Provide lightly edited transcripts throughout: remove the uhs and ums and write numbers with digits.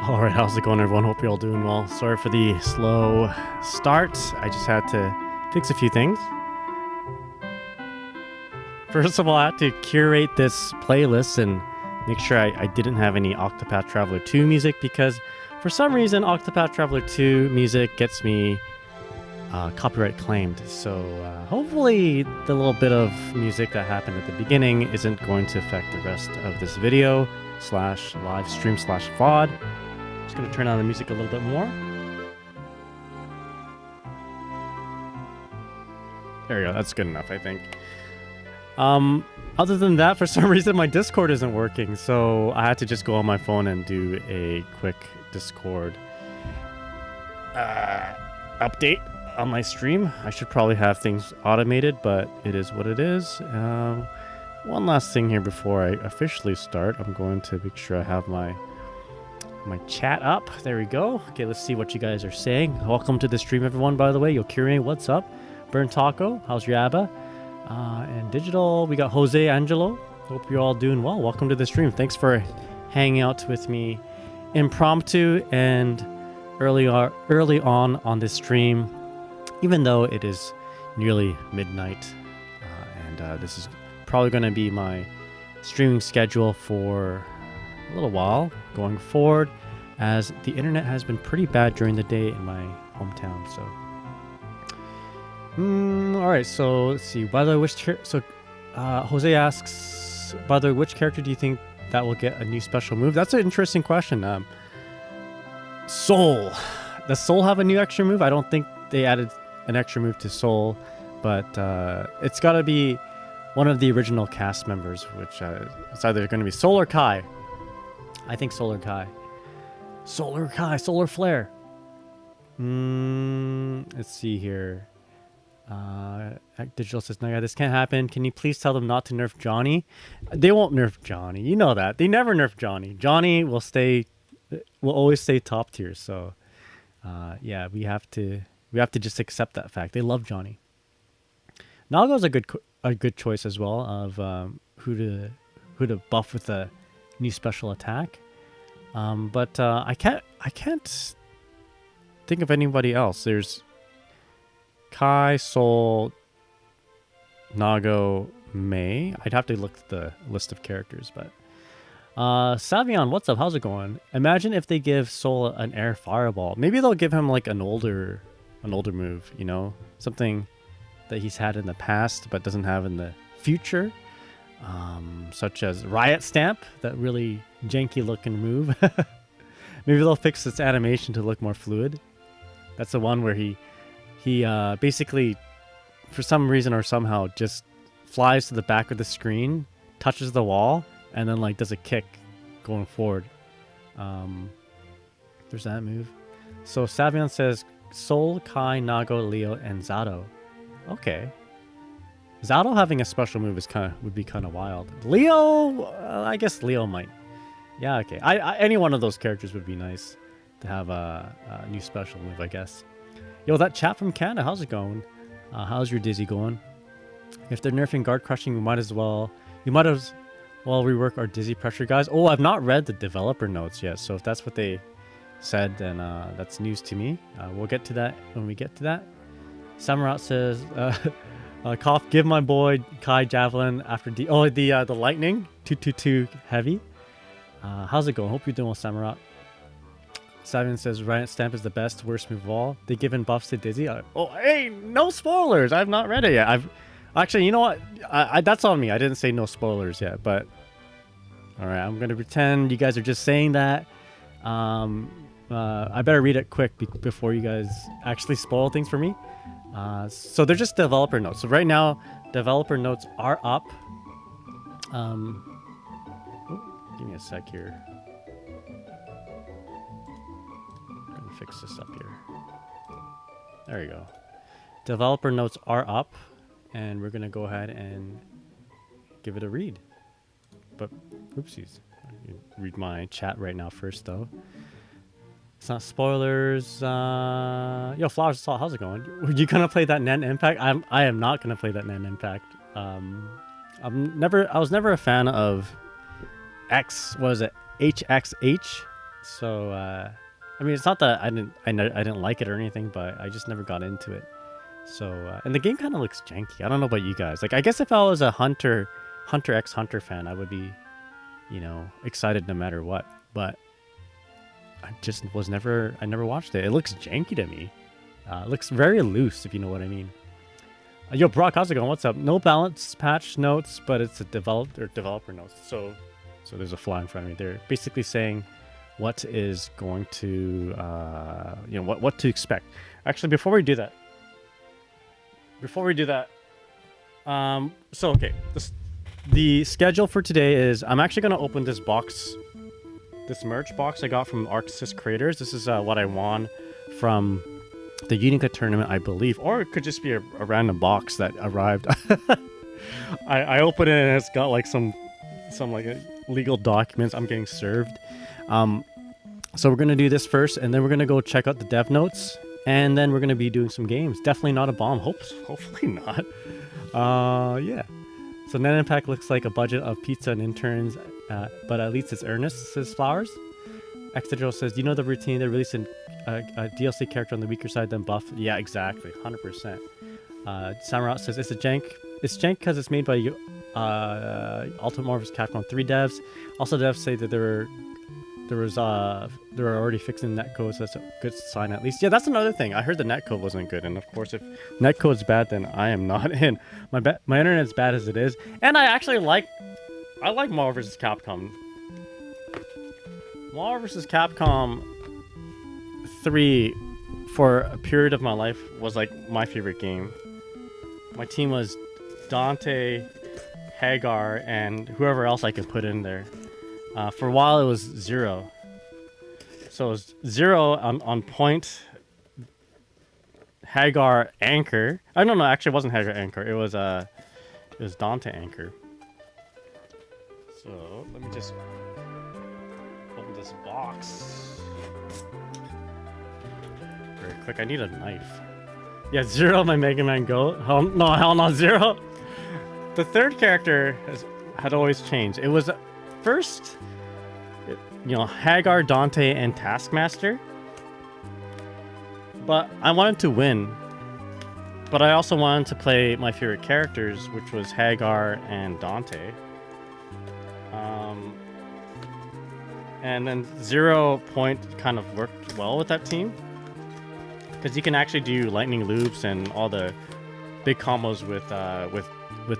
All right, how's it going, everyone? Hope you're all doing well. Sorry for the slow start. I just had to fix a few things. First of all, I had to curate this playlist and make sure I didn't have any Octopath Traveler 2 music because For some reason, Octopath Traveler 2 music gets me copyright claimed. So hopefully the little bit of music that happened at the beginning isn't going to affect the rest of this video / live stream / VOD. Just going to turn on the music a little bit more. There we go. That's good enough, I think. Other than that, for some reason, my Discord isn't working. So I had to just go on my phone and do a quick Discord update on my stream. I should probably have things automated, but it is what it is. One last thing here before I officially start. I'm going to make sure I have my chat up. There we go. Okay, let's see what you guys are saying. Welcome to the stream, everyone, by the way. Yokiri, what's up? Burn Taco, how's your ABBA? And Digital, we got Jose Angelo. Hope you're all doing well. Welcome to the stream. Thanks for hanging out with me impromptu and early on this stream, even though it is nearly midnight. And this is probably going to be my streaming schedule for a little while going forward, as the internet has been pretty bad during the day in my hometown. So all right, so let's see. By the way, Jose asks, by the way, which character do you think that will get a new special move? That's an interesting question. Soul. Does Soul have a new extra move? I don't think they added an extra move to Soul, but it's got to be one of the original cast members, which it's either going to be Soul or Kai. I think Soul or Kai. Soul or Kai. Solar Flare. Let's see here. Digital says, no, yeah, this can't happen. Can you please tell them not to nerf Johnny? They won't nerf Johnny. You know that. They never nerf Johnny. Johnny will always stay top tier. So, yeah, we have to just accept that fact. They love Johnny. Naga's a good choice as well of who to buff with a new special attack. But I can't think of anybody else. There's Kai, Soul, Nago, Mei. I'd have to look at the list of characters, but Savion, what's up? How's it going? Imagine if they give Soul an air fireball. Maybe they'll give him like an older move, you know, something that he's had in the past but doesn't have in the future, such as Riot Stamp, that really janky looking move. Maybe they'll fix its animation to look more fluid. That's the one where he basically, for some reason or somehow, just flies to the back of the screen, touches the wall, and then like does a kick going forward. There's that move. So Savion says Soul, Kai, Nago, Leo, and Zato. Okay. Zato having a special move would be kind of wild. Leo, I guess Leo might. Yeah, okay. Any one of those characters would be nice to have a new special move, I guess. Yo, that chat from Canada, how's it going? How's your Dizzy going? If they're nerfing guard crushing, we might as well rework our Dizzy pressure, guys. Oh, I've not read the developer notes yet, so if that's what they said, then that's news to me. We'll get to that when we get to that. Samarat says, cough, give my boy Kai Javelin after the lightning 222 heavy. How's it going? Hope you're doing well, Samarat. Savion says Riot Stamp is the best, worst move of all. They given buffs to Dizzy. Hey, no spoilers. I've not read it yet. Actually, you know what? That's on me. I didn't say no spoilers yet, but all right, I'm gonna pretend you guys are just saying that. I better read it quick before you guys actually spoil things for me. So they're just developer notes. So right now, developer notes are up. Give me a sec here. Fix this up here. There you go. Developer notes are up, and we're gonna go ahead and give it a read. But oopsies, read my chat right now first though. It's not spoilers. Yo, Flowers Assault, how's it going? Were you gonna play that Nen Impact? I am not gonna play that Nen Impact. I was never a fan of HXH. So I mean, it's not that I didn't like it or anything, but I just never got into it. So and the game kind of looks janky. I don't know about you guys. Like, I guess if I was a Hunter x Hunter fan, I would be, you know, excited no matter what. But I never watched it. It looks janky to me. It looks very loose, if you know what I mean. Yo, Brock, how's it going? What's up? No balance patch notes, but it's a developer notes. So there's a fly in front of me. They're basically saying what is going to, what to expect. Actually, before we do that, okay, the schedule for today is I'm actually going to open this box, this merch box I got from Arxis Creators. This is what I won from the Unica tournament, I believe, or it could just be a random box that arrived. I open it and it's got like some like legal documents I'm getting served. So we're gonna do this first, and then we're gonna go check out the dev notes, and then we're gonna be doing some games. Definitely not a bomb. Hopefully not. Yeah. So Net Impact looks like a budget of pizza and interns, but at least it's earnest, says Flowers. Extradrill says, you know the routine, they're releasing a DLC character on the weaker side, then buff. Yeah, exactly, 100%. Samurai says, it's jank because it's made by Ultimate Marvel's Capcom 3 devs. Also, devs say that they were already fixing netcode, so that's a good sign at least. Yeah, that's another thing. I heard the netcode wasn't good, and of course, if netcode's bad, then I am not in. My internet's bad as it is, and I actually like Marvel vs. Capcom. Marvel vs. Capcom 3 for a period of my life was like my favorite game. My team was Dante, Hagar, and whoever else I could put in there. For a while it was Zero. So it was Zero on point, Hagar Anchor. I don't know, actually it wasn't Hagar Anchor. It was Dante Anchor. So let me just open this box very quick. I need a knife. Yeah, Zero, my Mega Man Go. Hell no, Zero. The third character had always changed. It was first, Hagar, Dante, and Taskmaster. But I wanted to win. But I also wanted to play my favorite characters, which was Hagar and Dante. And then 0 Point kind of worked well with that team, because you can actually do lightning loops and all the big combos with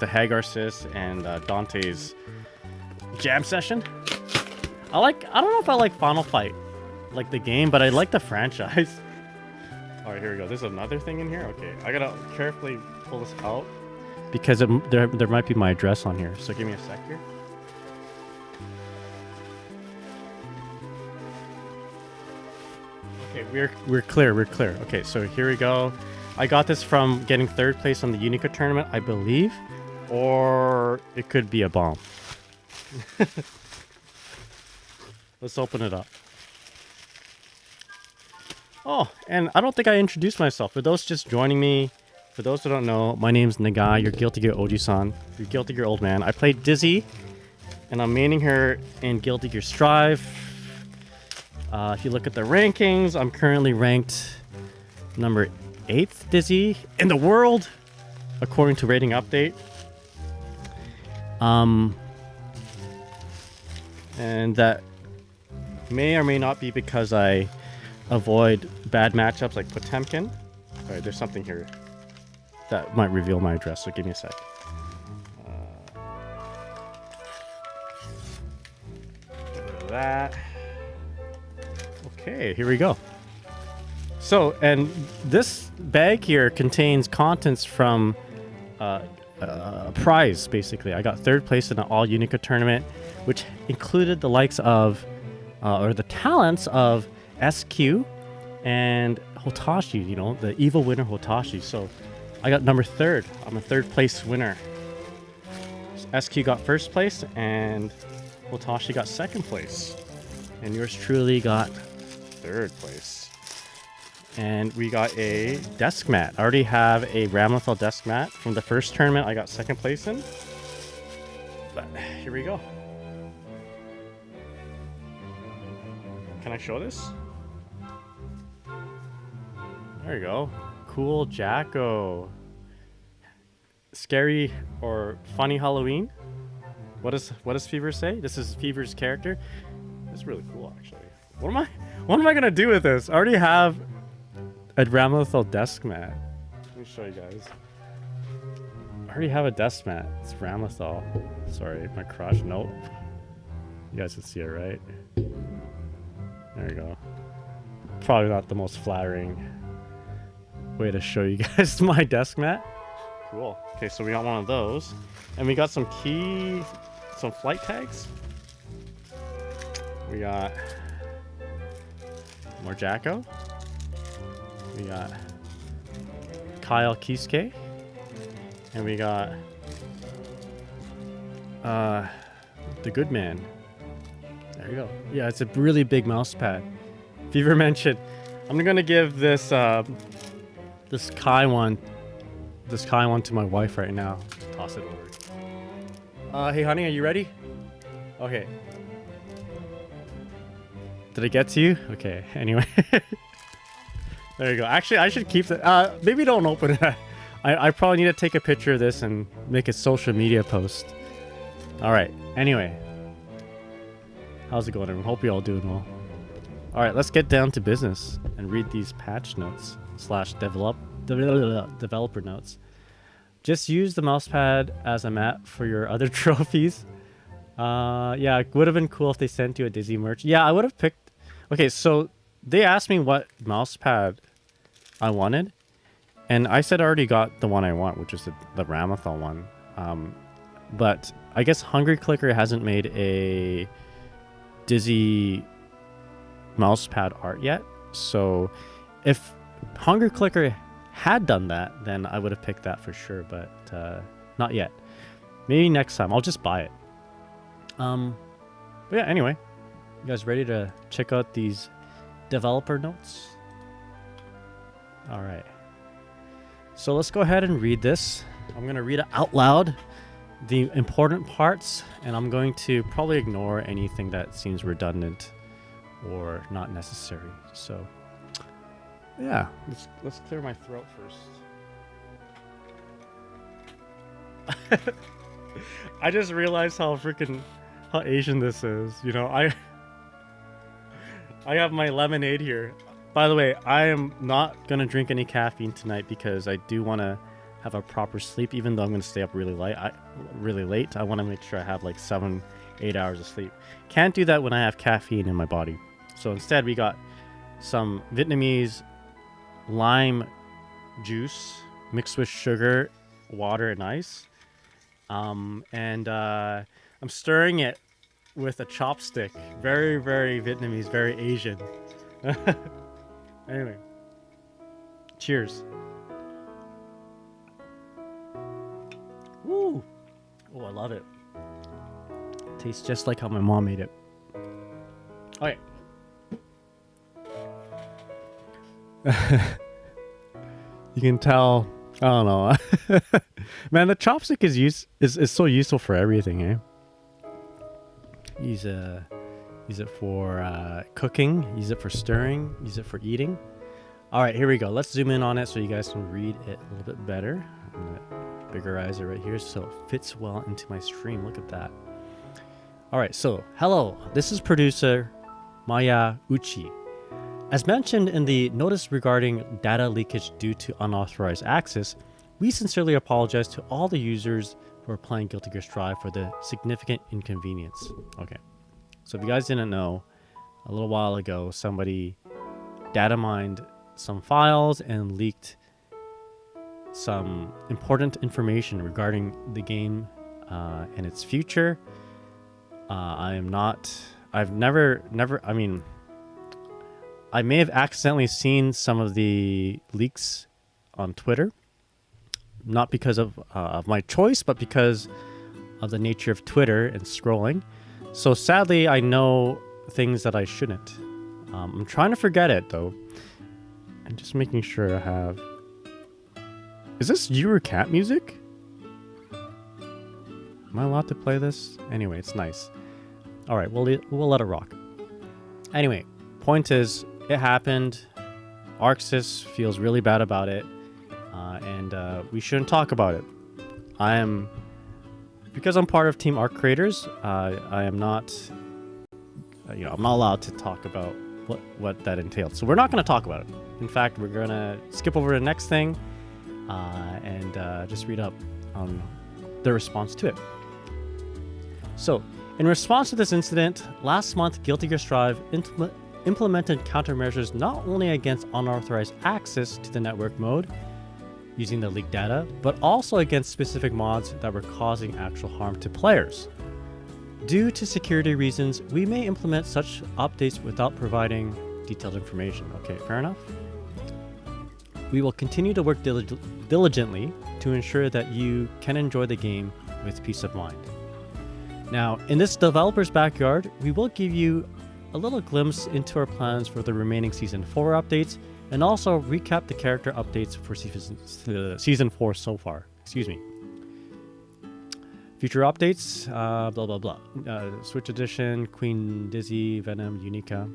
the Hagar sis and Dante's jam session. I don't know if I like Final Fight, like the game, but I like the franchise. All right, here we go. There's another thing in here. Okay, I gotta carefully pull this out because there might be my address on here. So give me a sec here. Okay, we're clear. Okay, so here we go. I got this from getting third place on the Unica tournament, I believe, or it could be a bomb. Let's open it up. Oh, and I don't think I introduced myself. For those just joining me, for those who don't know, my name's Nagai. You're Guilty Gear Oji-san. You're Guilty Gear Old Man. I played Dizzy, and I'm maining her in Guilty Gear Strive. If you look at the rankings, I'm currently ranked number 8th Dizzy in the world, according to Rating Update. And that may or may not be because I avoid bad matchups like Potemkin. Alright, there's something here that might reveal my address, so give me a sec. That. Okay, here we go. So, and this bag here contains contents from a prize, basically. I got third place in an all Unica tournament, which included the likes of, or the talents of SQ and Hotashi, the evil winner Hotashi. So I got number 3rd. I'm a 3rd place winner. SQ got 1st place and Hotashi got 2nd place. And yours truly got 3rd place. And we got a desk mat. I already have a Ramlethal desk mat from the first tournament I got 2nd place in. But here we go. Can I show this? There you go. Cool Jacko. Scary or funny Halloween? What does Fever say? This is Fever's character. It's really cool, actually. What am I gonna do with this? I already have a Ramlethal desk mat. Let me show you guys. I already have a desk mat. It's Ramlethal. Sorry, my crush. Nope. You guys can see it, right? There you go. Probably not the most flattering way to show you guys my desk mat. Cool. Okay, so we got one of those. And we got some flight tags. We got more Jacko. We got Kyle Kiske. And we got the good man. There you go. Yeah, it's a really big mouse pad. Fever mentioned. I'm gonna give this this Kai one to my wife right now. Just toss it over. Hey honey, are you ready? Okay. Did it get to you? Okay. Anyway. There you go. Actually, I should keep that. Maybe don't open it. I probably need to take a picture of this and make a social media post. All right. Anyway. How's it going, everyone? Hope you're all doing well. All right, let's get down to business and read these patch notes / developer notes. Just use the mousepad as a mat for your other trophies. Yeah, it would have been cool if they sent you a Dizzy merch. Yeah, I would have picked... Okay, so they asked me what mousepad I wanted. And I said I already got the one I want, which is the Ramlethal one. But I guess Hungry Clicker hasn't made a Dizzy mousepad art yet. So if Hungry Clicker had done that, then I would have picked that for sure. But not yet. Maybe next time. I'll just buy it. But yeah, anyway. You guys ready to check out these developer notes? Alright. So let's go ahead and read this. I'm going to read it out loud, the important parts, and I'm going to probably ignore anything that seems redundant or not necessary. So yeah, let's clear my throat first. I just realized how Asian this is. You know, I have my lemonade here. By the way, I am not gonna drink any caffeine tonight because I do want to have a proper sleep, even though I'm gonna stay up really late. I want to make sure I have like 7-8 hours of sleep. Can't do that when I have caffeine in my body. So instead, we got some Vietnamese lime juice mixed with sugar, water, and ice. I'm stirring it with a chopstick. Very, very Vietnamese, very Asian. Anyway, cheers. Woo! Oh, I love it. Tastes just like how my mom made it. Okay. You can tell. I don't know. Man, the chopstick is so useful for everything, eh? Use it for cooking. Use it for stirring. Use it for eating. All right, here we go. Let's zoom in on it so you guys can read it a little bit better. I'm gonna biggerize it right here so it fits well into my stream. Look at that. All right, so hello. This is producer Maya Uchi. As mentioned in the notice regarding data leakage due to unauthorized access, we sincerely apologize to all the users who are playing Guilty Gear Strive for the significant inconvenience. Okay, so if you guys didn't know, a little while ago, somebody data mined some files and leaked some important information regarding the game and its future. I may have accidentally seen some of the leaks on Twitter, not because of my choice, but because of the nature of Twitter and scrolling. So sadly, I know things that I shouldn't. I'm trying to forget it though, and just making sure I have. Is this you or cat music? Am I allowed to play this? Anyway, it's nice. All right, we'll let it rock. Anyway, point is, it happened. Arxis feels really bad about it, and we shouldn't talk about it. Because I'm part of Team Arc Creators, I am not, I'm not allowed to talk about what that entailed. So we're not going to talk about it. In fact, we're going to skip over to the next thing and just read up on the response to it. So, in response to this incident, last month, Guilty Gear Strive implemented countermeasures not only against unauthorized access to the network mode using the leaked data, but also against specific mods that were causing actual harm to players. Due to security reasons, we may implement such updates without providing detailed information. Okay, fair enough. We will continue to work diligently to ensure that you can enjoy the game with peace of mind. Now, in this developer's backyard, we will give you a little glimpse into our plans for the remaining Season 4 updates, and also recap the character updates for Season 4 so far. Excuse me. Future updates, blah, blah, blah. Switch Edition, Queen Dizzy, Venom, Unica.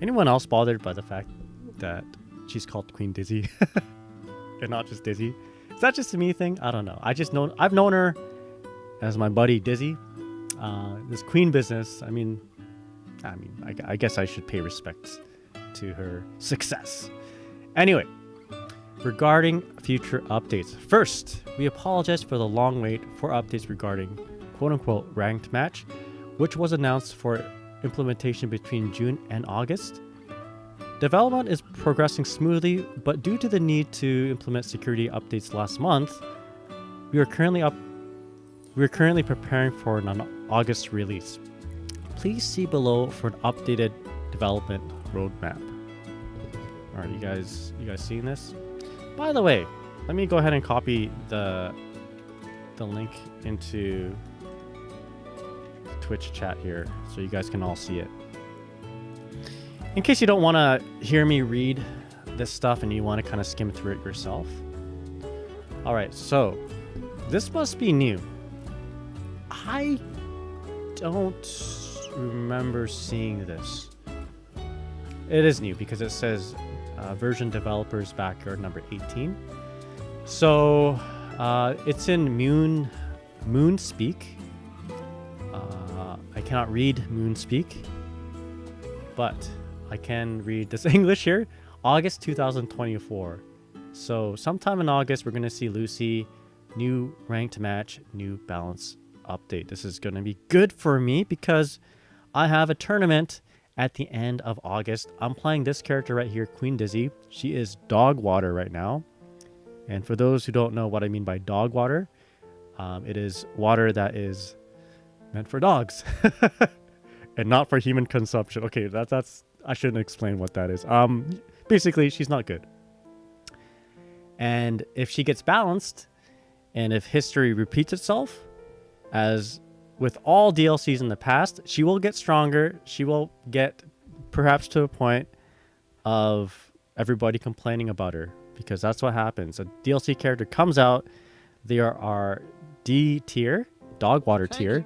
Anyone else bothered by the fact that she's called Queen Dizzy and not just Dizzy? Is that just a me thing? I don't know. I've known her as my buddy Dizzy. This Queen business, I guess I should pay respects to her success. Anyway, regarding future updates. First, we apologize for the long wait for updates regarding quote-unquote ranked match, which was announced for implementation between June and August. Development is progressing smoothly, but due to the need to implement security updates last month, we are currently preparing for an August release. Please see below for an updated development roadmap. All right, you guys seeing this? By the way, let me go ahead and copy the link into the Twitch chat here so you guys can all see it. In case you don't want to hear me read this stuff and you want to kind of skim through it yourself. All right, so this must be new. I don't remember seeing this. It is new because it says version developers backyard number 18. So it's in Moon Speak. I cannot read Moon Speak, but I can read this English here. August 2024. So sometime in August, we're going to see Lucy, new ranked match, new balance update. This is going to be good for me because I have a tournament at the end of August. I'm playing this character right here, Queen Dizzy. She is dog water right now. And for those who don't know what I mean by dog water, it is water that is meant for dogs and not for human consumption. Okay, that's I shouldn't explain what that is. Basically, she's not good. And if she gets balanced, and if history repeats itself, as with all DLCs in the past, she will get stronger. She will get perhaps to a point of everybody complaining about her, because that's what happens. A DLC character comes out, they are D tier, dog water tier,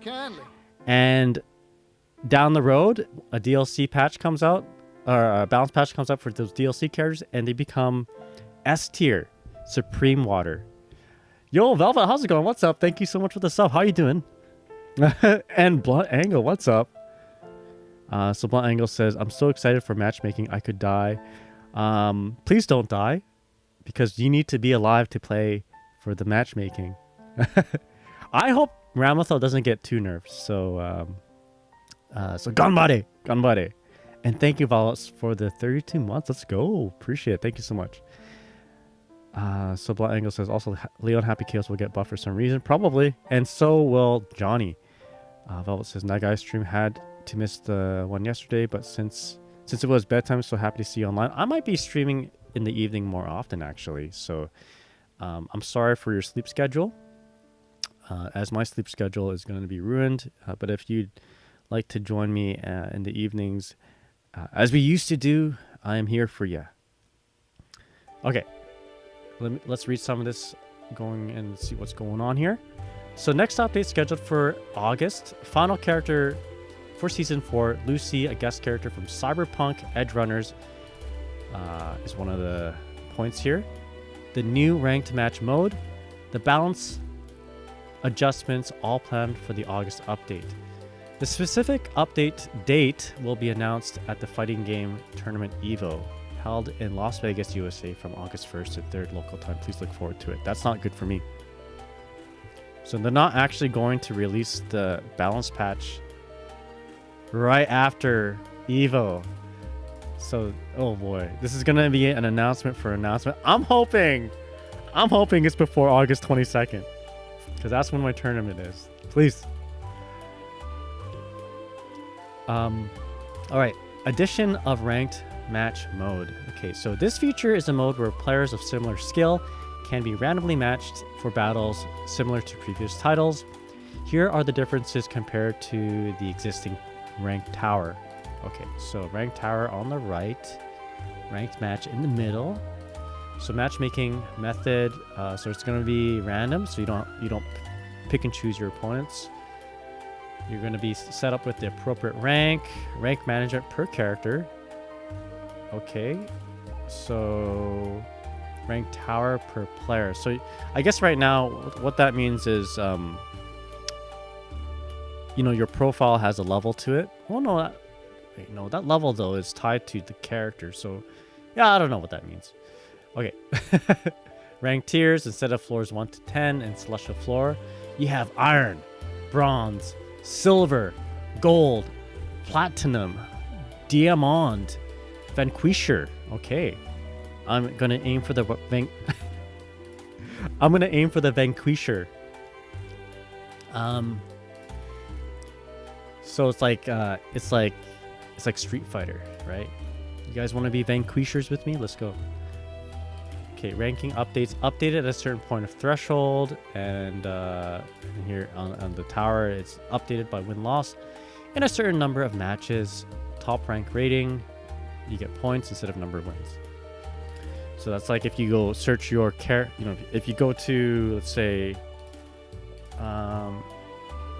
and down the road, a DLC patch comes out, or a balance patch comes out for those DLC characters, and they become S tier, supreme water. Yo, Velvet, how's it going? What's up? Thank you so much for the sub. How you doing? And Blunt Angle, what's up? So Blunt Angle says, I'm so excited for matchmaking, I could die. Please don't die, because you need to be alive to play for the matchmaking. I hope Ramathel doesn't get too nerfed. So ganbare. And thank you, Valos, for the 32 months. Let's go. Appreciate it. Thank you so much. So Blunt Angle says, also Leon Happy Chaos will get buffed for some reason. Probably. And so will Johnny. Velvet says, Nagai stream had to miss the one yesterday, but since it was bedtime, so happy to see you online. I might be streaming in the evening more often, actually. So I'm sorry for your sleep schedule, as my sleep schedule is going to be ruined. But if you'd like to join me in the evenings, as we used to do, I am here for you. Okay, let's read some of this going and see what's going on here. So next update scheduled for August. Final character for Season 4, Lucy, a guest character from Cyberpunk Edge Runners, is one of the points here. The new ranked match mode, the balance adjustments, all planned for the August update. The specific update date will be announced at the fighting game tournament EVO, held in Las Vegas, USA from August 1st to 3rd local time. Please look forward to it. That's not good for me. So they're not actually going to release the balance patch right after EVO. So, oh boy, this is going to be an announcement for announcement. I'm hoping it's before August 22nd, because that's when my tournament is. Please. All right, addition of ranked match mode. Okay, so this feature is a mode where players of similar skill can be randomly matched for battles similar to previous titles. Here are the differences compared to the existing ranked tower. Okay, so ranked tower on the right, ranked match in the middle. So matchmaking method, so it's going to be random, so you don't pick and choose your opponents. You're going to be set up with the appropriate rank management per character. Okay, so ranked tower per player. So I guess right now what that means is, your profile has a level to it. Oh no, that level though is tied to the character. So yeah, I don't know what that means. Okay, ranked tiers instead of floors 1 to 10 in Celestial Floor, you have iron, bronze, silver, gold, platinum, diamond, vanquisher. Okay, I'm gonna aim for the vanquisher. So it's like Street Fighter, right? You guys want to be vanquishers with me? Let's go. Okay, ranking updates updated at a certain point of threshold, and here on the tower it's updated by win-loss in a certain number of matches. Top rank rating, you get points instead of number of wins. So that's like if you go search your if you go to, let's say, the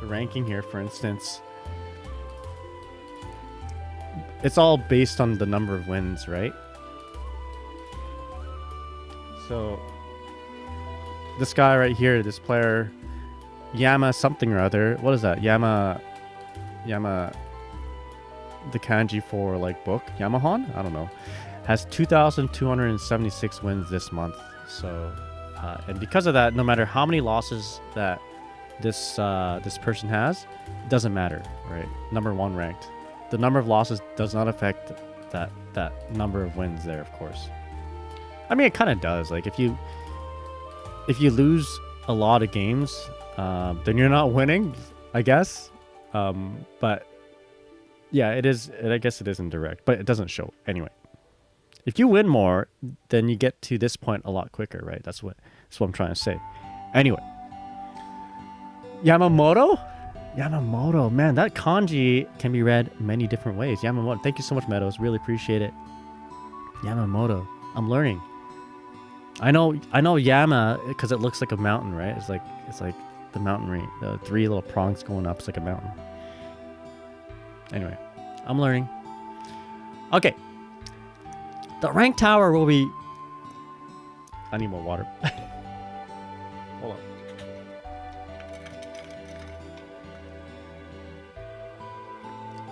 ranking here, for instance, it's all based on the number of wins, right? So this guy right here, this player, Yama something or other. What is that? Yama, the kanji for like book. Yamahon? I don't know. Has 2,276 wins this month. So, and because of that, no matter how many losses that this person has, it doesn't matter, right? Number 1 ranked. The number of losses does not affect that number of wins there, of course. I mean, it kind of does. Like if you lose a lot of games, then you're not winning, I guess. But yeah, it is. I guess it is indirect, but it doesn't show anyway. If you win more, then you get to this point a lot quicker, right? That's what I'm trying to say. Anyway, Yamamoto, man, that kanji can be read many different ways. Yamamoto, thank you so much, Meadows. Really appreciate it. Yamamoto, I'm learning. I know Yama because it looks like a mountain, right? It's like the mountain range, the 3 little prongs going up. It's like a mountain. Anyway, I'm learning. Okay. The rank tower will be... I need more water. Hold on.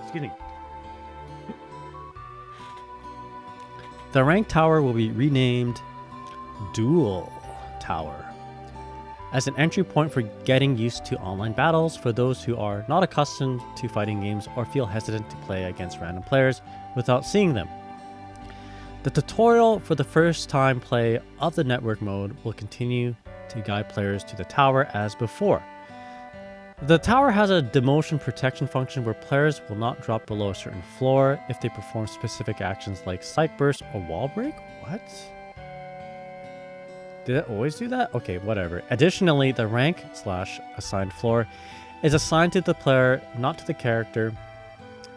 Excuse me. The rank tower will be renamed Duel Tower as an entry point for getting used to online battles for those who are not accustomed to fighting games or feel hesitant to play against random players without seeing them. The tutorial for the first time play of the network mode will continue to guide players to the tower as before. The tower has a demotion protection function where players will not drop below a certain floor if they perform specific actions like sight burst or wall break. What? Did it always do that? Okay, whatever. Additionally, the rank/assigned floor is assigned to the player, not to the character,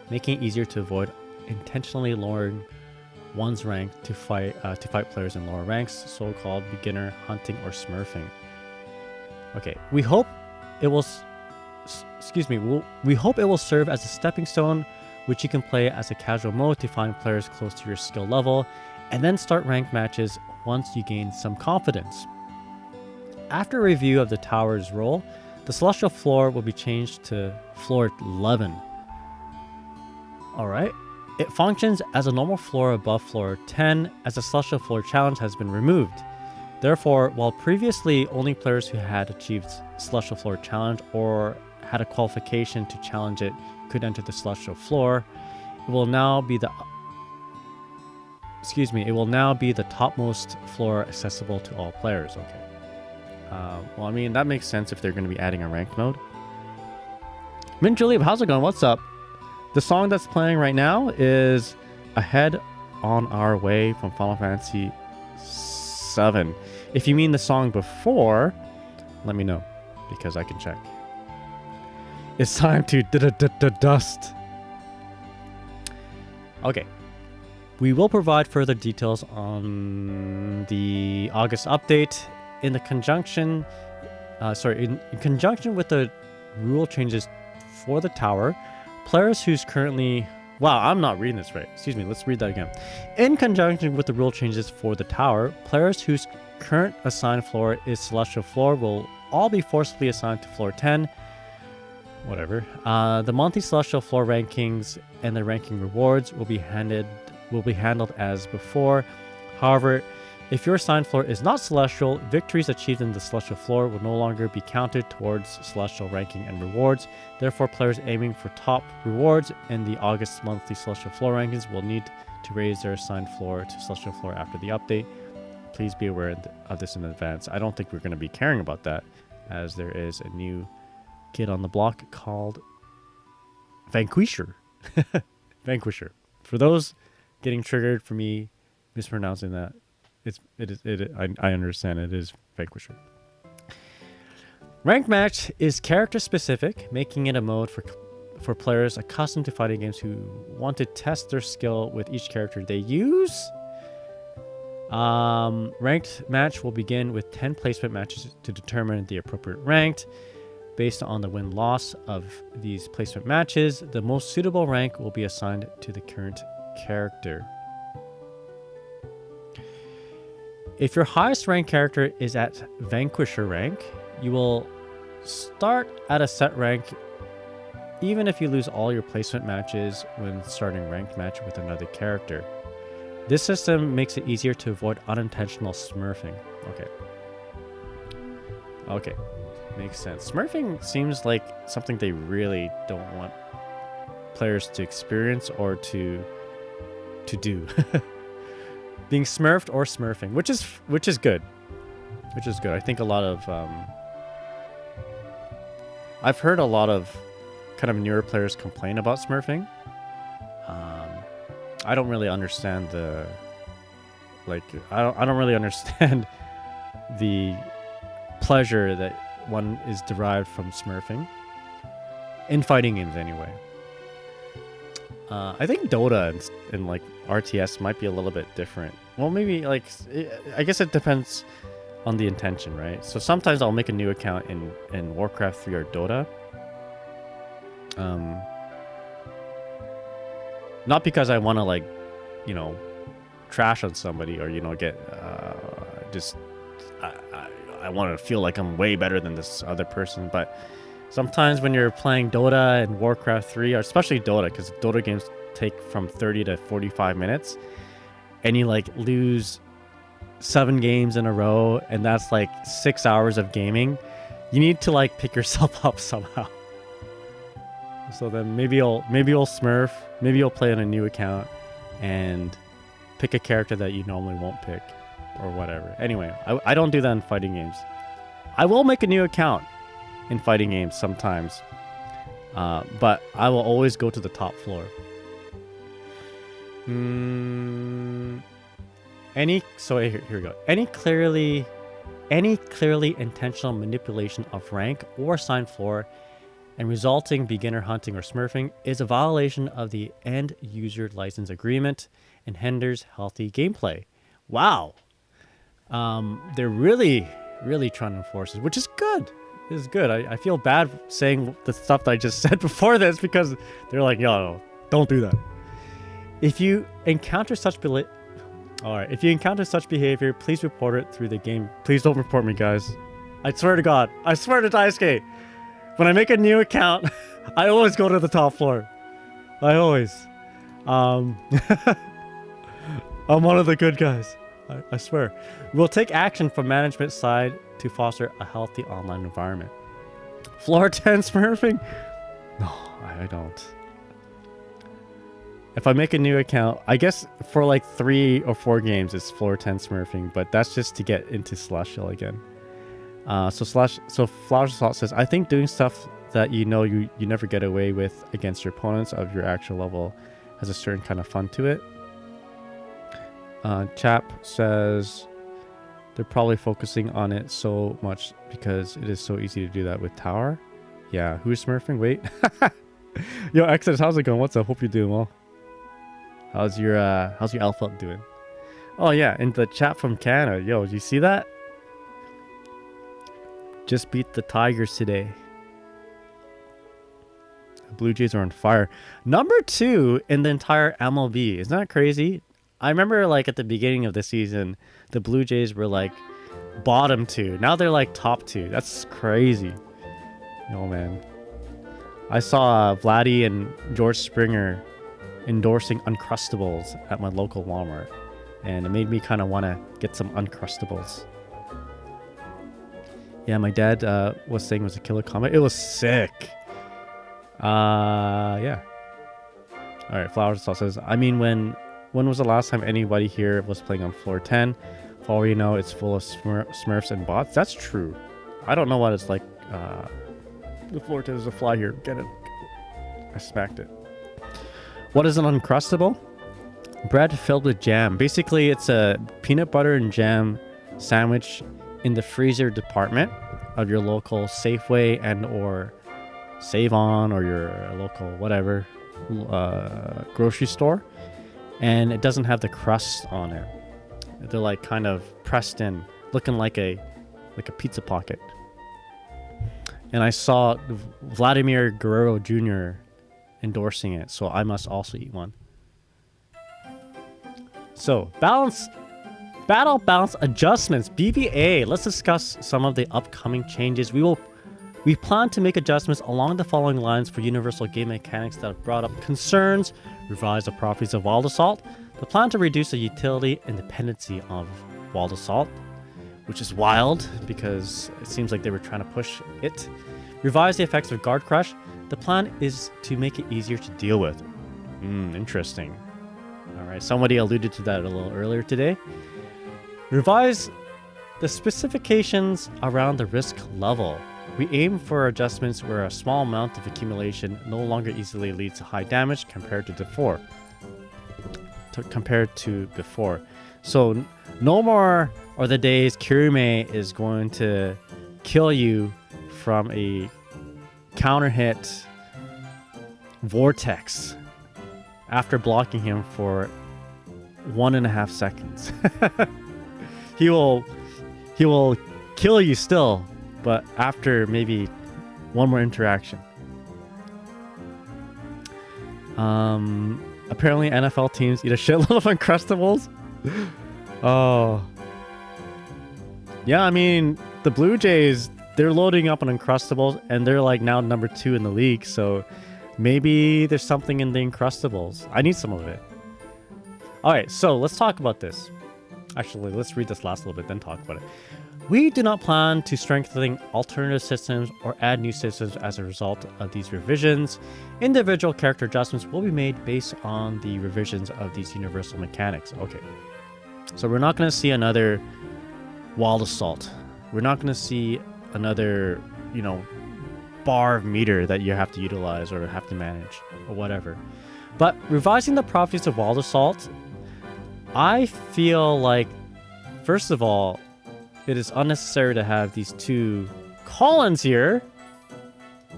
making it easier to avoid intentionally lowering one's rank to fight players in lower ranks, so-called beginner hunting or smurfing. Okay, we hope it will serve as a stepping stone, which you can play as a casual mode to find players close to your skill level, and then start ranked matches once you gain some confidence. After a review of the tower's role, The celestial floor will be changed to floor 11. Alright. It functions as a normal floor above floor 10 as the celestial floor challenge has been removed. Therefore, while previously only players who had achieved celestial floor challenge or had a qualification to challenge it could enter the celestial floor, it will now be the topmost floor accessible to all players. Okay. Well, I mean, that makes sense if they're going to be adding a ranked mode. Mint Julep, how's it going? What's up? The song that's playing right now is Ahead on Our Way from Final Fantasy VII. If you mean the song before, let me know, because I can check. It's time to dust. Okay. We will provide further details on the August update in conjunction with the rule changes for the tower. Players who's currently... Wow, I'm not reading this right. Excuse me, let's read that again. In conjunction with the rule changes for the tower, players whose current assigned floor is Celestial Floor will all be forcibly assigned to floor 10. Whatever. The monthly Celestial Floor rankings and the ranking rewards will be handled as before. However, if your assigned floor is not Celestial, victories achieved in the Celestial Floor will no longer be counted towards Celestial ranking and rewards. Therefore, players aiming for top rewards in the August monthly Celestial Floor rankings will need to raise their assigned floor to Celestial Floor after the update. Please be aware of this in advance. I don't think we're going to be caring about that, as there is a new kid on the block called Vanquisher. Vanquisher. For those getting triggered for me mispronouncing that, I understand it is Vanquisher. Ranked match is character specific, making it a mode for players accustomed to fighting games who want to test their skill with each character they use. Ranked match will begin with 10 placement matches to determine the appropriate ranked. Based on the win-loss of these placement matches, the most suitable rank will be assigned to the current character. If your highest ranked character is at Vanquisher rank, you will start at a set rank even if you lose all your placement matches when starting ranked match with another character. This system makes it easier to avoid unintentional smurfing. Okay. Makes sense. Smurfing seems like something they really don't want players to experience or to do. Being smurfed or smurfing, which is good. I think a lot of I've heard a lot of kind of newer players complain about smurfing. I don't really understand I don't really understand the pleasure that one is derived from smurfing in fighting games anyway. I think Dota and like RTS might be a little bit different. Well, maybe I guess it depends on the intention, right? So sometimes I'll make a new account in Warcraft 3 or Dota. Not because I want to trash on somebody or get I want to feel like I'm way better than this other person, but sometimes when you're playing Dota and Warcraft 3, or especially Dota, because Dota games take from 30 to 45 minutes, and you lose 7 games in a row, and that's 6 hours of gaming, you need to pick yourself up somehow. So then maybe you'll smurf, maybe you'll play on a new account and pick a character that you normally won't pick or whatever. Anyway, I don't do that in fighting games. I will make a new account in fighting games sometimes, but I will always go to the top floor. Here we go. Any clearly intentional manipulation of rank or assigned floor and resulting beginner hunting or smurfing is a violation of the end user license agreement and hinders healthy gameplay. Wow. They're really trying to enforce it, which is good. This is good. I feel bad saying the stuff that I just said before this because they're like, yo, don't do that. If you encounter such behavior, please report it through the game. Please don't report me, guys. I swear to God. I swear to Daisuke. When I make a new account, I always go to the top floor. I always. I'm one of the good guys. I swear. We'll take action from management side to foster a healthy online environment. Floor 10 smurfing? No, I don't. If I make a new account, I guess for like 3 or 4 games, it's floor 10 smurfing, but that's just to get into Celestial again. So Flowers Assault says, I think doing stuff that you never get away with against your opponents of your actual level has a certain kind of fun to it. Chap says they're probably focusing on it so much because it is so easy to do that with Tower. Yeah, who's smurfing? Wait. Yo, Exodus, how's it going? What's up? Hope you're doing well. How's your alpha doing? Oh yeah, in the chat from Canada. Yo, did you see that? Just beat the Tigers today. The Blue Jays are on fire. Number 2 in the entire MLB. Isn't that crazy? I remember like at the beginning of the season, the Blue Jays were like bottom 2. Now they're like top 2. That's crazy. Oh man. I saw Vladdy and George Springer endorsing Uncrustables at my local Walmart. And it made me kind of want to get some Uncrustables. Yeah, my dad was saying it was a killer comic. It was sick. Yeah. All right, Flowers says, I mean, when was the last time anybody here was playing on floor 10? For all you know, it's full of Smurfs and bots. That's true. I don't know what it's like. The floor 10 is a fly here. Get it. I smacked it. What is an Uncrustable? Bread filled with jam. Basically, it's a peanut butter and jam sandwich in the freezer department of your local Safeway and or Save-On or your local whatever grocery store. And it doesn't have the crust on it. They're like kind of pressed in, looking like a pizza pocket. And I saw Vladimir Guerrero Jr. endorsing it, so I must also eat one. So, battle balance adjustments, BBA. Let's discuss some of the upcoming changes. We plan to make adjustments along the following lines for universal game mechanics that have brought up concerns. Revise the properties of Wild Assault. The plan to reduce the utility and dependency of Wild Assault, which is wild because it seems like they were trying to push it. Revise the effects of Guard Crush. The plan is to make it easier to deal with. Interesting. Alright, somebody alluded to that a little earlier today. Revise the specifications around the risk level. We aim for adjustments where a small amount of accumulation no longer easily leads to high damage compared to before. So no more are the days Kirime is going to kill you from a counter hit vortex after blocking him for 1.5 seconds. He will kill you still, but after maybe one more interaction. Apparently NFL teams eat a shitload of Uncrustables. Oh. Yeah, I mean, the Blue Jays, they're loading up on Uncrustables, and they're like now number 2 in the league, so maybe there's something in the Uncrustables. I need some of it. Alright, so let's talk about this. Actually, let's read this last little bit, then talk about it. We do not plan to strengthen alternative systems or add new systems as a result of these revisions. Individual character adjustments will be made based on the revisions of these universal mechanics. Okay, so we're not going to see another Wild Assault. We're not going to see another, bar of meter that you have to utilize or have to manage or whatever. But revising the properties of Wild Assault, I feel like, first of all, it is unnecessary to have these 2 columns here.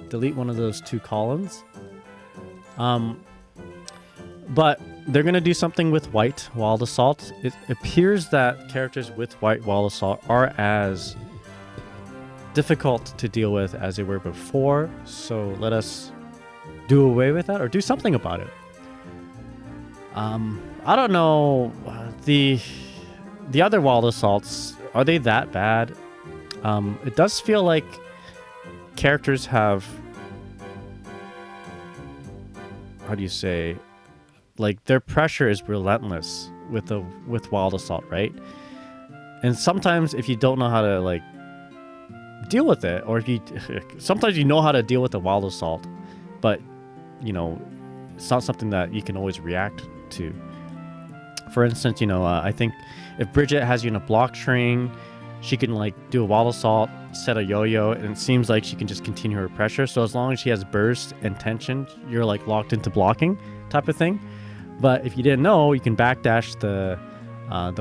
Delete one of those 2 columns. But they're going to do something with white Wild Assault. It appears that characters with white Wild Assault are as difficult to deal with as they were before. So let us do away with that or do something about it. I don't know. The other Wild Assaults, are they that bad? It does feel like characters have, how do you say, like their pressure is relentless with Wild Assault, right? And sometimes if you don't know how to like deal with it, or if you sometimes you know how to deal with the Wild Assault, but you know it's not something that you can always react to. For instance, I think if Bridget has you in a block string, she can like do a Wild Assault, set a yo-yo, and it seems like she can just continue her pressure. So as long as she has burst and tension, you're like locked into blocking type of thing. But if you didn't know, you can backdash the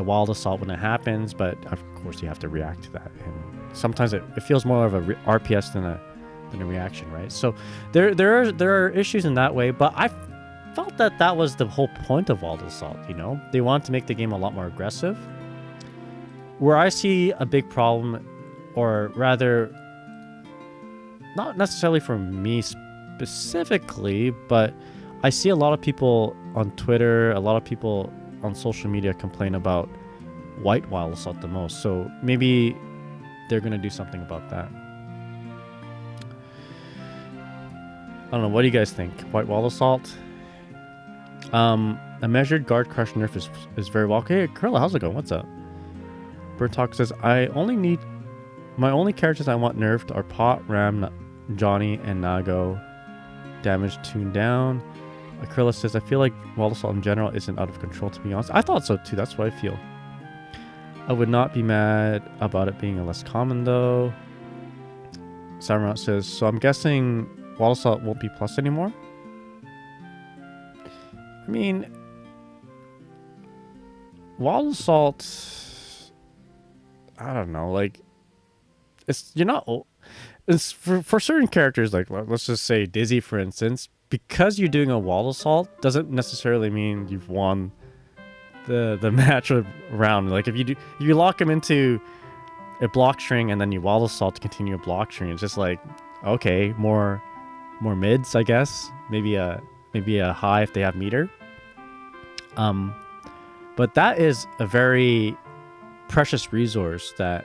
Wild Assault when it happens, but of course you have to react to that. And sometimes it feels more of a RPS than a reaction, right? So there are issues in that way, but I felt that was the whole point of Wild Assault. They want to make the game a lot more aggressive. Where I see a big problem, or rather, not necessarily for me specifically, but I see a lot of people on Twitter, a lot of people on social media complain about white Wild Assault the most. So maybe they're going to do something about that. I don't know. What do you guys think? White Wild Assault? A measured guard crush nerf is very well. Okay, Curla, how's it going? What's up? Bird Talk says, my only characters I want nerfed are Pot, Ram, Johnny, and Nago. Damage tuned down. Acryla says, I feel like Wild Assault in general isn't out of control, to be honest. I thought so too, that's what I feel. I would not be mad about it being a less common though. Samurai says, so I'm guessing Wild Assault won't be plus anymore? I mean, Wild Assault, I don't know, like, it's for certain characters, like let's just say Dizzy, for instance, because you're doing a Wild Assault doesn't necessarily mean you've won the match round. Like if you lock him into a block string and then you Wild Assault to continue a block string, it's just like, okay, more mids, I guess. Maybe a high if they have meter. But that is a very precious resource that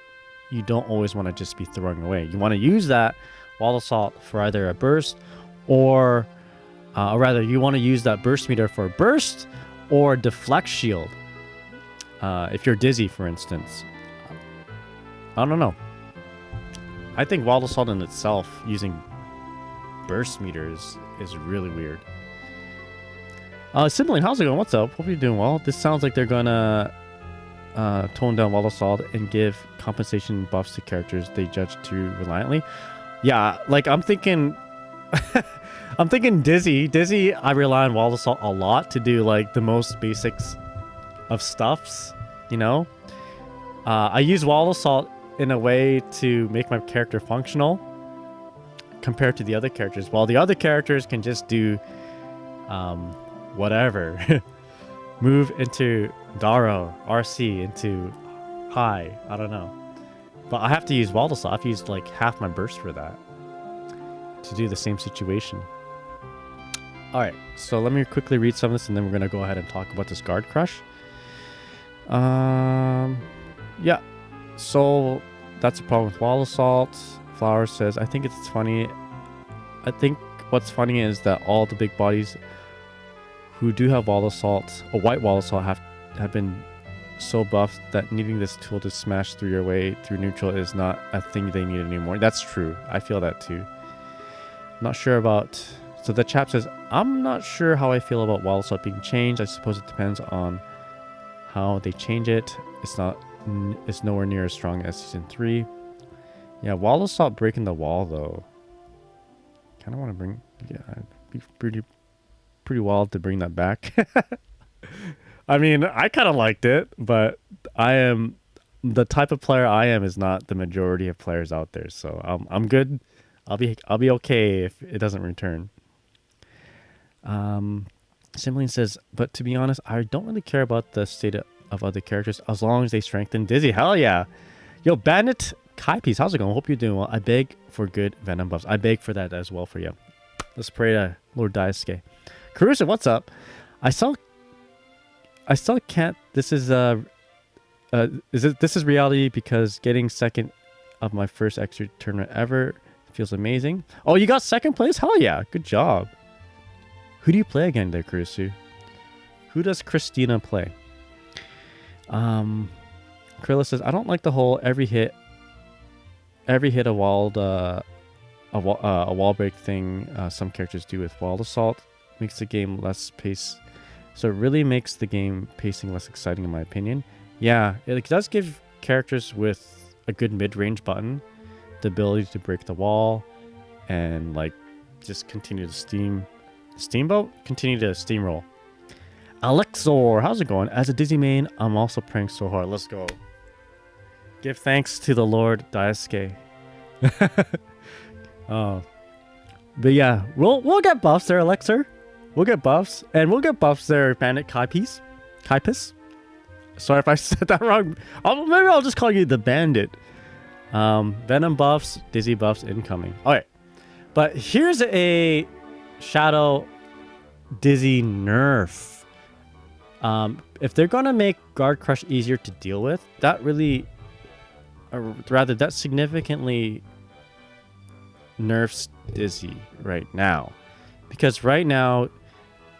you don't always want to just be throwing away. You want to use that Wild Assault for either a burst or rather you want to use that burst meter for a burst or deflect shield. If you're Dizzy, for instance. I don't know. I think Wild Assault in itself using burst meters is really weird. Sibling, how's it going? What's up? Hope you're doing well. This sounds like they're gonna tone down Wild Assault and give compensation buffs to characters they judge too reliantly. Yeah, like I'm thinking I'm thinking Dizzy. Dizzy, I rely on Wild Assault a lot to do like the most basics of stuffs, I use Wild Assault in a way to make my character functional compared to the other characters, while the other characters can just do whatever. Move into Daro, RC into high. I don't know. But I have to use Wild Assault. I've used like half my burst for that to do the same situation. Alright, so let me quickly read some of this and then we're going to go ahead and talk about this guard crush. Yeah, so that's a problem with Wild Assault. Flower says, I think it's funny. I think what's funny is that all the big bodies who do have Wild Assault, or white Wild Assault, have been so buffed that needing this tool to smash through your way through neutral is not a thing they need anymore. That's true. I feel that too. Not sure about... So the chap says, I'm not sure how I feel about Wild Assault being changed. I suppose it depends on how they change it. It's nowhere near as strong as Season 3. Yeah, Wild Assault breaking the wall, though. Kind of want to bring... Yeah, it'd be pretty wild to bring that back. I mean, I kind of liked it, but the type of player I am is not the majority of players out there, so I'm good. I'll be okay if it doesn't return. Simline says, but to be honest, I don't really care about the state of other characters as long as they strengthen Dizzy. Hell yeah. Yo, Bandit Kaipies, how's it going? Hope you're doing well. I beg for good Venom buffs. I beg for that as well for you. Let's pray to Lord Daisuke. Caruso, what's up? I still can't. This is reality because getting second of my first extra tournament ever Feels amazing. Oh, you got second place? Hell yeah. Good job. Who do you play again there, Kurisu? Who does Christina play? Krilla says, I don't like the whole every hit a wall break thing some characters do with Wild Assault. Makes the game less pace. So it really makes the game pacing less exciting in my opinion. Yeah, it does give characters with a good mid-range button the ability to break the wall and like just continue to continue to steamroll. Alexor, how's it going? As a Dizzy main, I'm also praying so hard. Let's go. Give thanks to the Lord Daisuke. But yeah, we'll get buffs there, Alexor. We'll get buffs, and we'll get buffs there, Bandit Kaipis. Sorry if I said that wrong. Maybe I'll just call you the Bandit. Venom buffs, Dizzy buffs incoming. All right, but here's a Shadow Dizzy nerf. If they're gonna make Guard Crush easier to deal with, that significantly nerfs Dizzy right now, because right now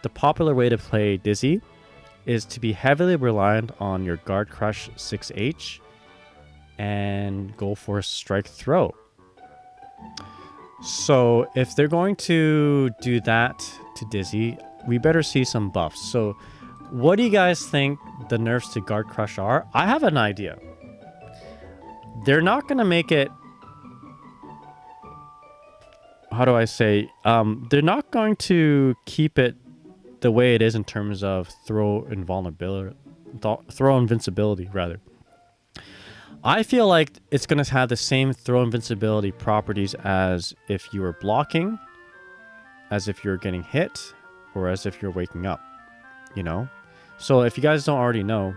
the popular way to play Dizzy is to be heavily reliant on your Guard Crush 6H and go for a strike throw. So if they're going to do that to Dizzy, we better see some buffs. So what do you guys think the nerfs to Guard Crush are? I have an idea. They're not going to make it... How do I say? They're not going to keep it the way it is in terms of throw invincibility, rather. I feel like it's going to have the same throw invincibility properties as if you were blocking, as if you're getting hit, or as if you're waking up, you know? So if you guys don't already know,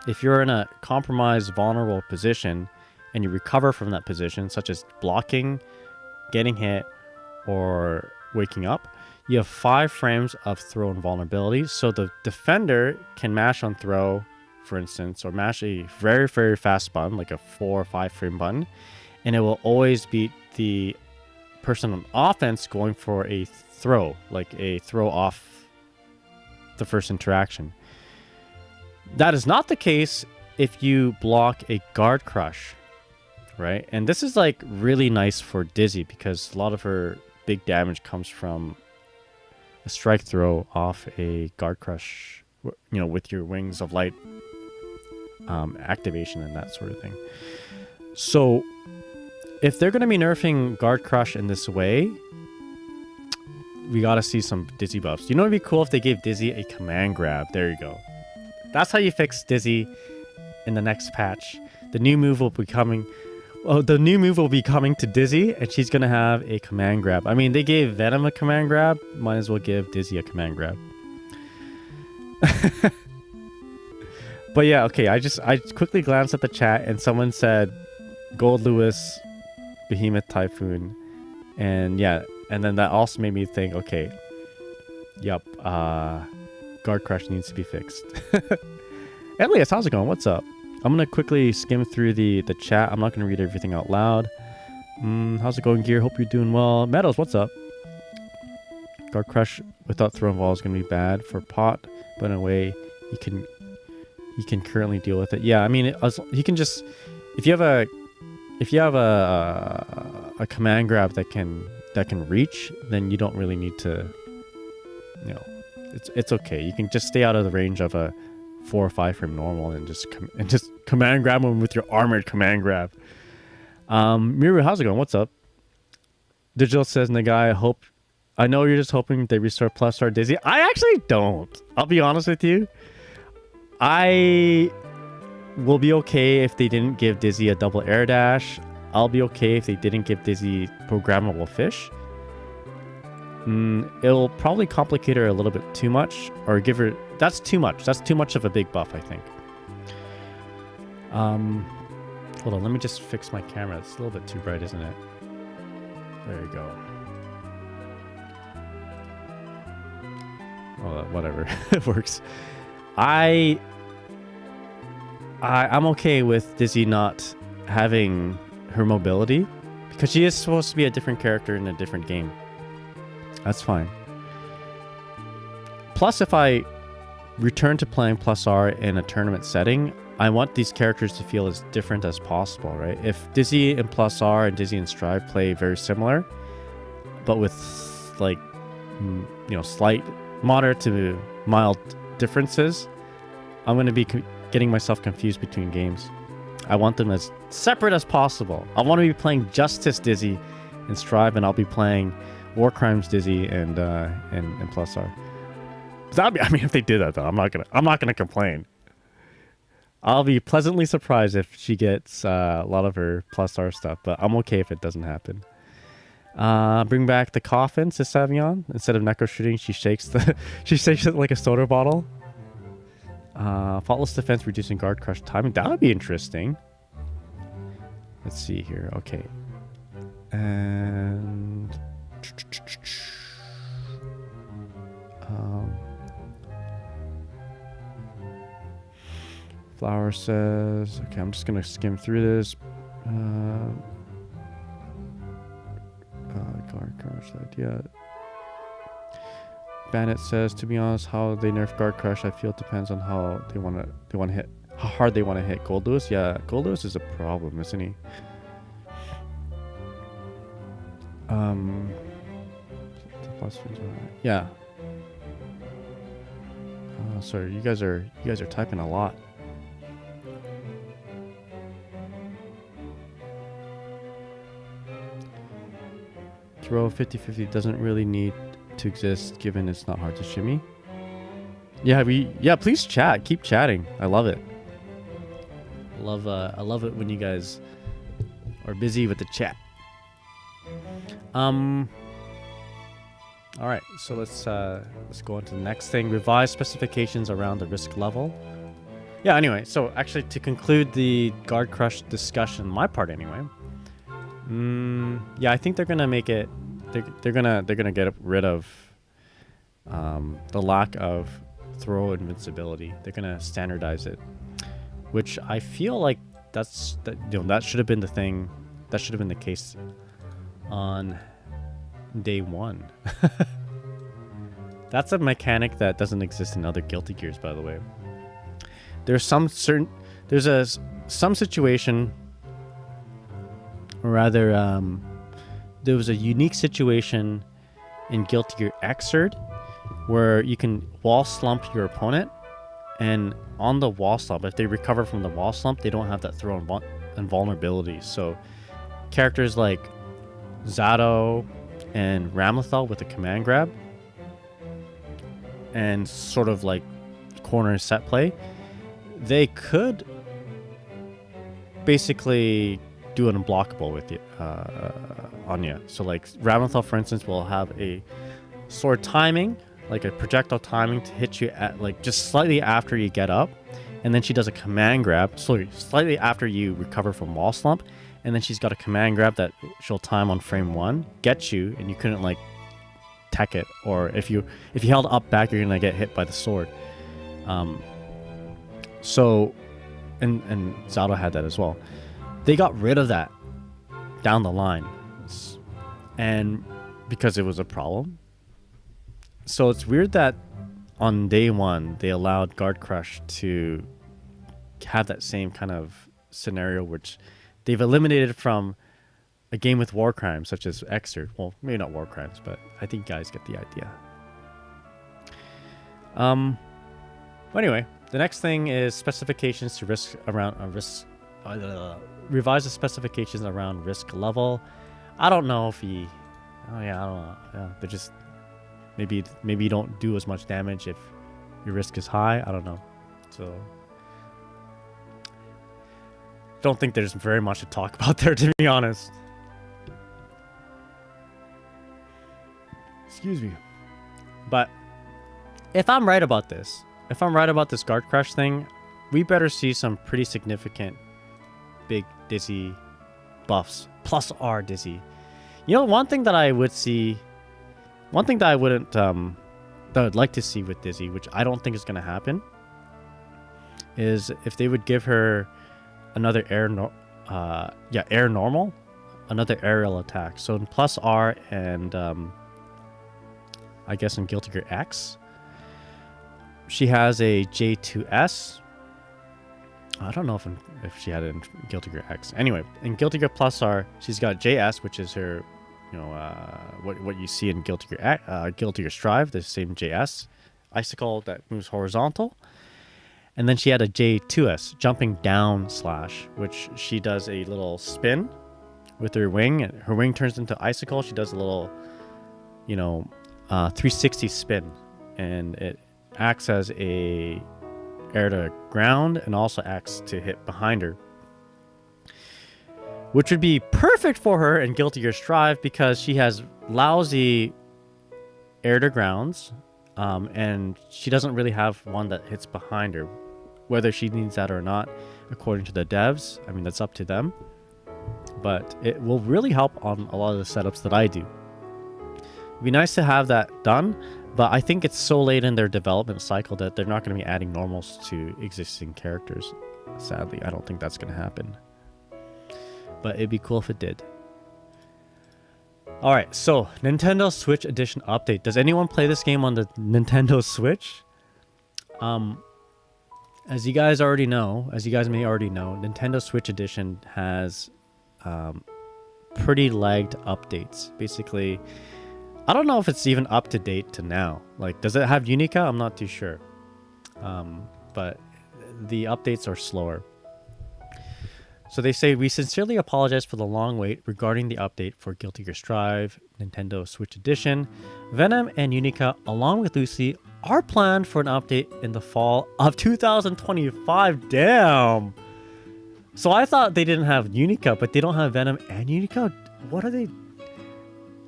if you're in a compromised, vulnerable position and you recover from that position, such as blocking, getting hit, or waking up, you have 5 frames of throw invulnerability. So the defender can mash on throw, for instance, or mash a very, very fast button, like a 4 or 5 frame button, and it will always beat the person on offense going for a throw, like a throw off the first interaction. That is not the case if you block a Guard Crush, right? And this is like really nice for Dizzy because a lot of her big damage comes from a strike throw off a Guard Crush, you know, with your Wings of Light activation and that sort of thing. So if they're going to be nerfing Guard Crush in this way, we got to see some Dizzy buffs. You know, it'd be cool if they gave Dizzy a command grab. There you go. That's how you fix Dizzy in the next patch. The new move will be coming. Oh, the new move will be coming to Dizzy, and she's gonna have a command grab. I mean, they gave Venom a command grab. Might as well give Dizzy a command grab. But yeah, okay. I quickly glanced at the chat, and someone said Gold Lewis, Behemoth Typhoon, and yeah, and then that also made me think, okay, yep, Guard Crush needs to be fixed. Elias, how's it going? What's up? I'm going to quickly skim through the chat. I'm not going to read everything out loud. How's it going, Gear? Hope you're doing well. Meadows, what's up? Guard Crush without throwing wall is going to be bad for Pot, but in a way he can currently deal with it. Yeah, I mean, he can just... If you have a command grab that can reach, then you don't really need to... You know, it's okay. You can just stay out of the range of a 4 or 5 frame normal and just command grab him with your armored command grab. Miru, how's it going? What's up? Digital says, Nagai, I know you're just hoping they restore plus star Dizzy. I actually don't. I'll be honest with you. I will be okay if they didn't give Dizzy a double air dash. I'll be okay if they didn't give Dizzy programmable fish. It'll probably complicate her a little bit too much, or give her... That's too much. That's too much of a big buff, I think. Hold on, let me just fix my camera. It's a little bit too bright, isn't it? There you go. Oh, whatever. It works. I'm okay with Dizzy not having her mobility, Because she is supposed to be a different character in a different game. That's fine. Plus, if I return to playing plus R in a tournament setting, I want these characters to feel as different as possible, right? If Dizzy and plus R and Dizzy and Strive play very similar, but with like, slight, moderate to mild differences, I'm going to be getting myself confused between games. I want them as separate as possible. I want to be playing Justice Dizzy and Strive, and I'll be playing War Crimes Dizzy and plus R. That'd be, I mean, if they did that though, I'm not gonna complain. I'll be pleasantly surprised if she gets a lot of her plus R stuff, but I'm okay if it doesn't happen. Bring back the coffin, says Savion. Instead of necro shooting, she shakes it like a soda bottle. Faultless defense, reducing guard crush timing. That would be interesting. Let's see here. Okay. And Flower says, okay, I'm just gonna skim through this. Guard crush idea. Bandit says, to be honest, how they nerf guard crush, I feel it depends on how they want to hit, how hard they want to hit Gold Lewis. Yeah, Gold Lewis is a problem, isn't he? Yeah. Sorry, you guys are typing a lot. Throw 50-50 doesn't really need to exist given it's not hard to shimmy. Yeah, please chat. Keep chatting. I love it. I love it when you guys are busy with the chat. All right, so let's go on to the next thing. Revise specifications around the risk level. Yeah, anyway, so actually to conclude the guard crush discussion, my part anyway. Yeah, I think they're gonna make it. They're gonna get rid of the lack of throw invincibility. They're gonna standardize it, which I feel like that should have been the thing. That should have been the case on day one. That's a mechanic that doesn't exist in other Guilty Gears, by the way. There's some situation, or rather, there was a unique situation in Guilty Gear Xrd where you can wall slump your opponent, and on the wall slump, if they recover from the wall slump, they don't have that throw and vulnerability. So characters like Zato and Ramlethal with a command grab and sort of like corner set play, they could basically do an unblockable with you on you. So like Ramlethal, for instance, will have a sword timing, like a projectile timing to hit you at like just slightly after you get up, and then she does a command grab, slightly after you recover from wall slump, and then she's got a command grab that she'll time on frame 1, get you, and you couldn't like tech it, or if you held up back, you're gonna get hit by the sword. So and Zato had that as well. They got rid of that down the line, and because it was a problem. So it's weird that on day one they allowed Guard Crush to have that same kind of scenario, which they've eliminated from a game with war crimes such as Xrd. Well, maybe not war crimes, but I think you guys get the idea. Anyway, the next thing is specifications to risk around a risk. Revise the specifications around risk level. I don't know if he. Oh yeah, I don't know. Yeah, they're just maybe you don't do as much damage if your risk is high. I don't know. So don't think there's very much to talk about there, to be honest. Excuse me. But if I'm right about this, Guard Crush thing, we better see some pretty significant big Dizzy buffs. Plus R Dizzy. You know, one thing that I would see, one thing that I wouldn't, that I'd like to see with Dizzy, which I don't think is going to happen, is if they would give her another air normal, another aerial attack. So in plus R and I guess in Guilty Gear X, she has a J2S. I don't know if she had it in Guilty Gear X. Anyway, in Guilty Gear Plus R, she's got JS, which is her, what you see in Guilty Gear Strive, the same JS icicle that moves horizontal. And then she had a J2S, jumping down slash, which she does a little spin with her wing. Her wing turns into icicle. She does a little, 360 spin, and it acts as a air to ground and also acts to hit behind her, which would be perfect for her in Guilty Gear Strive because she has lousy air to grounds, and she doesn't really have one that hits behind her. Whether she needs that or not, according to the devs, I mean, that's up to them. But it will really help on a lot of the setups that I do. It'd be nice to have that done, but I think it's so late in their development cycle that they're not going to be adding normals to existing characters. Sadly, I don't think that's going to happen. But it'd be cool if it did. Alright, so Nintendo Switch Edition update. Does anyone play this game on the Nintendo Switch? As you guys may already know, Nintendo Switch Edition has pretty lagged updates. Basically, I don't know if it's even up to date to now. Like, does it have Unica? I'm not too sure. But the updates are slower. So they say, we sincerely apologize for the long wait regarding the update for Guilty Gear Strive, Nintendo Switch Edition. Venom and Unica, along with Lucy, are planned for an update in the fall of 2025. Damn! So I thought they didn't have Unica, but they don't have Venom and Unica? What are they?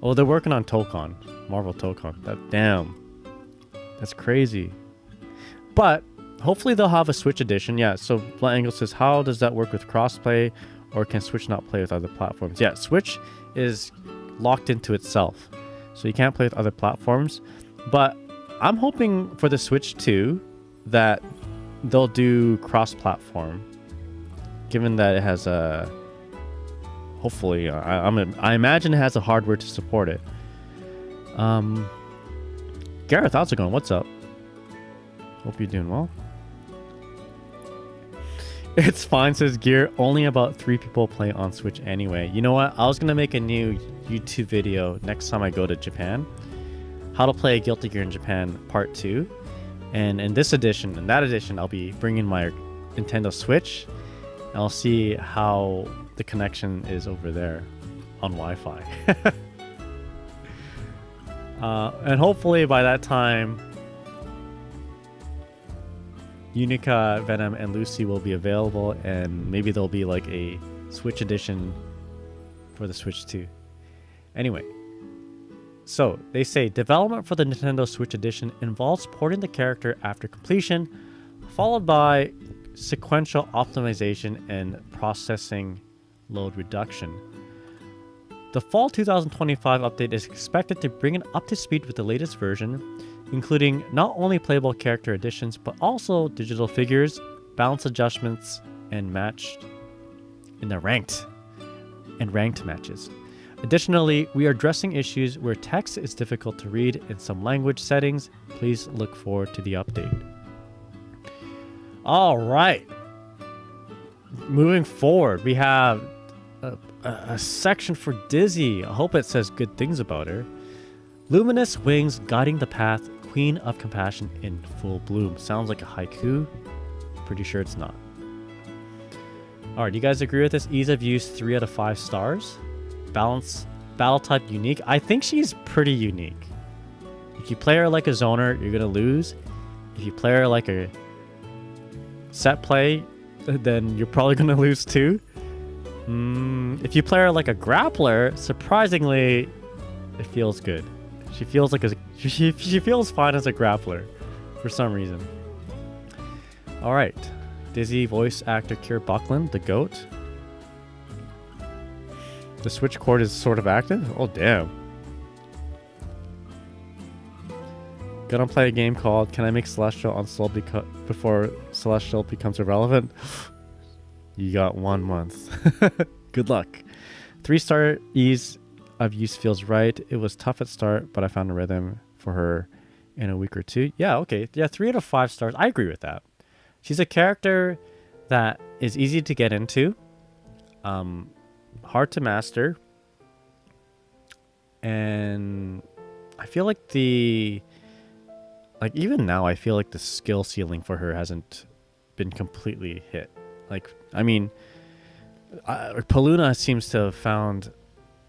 Oh, they're working on Tokon. Marvel Tokon. Damn. That's crazy. But hopefully they'll have a Switch edition. Yeah, so Blunt Angle says, how does that work with crossplay, or can Switch not play with other platforms? Yeah, Switch is locked into itself, so you can't play with other platforms. But I'm hoping for the Switch 2 that they'll do cross-platform, given that it has a... Hopefully, I imagine it has a hardware to support it. Gareth, how's it going? What's up? Hope you're doing well. It's fine, says Gear. Only about 3 people play on Switch anyway. You know what? I was going to make a new YouTube video next time I go to Japan. How to play Guilty Gear in Japan Part 2. And in this edition, in that edition, I'll be bringing my Nintendo Switch. And I'll see how the connection is over there on Wi-Fi. And hopefully by that time, Unica, Venom, and Lucy will be available, and maybe there'll be like a Switch edition for the Switch 2. Anyway, so they say development for the Nintendo Switch edition involves porting the character after completion, followed by sequential optimization and processing load reduction. The fall 2025 update is expected to bring it up to speed with the latest version, including not only playable character additions, but also digital figures, balance adjustments, and matched in the ranked matches. Additionally, we are addressing issues where text is difficult to read in some language settings. Please look forward to the update. All right. Moving forward, we have a section for Dizzy. I hope it says good things about her. Luminous wings guiding the path, Queen of Compassion in full bloom. Sounds like a haiku. Pretty sure it's not. Alright, do you guys agree with this? Ease of use, 3 out of 5 stars. Balance, battle type unique. I think she's pretty unique. If you play her like a zoner, you're gonna lose. If you play her like a set play, then you're probably gonna lose too. If you play her like a grappler, surprisingly, it feels good. She feels like she feels fine as a grappler for some reason. All right, Dizzy voice actor Keir Buckland, the GOAT. The Switch cord is sort of active. Oh damn. Gonna play a game called Can I Make Celestial Unsolicited before Celestial becomes irrelevant? You got 1 month. Good luck. 3-star ease of use feels right. It was tough at start, but I found a rhythm for her in a week or two. Yeah, okay. Yeah, 3 out of 5 stars. I agree with that. She's a character that is easy to get into, hard to master, and I feel like even now, I feel like the skill ceiling for her hasn't been completely hit. Like, I mean, Paluna seems to have found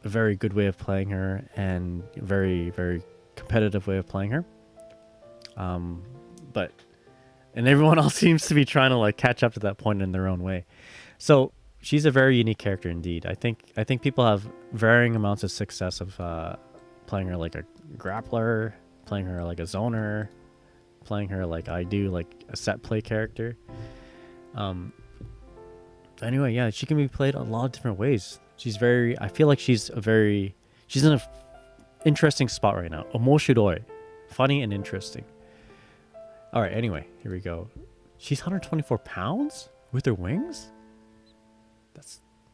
a very good way of playing her and very, very competitive way of playing her. And everyone else seems to be trying to like catch up to that point in their own way. So she's a very unique character indeed. I think people have varying amounts of success of playing her like a grappler, playing her like a zoner, playing her like I do, like a set play character. Anyway, yeah, she can be played a lot of different ways. I feel like she's in an interesting spot right now. Omoshiroi. Funny and interesting. All right, anyway, here we go. She's 124 pounds with her wings?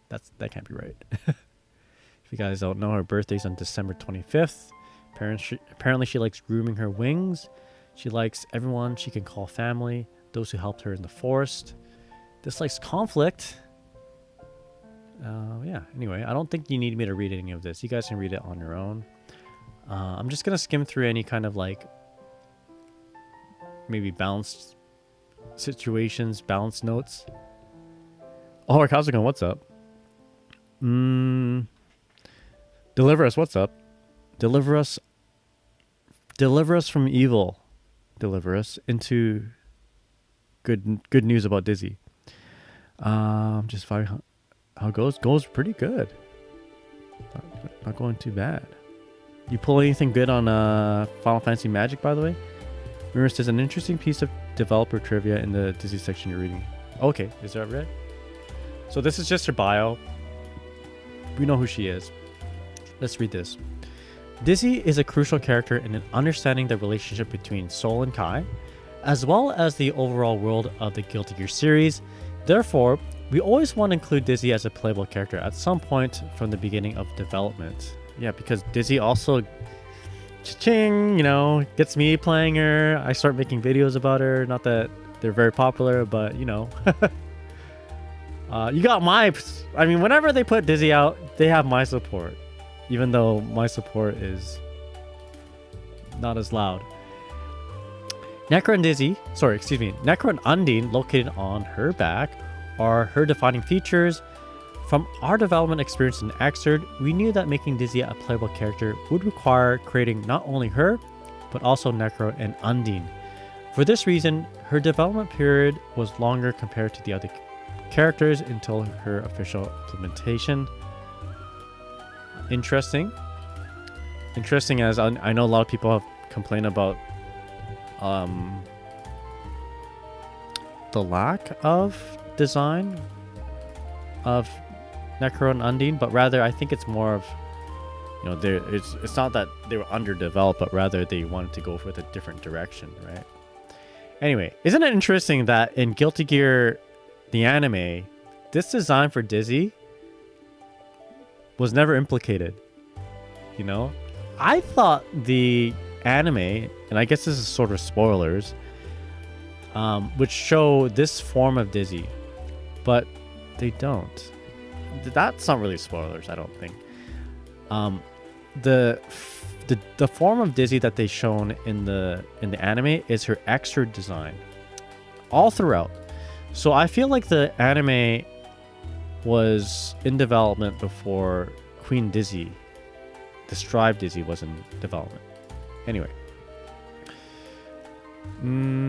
That can't be right. If you guys don't know, her birthday's on December 25th. Apparently she likes grooming her wings. She likes everyone she can call family, those who helped her in the forest. Dislikes conflict. Yeah, anyway, I don't think you need me to read any of this. You guys can read it on your own. I'm just going to skim through any kind of like maybe balanced situations, balanced notes. Oh, how's it going? What's up? Deliver us. What's up? Deliver us from evil. Deliver us into good news about Dizzy. Just finding how it goes pretty good. Not going too bad. You pull anything good on Final Fantasy Magic, by the way? Mirrors, there's an interesting piece of developer trivia in the Dizzy section you're reading. Okay, is that right? So this is just her bio. We know who she is. Let's read this. Dizzy is a crucial character in understanding the relationship between Soul and Kai, as well as the overall world of the Guilty Gear series. Therefore, we always want to include Dizzy as a playable character at some point from the beginning of development. Yeah, because Dizzy also, cha-ching, gets me playing her. I start making videos about her. Not that they're very popular, but you got whenever they put Dizzy out, they have my support. Even though my support is not as loud. Necro and Undine, located on her back, are her defining features. From our development experience in Xrd, we knew that making Dizzy a playable character would require creating not only her, but also Necro and Undine. For this reason, her development period was longer compared to the other characters until her official implementation. Interesting as I know a lot of people have complained about the lack of design of Necro and Undine, but rather I think it's more of it's not that they were underdeveloped, but rather they wanted to go with a different direction, right? Anyway, isn't it interesting that in Guilty Gear the anime, this design for Dizzy was never implicated. I thought the anime, and I guess this is sort of spoilers, would show this form of Dizzy, but they don't. That's not really spoilers, I don't think. The form of Dizzy that they shown in the anime is her extra design all throughout. So I feel like the anime was in development before Queen Dizzy, the Strive Dizzy, was in development. Anyway,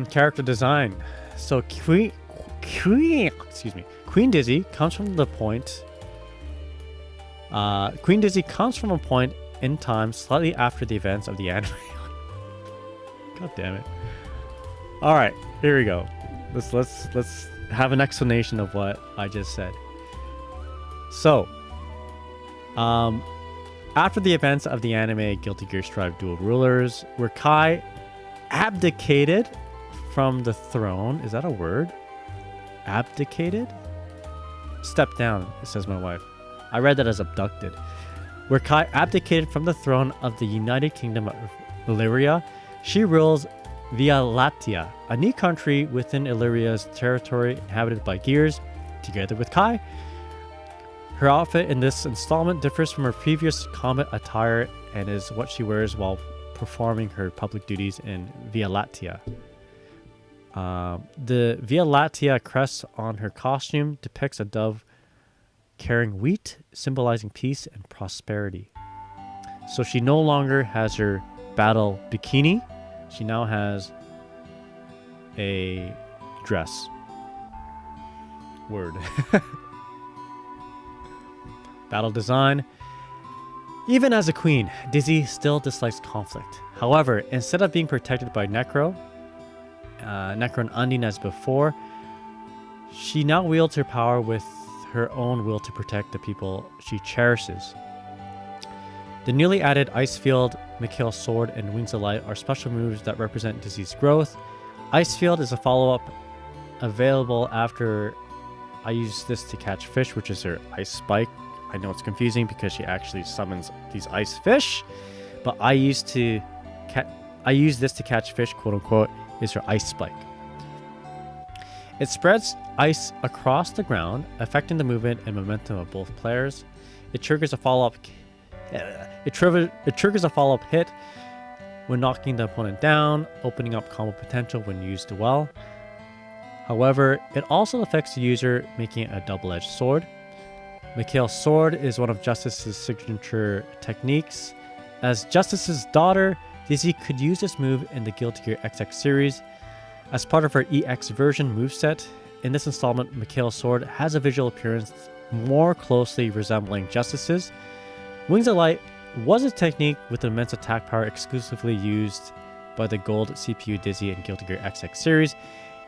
character design. So Queen Dizzy comes from the point. Queen Dizzy comes from a point in time slightly after the events of the anime. God damn it! All right, here we go. Let's have an explanation of what I just said. So, after the events of the anime Guilty Gear Strive Dual Rulers, where Kai abdicated from the throne. Is that a word? Abdicated? Step down, says my wife. I read that as abducted. Where Kai abdicated from the throne of the United Kingdom of Illyria, she rules Via Latia, a new country within Illyria's territory inhabited by Gears, together with Kai. Her outfit in this installment differs from her previous combat attire and is what she wears while performing her public duties in Via Latia. The Via Latia crest on her costume depicts a dove carrying wheat, symbolizing peace and prosperity. So she no longer has her battle bikini. She now has a dress. Word. Battle design. Even as a queen, Dizzy still dislikes conflict. However, instead of being protected by Necro and Undine as before, she now wields her power with her own will to protect the people she cherishes. The newly added Ice Field, Mikhail's Sword, and Wings of Light are special moves that represent Dizzy's growth. Ice Field is a follow-up available after I use this to catch fish, which is her Ice Spike. I know it's confusing because she actually summons these ice fish, but I use this to catch fish, quote unquote, is her Ice Spike. It spreads ice across the ground, affecting the movement and momentum of both players. It triggers a follow-up. It triggers a follow-up hit when knocking the opponent down, opening up combo potential when used well. However, it also affects the user, making it a double-edged sword. Mikhail's Sword is one of Justice's signature techniques. As Justice's daughter, Dizzy could use this move in the Guilty Gear XX series. As part of her EX version moveset, in this installment, Mikhail's Sword has a visual appearance more closely resembling Justice's. Wings of Light was a technique with immense attack power exclusively used by the Gold CPU Dizzy and Guilty Gear XX series.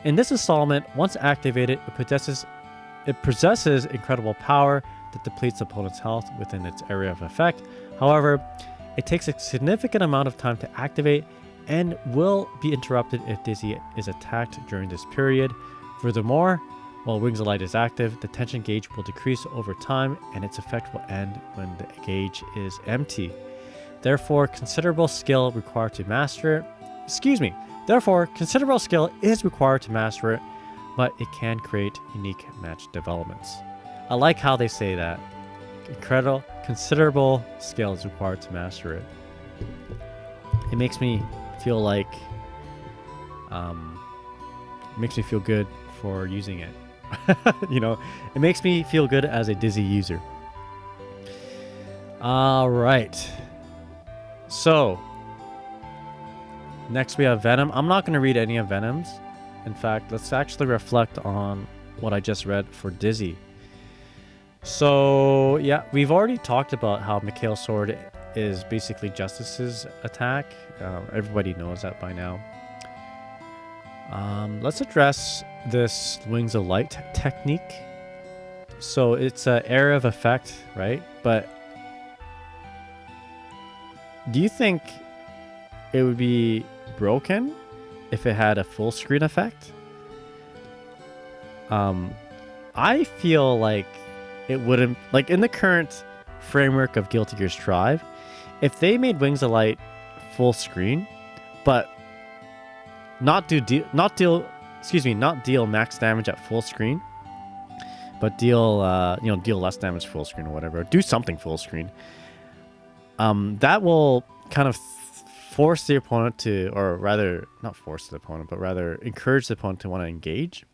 In this installment, once activated, it possesses incredible power that depletes the opponent's health within its area of effect. However, it takes a significant amount of time to activate and will be interrupted if Dizzy is attacked during this period. Furthermore, while Wings of Light is active, the tension gauge will decrease over time and its effect will end when the gauge is empty. Therefore, considerable skill is required to master it, but it can create unique match developments. I like how they say that. Considerable skill is required to master it. It makes me feel like, it makes me feel good for using it. You know, it makes me feel good as a Dizzy user. All right. So, next we have Venom. I'm not going to read any of Venom's. In fact, let's actually reflect on what I just read for Dizzy. So, yeah, we've already talked about how Mikhail's Sword is basically Justice's attack. Everybody knows that by now. Let's address this Wings of Light technique. So it's an area of effect, right? But do you think it would be broken if it had a full screen effect? I feel like it wouldn't, like in the current framework of Guilty Gear Strive, if they made Wings of Light full screen, but not deal max damage at full screen, but deal less damage full screen or whatever, do something full screen. That will kind of force the opponent to, or rather not force the opponent, but rather encourage the opponent to want to engage.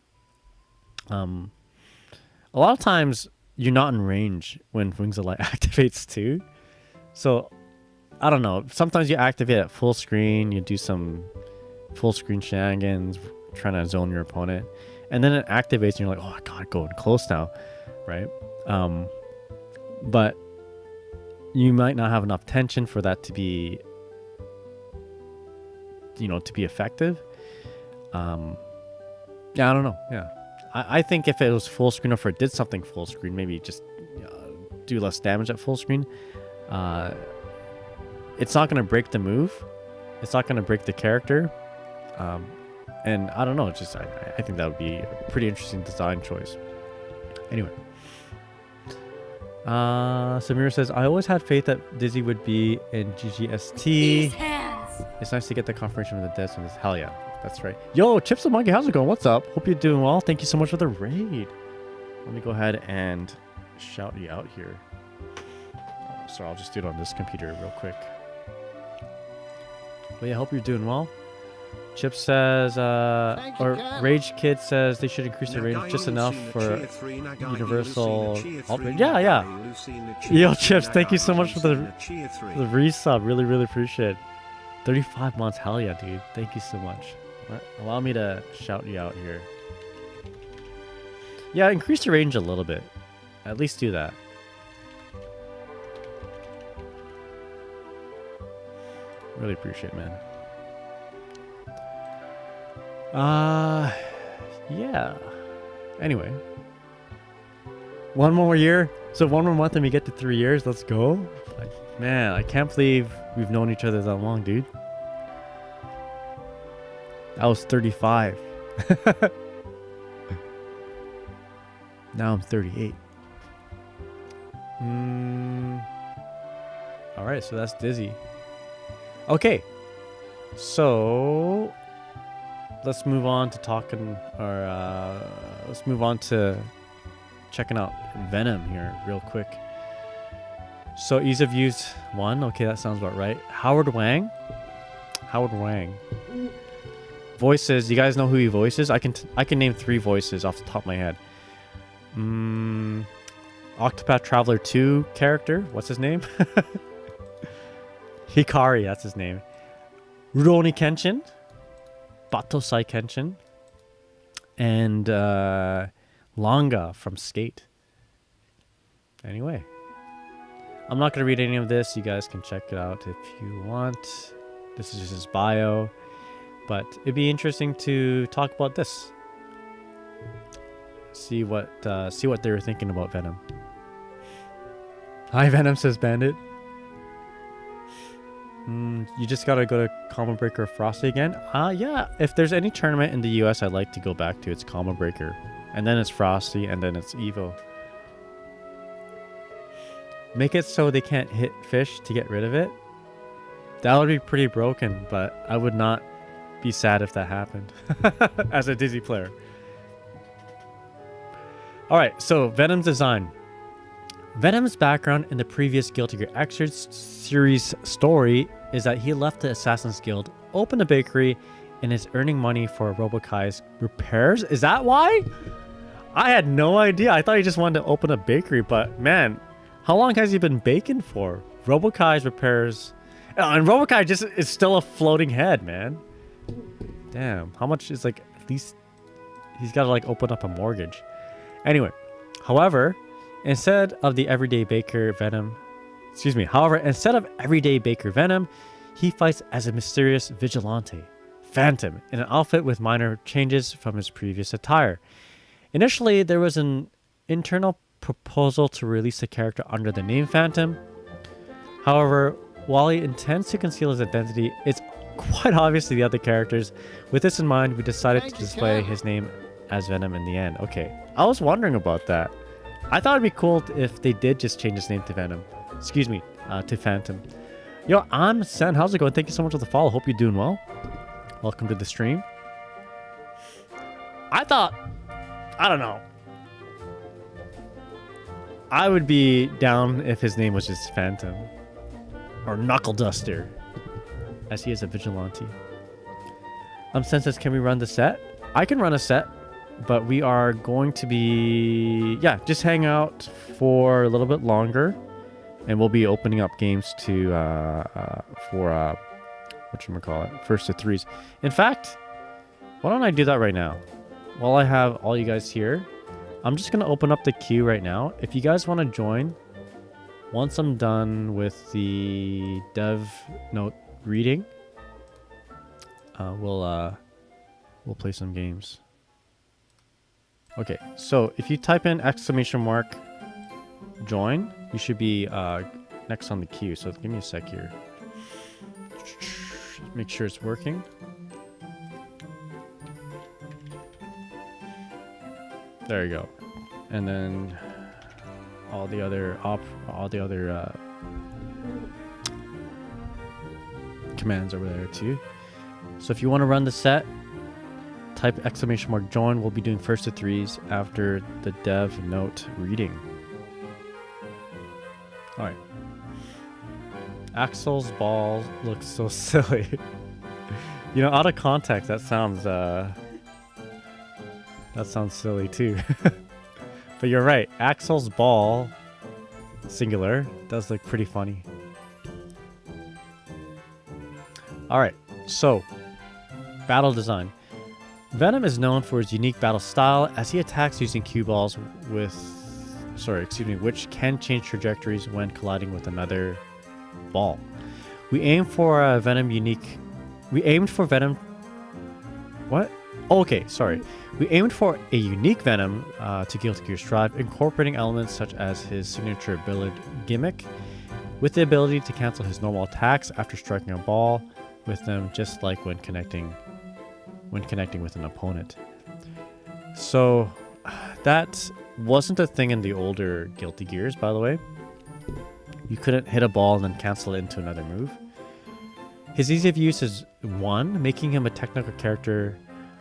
A lot of times you're not in range when Wings of Light activates too. So I don't know. Sometimes you activate at full screen, you do some full screen shenanigans, trying to zone your opponent, and then it activates and you're like, oh, I gotta go in close now, right? But you might not have enough tension for that to be, to be effective. Yeah, I don't know. Yeah. I think if it was full screen, or if it did something full screen, maybe just do less damage at full screen. It's not going to break the move. It's not going to break the character. And I don't know. It's just, I think that would be a pretty interesting design choice. Anyway. Samira says, I always had faith that Dizzy would be in GGST. It's nice to get the confirmation from the dead on this. Hell yeah. That's right. Yo, Chips the Monkey, how's it going? What's up? Hope you're doing well. Thank you so much for the raid. Let me go ahead and shout you out here. Sorry, I'll just do it on this computer real quick. But yeah, hope you're doing well. Chip says, or Rage Kid says they should increase the range just enough for universal. Yeah. Yo, Chips, thank you so much for the resub. Really, really appreciate it. 35 months, hell yeah, dude. Thank you so much. Allow me to shout you out here. Yeah, increase the range a little bit. At least do that. Really appreciate it, man. Yeah. Anyway. One more year. So 1 more month and we get to 3 years. Let's go. Man, I can't believe we've known each other that long, dude. I was 35. Now I'm 38. Alright, so that's Dizzy. Okay. So let's move on to talking, or let's move on to checking out Venom here real quick. So ease of use 1. Okay, that sounds about right. Howard Wang. Voices. You guys know who he voices? I can name 3 voices off the top of my head. Octopath Traveler 2 character. What's his name? Hikari, that's his name. Rurouni Kenshin. Batosai Kenshin. And Longa from Skate. Anyway. I'm not going to read any of this. You guys can check it out if you want. This is just his bio. But it'd be interesting to talk about this. See what they were thinking about Venom. Hi, Venom, says Bandit. You just gotta go to Combo Breaker or Frosty again? Yeah. If there's any tournament in the US I'd like to go back to, it's Combo Breaker. And then it's Frosty, and then it's Evo. Make it so they can't hit fish to get rid of it. That would be pretty broken, but I would not be sad if that happened. As a Dizzy player. Alright, so Venom's design. Venom's background in the previous Guilty Gear Xrd series story is that he left the Assassin's Guild, opened a bakery, and is earning money for Robokai's repairs. Is that why? I had no idea. I thought he just wanted to open a bakery, but man, how long has he been baking for? Robokai's repairs. And Robokai just is still a floating head, man. Damn, how much is like, at least he's got to like open up a mortgage. Anyway, however, instead of everyday Baker Venom, he fights as a mysterious vigilante, Phantom, in an outfit with minor changes from his previous attire. Initially, there was an internal proposal to release the character under the name Phantom. However, while he intends to conceal his identity, it's quite obvious to the other characters. With this in mind, we decided to display his name as Venom in the end. Okay, I was wondering about that. I thought it'd be cool if they did just change his name to Venom. Excuse me, to Phantom. Yo, I'm Sen. How's it going? Thank you so much for the follow. Hope you're doing well. Welcome to the stream. I don't know. I would be down if his name was just Phantom. Or Knuckle Duster. As he is a vigilante. Sen says, can we run the set? I can run a set. But we are going to be... Yeah, just hang out for a little bit longer. And we'll be opening up games to... for... whatchamacallit? First to threes. In fact, why don't I do that right now? While I have all you guys here. I'm just going to open up the queue right now. If you guys want to join... Once I'm done with the dev note reading... we'll play some games. Okay, so if you type in !join, you should be next on the queue. So give me a sec here. Make sure it's working. There you go. And then all the other commands over there too. So if you want to run the set, type !join. We'll be doing first to threes after the dev note reading. All right. Axel's ball looks so silly. You know, out of context, that sounds silly too. But you're right. Axel's ball, singular, does look pretty funny. All right. So, battle design. Venom is known for his unique battle style as he attacks using cue balls which can change trajectories when colliding with another ball. We aimed for a Venom. We aimed for a unique Venom to Guilty Gear Strive, incorporating elements such as his signature ability gimmick, with the ability to cancel his normal attacks after striking a ball with them, just like when connecting with an opponent. So that wasn't a thing in the older Guilty Gears, by the way. You couldn't hit a ball and then cancel it into another move. His ease of use is 1, making him a technical character,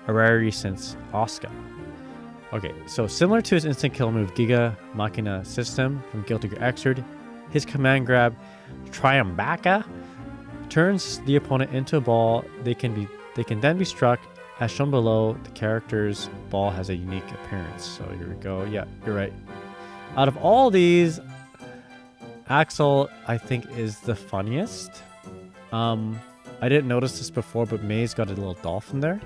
a rarity since Asuka. Okay, so similar to his instant kill move Giga Machina system from Guilty Gear Xrd, his command grab Triumbaca turns the opponent into a ball. They can then be struck. As shown below, the character's ball has a unique appearance. So here we go. Yeah, you're right. Out of all these, Axel, I think, is the funniest. I didn't notice this before, but May's got a little dolphin there.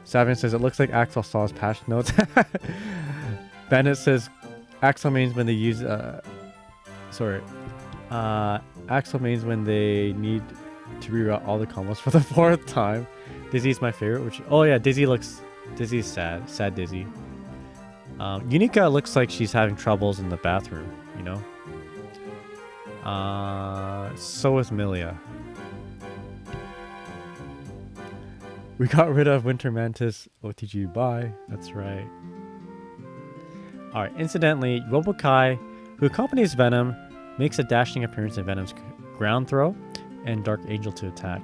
Savian says, it looks like Axel saw his patch notes. Bennett says, Axel means when they use... Axel means when they need to reroute all the combos for the 4th time. Dizzy's my favorite, oh yeah, Dizzy's sad. Sad Dizzy. Unica looks like she's having troubles in the bathroom, you know? So is Milia. We got rid of Winter Mantis OTG, bye. That's right. Alright, incidentally, Robokai, who accompanies Venom, makes a dashing appearance in Venom's ground throw and Dark Angel to attack,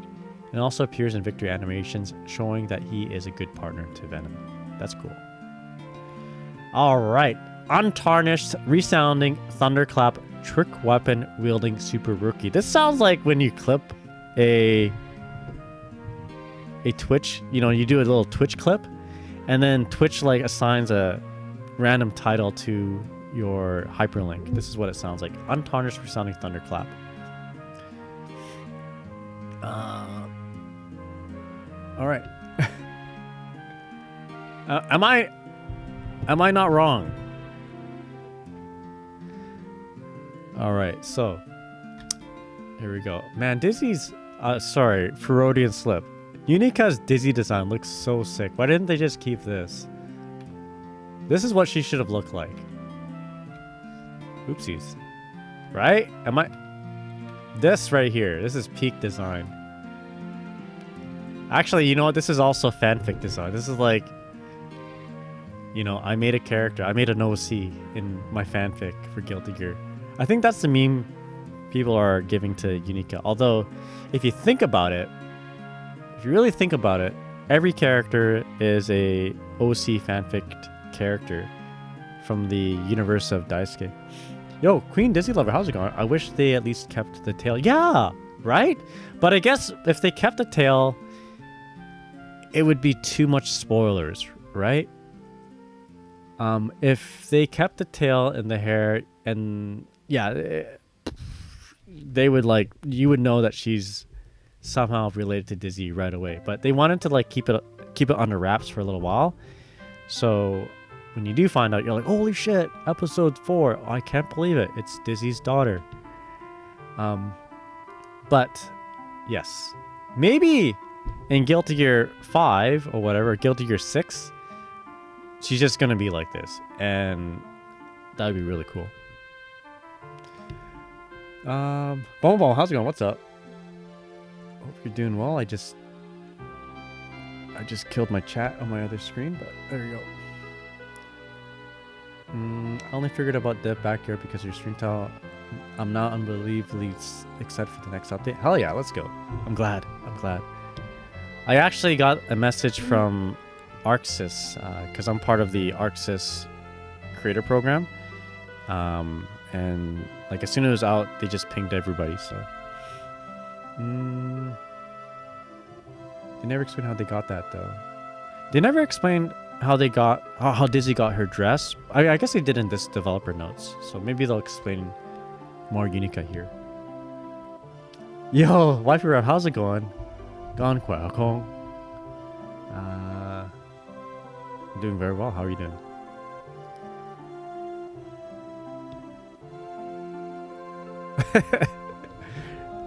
and also appears in victory animations, showing that he is a good partner to Venom. That's cool. Alright, untarnished, resounding, thunderclap, trick weapon wielding super rookie. This sounds like when you clip a Twitch, you know, you do a little Twitch clip, and then Twitch like assigns a random title to your hyperlink. This is what it sounds like. Untarnished, resounding thunderclap. All right. Am I not wrong? All right, so here we go. Man, Dizzy's Ferodian Slip. Unica's Dizzy design looks so sick. Why didn't they just keep this? This is what she should have looked like. Oopsies. Right? This right here. This is peak design. Actually, you know what? This is also fanfic design. This is like, you know, I made a character. I made an OC in my fanfic for Guilty Gear. I think that's the meme people are giving to Unica. Although, if you think about it, if you really think about it, every character is a OC fanfic character from the universe of Daisuke. Yo, Queen Dizzy Lover, how's it going? I wish they at least kept the tail. Yeah, right? But I guess if they kept the tail, it would be too much spoilers, right? If they kept the tail and the hair, and yeah, they would like, you would know that she's somehow related to Dizzy right away. But they wanted to like keep it under wraps for a little while. So when you do find out, you're like, holy shit, episode 4. Oh, I can't believe it. It's Dizzy's daughter. But yes, maybe in Guilty Gear 5 or whatever, Guilty Gear 6, she's just going to be like this. And that would be really cool. Bomo, how's it going? What's up? Hope you're doing well. I just killed my chat on my other screen, but there you go. I only figured about Dev Backyard because of your stream tell. I'm now unbelievably excited for the next update. Hell yeah, let's go. I'm glad. I actually got a message from ArcSys because I'm part of the ArcSys creator program. And like as soon as it was out, they just pinged everybody. So they never explained how they got that though. They never explained how they got how Dizzy got her dress. I guess they did in this developer notes. So maybe they'll explain more Unica here. Yo, Wifey Rap, how's it going? Gone Kong. I'm doing very well. How are you doing?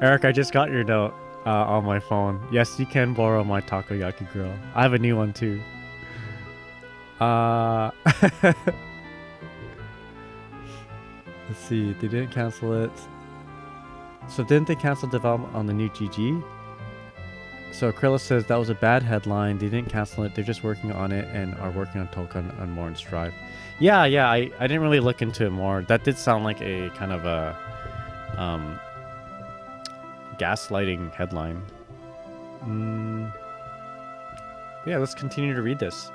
Eric, I just got your note on my phone. Yes, you can borrow my takoyaki grill. I have a new one too. Let's see. They didn't cancel it. So didn't they cancel development on the new GG? So Krilla says that was a bad headline. They didn't cancel it. They're just working on it and are working on Token and more in Strive. Yeah. I didn't really look into it more. That did sound like a kind of a gaslighting headline. Yeah, let's continue to read this.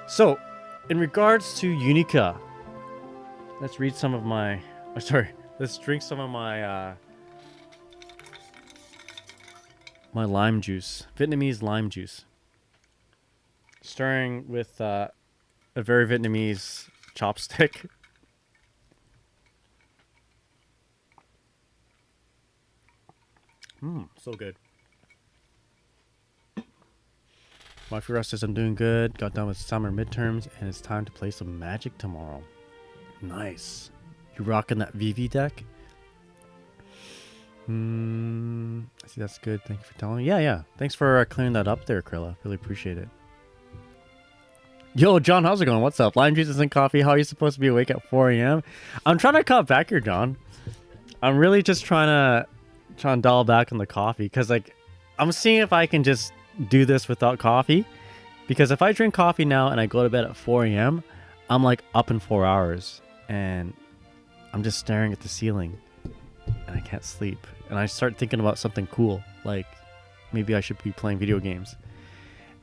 So, in regards to Unica, let's read some of my... let's drink some of my my lime juice. Vietnamese lime juice. Stirring with a very Vietnamese chopstick. So good. My Fura says I'm doing good. Got done with summer midterms and it's time to play some Magic tomorrow. Nice. You rocking that VV deck? See, that's good. Thank you for telling me. Yeah. Thanks for clearing that up there, Krilla. Really appreciate it. Yo, John, how's it going? What's up? Lime juice isn't coffee. How are you supposed to be awake at 4 a.m.? I'm trying to cut back here, John. I'm really just trying to dial back on the coffee because like I'm seeing if I can just do this without coffee, because if I drink coffee now and I go to bed at 4 a.m. I'm like up in 4 hours and I'm just staring at the ceiling and I can't sleep and I start thinking about something cool, like maybe I should be playing video games,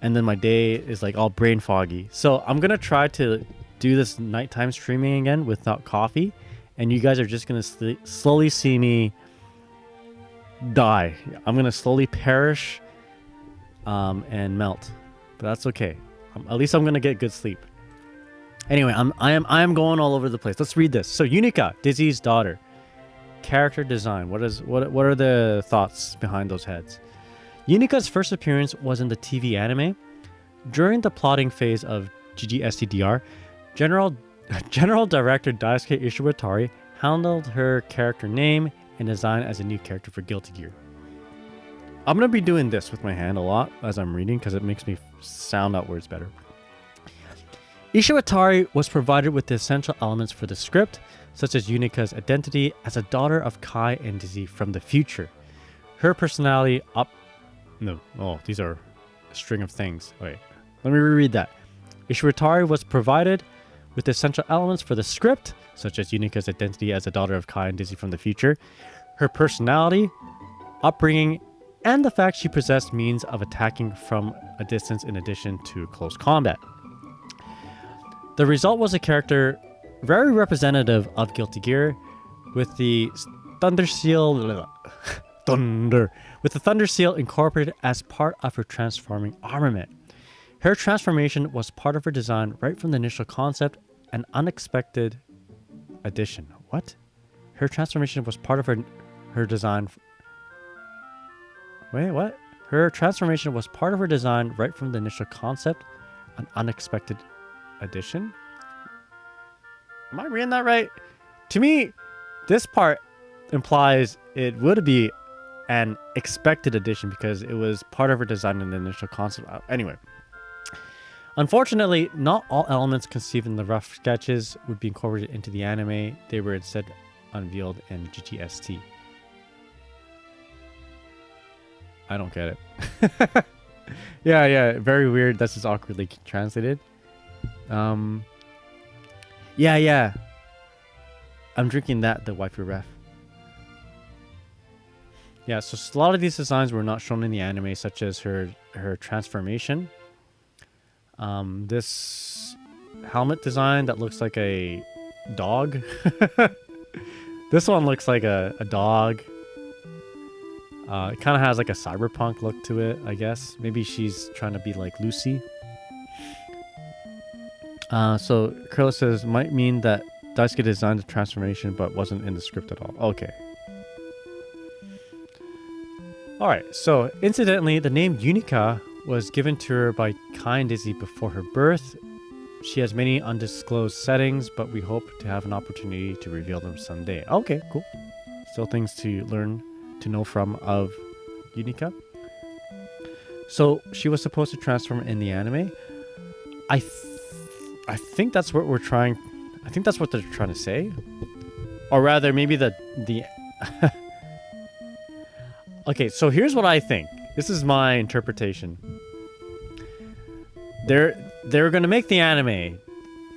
and then my day is like all brain foggy. So I'm gonna try to do this nighttime streaming again without coffee, and you guys are just gonna slowly see me die. I'm gonna slowly perish and melt, but that's okay. At least I'm gonna get good sleep. Anyway, I am going all over the place. Let's read this. So Unica, Dizzy's daughter. Character design. What are the thoughts behind those heads? Unica's first appearance was in the TV anime. During the plotting phase of GGSTDR, General Director Daisuke Ishiwatari handled her character name and design as a new character for Guilty Gear. I'm going to be doing this with my hand a lot as I'm reading because it makes me sound out words better. Ishiwatari was provided with the essential elements for the script, such as Unica's identity as a daughter of Kai and Dizzy from the future. Her personality these are a string of things. Wait, let me reread that. Ishiwatari was provided with the essential elements for the script, such as Unica's identity as a daughter of Kai and Dizzy from the future, her personality, upbringing, and the fact she possessed means of attacking from a distance in addition to close combat. The result was a character very representative of Guilty Gear, with the Thunder Seal incorporated as part of her transforming armament. Her transformation was part of her design right from the initial concept, an unexpected addition. What? Her transformation was part of her design. Wait, what? Her transformation was part of her design right from the initial concept, an unexpected addition? Am I reading that right? To me, this part implies it would be an expected addition because it was part of her design in the initial concept. Anyway. Unfortunately, not all elements conceived in the rough sketches would be incorporated into the anime. They were instead unveiled in GTST. I don't get it. Yeah, very weird. That's just awkwardly translated. Yeah, yeah. I'm drinking that, the waifu ref. Yeah, so a lot of these designs were not shown in the anime, such as her transformation. This helmet design that looks like a dog. This one looks like a dog. It kind of has like a cyberpunk look to it, I guess. Maybe she's trying to be like Lucy. So Curla says, might mean that Daisuke designed the transformation but wasn't in the script at all. Okay. Alright, so incidentally, the name Unica was given to her by Kai and Dizzy before her birth. She has many undisclosed settings, but we hope to have an opportunity to reveal them someday. Okay, cool. Still things to learn, to know from of Unica. So she was supposed to transform in the anime. I think that's what we're trying. I think that's what they're trying to say, or rather, maybe the. Okay, so here's what I think. This is my interpretation. They're gonna make the anime.